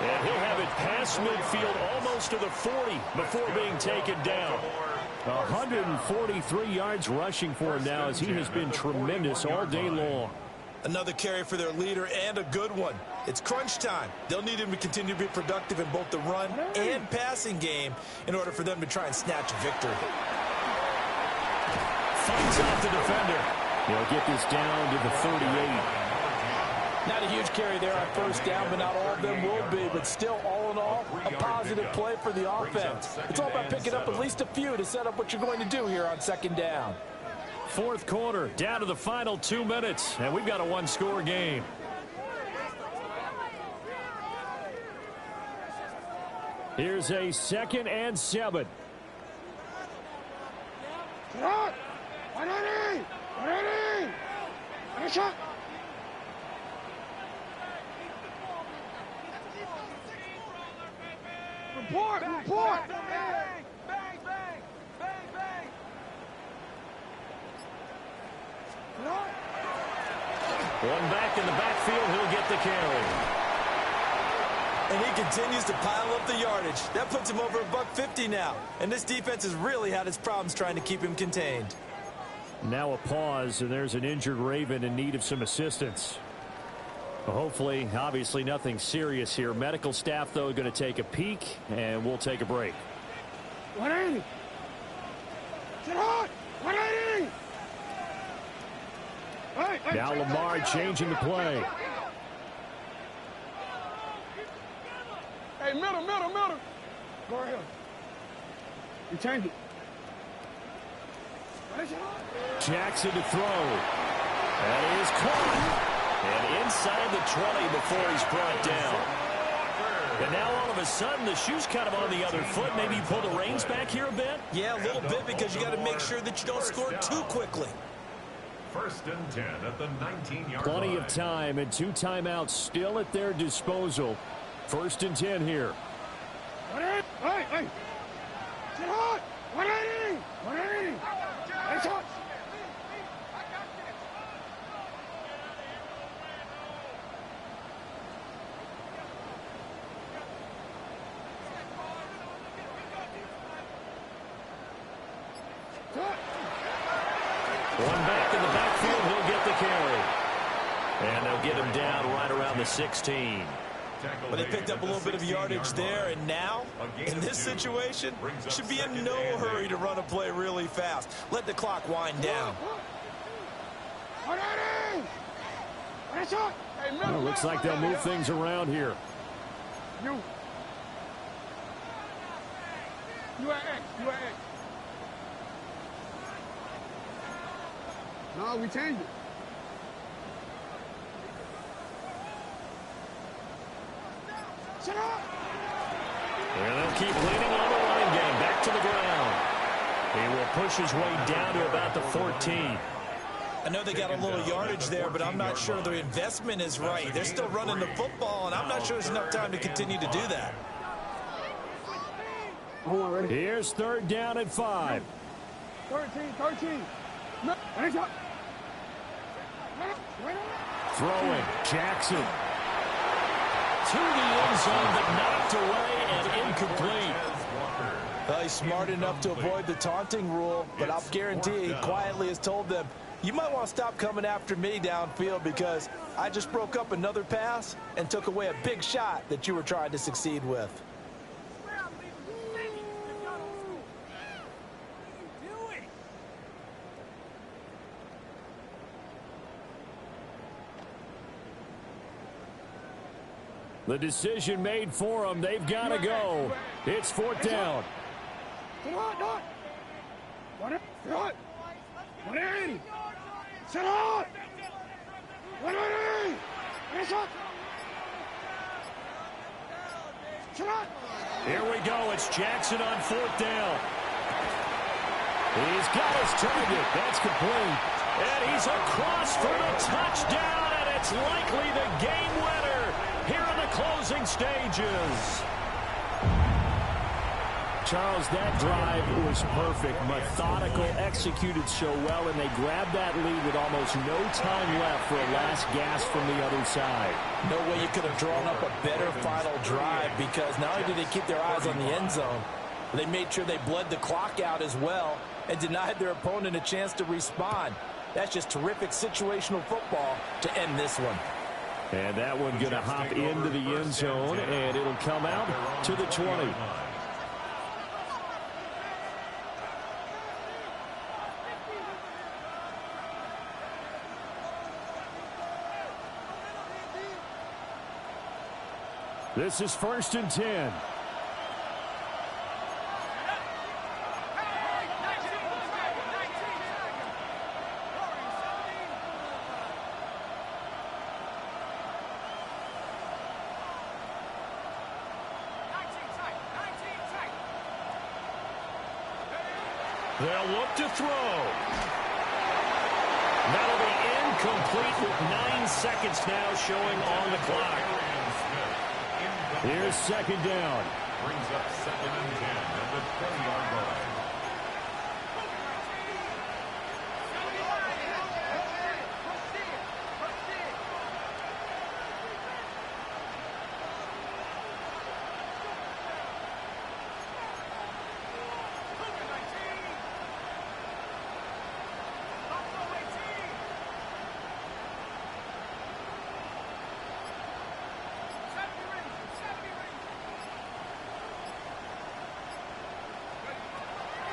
And he'll have it past midfield almost to the 40 before being taken down. 143 yards rushing for him now as he has been tremendous all day long. Another carry for their leader and a good one. It's crunch time. They'll need him to continue to be productive in both the run and passing game in order for them to try and snatch a victory. Fights off the defender. He'll get this down to the 38. Not a huge carry there on first down, but not all of them will be. But still, all in all, a positive play for the offense. It's all about picking up at least a few to set up what you're going to do here on second down. Fourth quarter, down to the final 2 minutes, and we've got a one-score game. Here's a 2nd and 7. Report! Report! Bang, bang, bang, bang, bang. One back in the backfield, he'll get the carry. And he continues to pile up the yardage. That puts him over $150 now. And this defense has really had its problems trying to keep him contained. Now a pause, and there's an injured Raven in need of some assistance. Well, hopefully, obviously nothing serious here. Medical staff, though, going to take a peek, and we'll take a break. 180. Sit hard. 180. Now Lamar changing the play. Hey, middle. Go ahead. You change it. Jackson to throw. That is caught. And inside the 20 before he's brought down. And now all of a sudden the shoe's kind of on the other foot. Maybe you pull the reins back here a bit? Yeah, a little bit because you got to make sure that you don't score too quickly. 1st and 10 at the 19-yard line. Plenty of time and 2 timeouts still at their disposal. 1st and 10 here. Hey. Sit hard. 180. 180. Hey, shot. One back in the backfield, he'll get the carry. And they'll get him down right around the 16. But they picked up a little bit of yardage there, and now, in this situation, should be in no hurry to run a play really fast. Let the clock wind down. Well, looks like they'll move things around here. You at X. No, we changed it. Shut up! And they'll keep leaning on the running game. Back to the ground. He will push his way down to about the 14. I know they got a little yardage there, but I'm not sure the investment is right. They're still running the football, and I'm not sure there's enough time to continue to do that. Here's 3rd down and 5. 13. No. Throwing. Jackson. To the end zone, but knocked away and incomplete. He's smart enough to avoid the taunting rule, but I'll guarantee he quietly has told them, you might want to stop coming after me downfield because I just broke up another pass and took away a big shot that you were trying to succeed with. The decision made for them. They've got to go. It's 4th down. 180. Set up. 180. Finish up. Set up. Here we go. It's Jackson on 4th down. He's got his target. That's complete. And he's across for the touchdown, and it's likely the game winner here in the closing stages. Charles, that drive was perfect, methodical, executed so well, and they grabbed that lead with almost no time left for a last gasp from the other side. No way you could have drawn up a better final drive, because not only did they keep their eyes on the end zone, they made sure they bled the clock out as well and denied their opponent a chance to respond. That's just terrific situational football to end this one. And that one going to hop into the end zone, and it'll come out to the 20. This is 1st and 10. They'll look to throw. That'll be incomplete with 9 seconds now showing on the clock. Here's 2nd down. Brings up 2nd and 10 at the 20-yard line.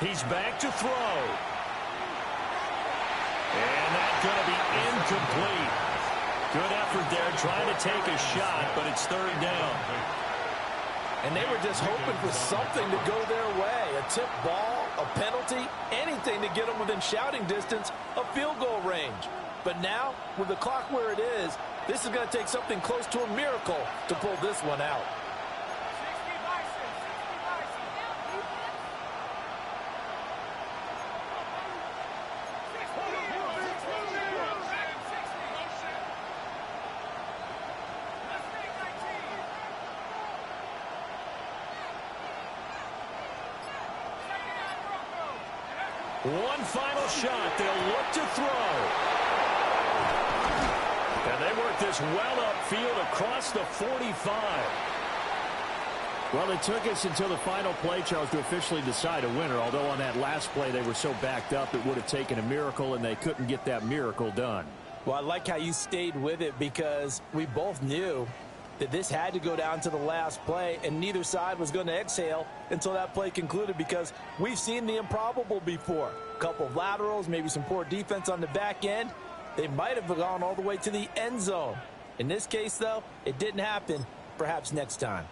He's back to throw. And that's going to be incomplete. Good effort there trying to take a shot, but it's 3rd down. And they were just hoping for something to go their way. A tip ball, a penalty, anything to get them within shouting distance of field goal range. But now, with the clock where it is, this is going to take something close to a miracle to pull this one out. One final shot. They'll look to throw. And they work this well upfield across the 45. Well, it took us until the final play, Charles, to officially decide a winner, although on that last play they were so backed up it would have taken a miracle, and they couldn't get that miracle done. Well, I like how you stayed with it, because we both knew that this had to go down to the last play, and neither side was going to exhale until that play concluded, because we've seen the improbable before. A couple of laterals, maybe some poor defense on the back end. They might have gone all the way to the end zone. In this case, though, it didn't happen. Perhaps next time.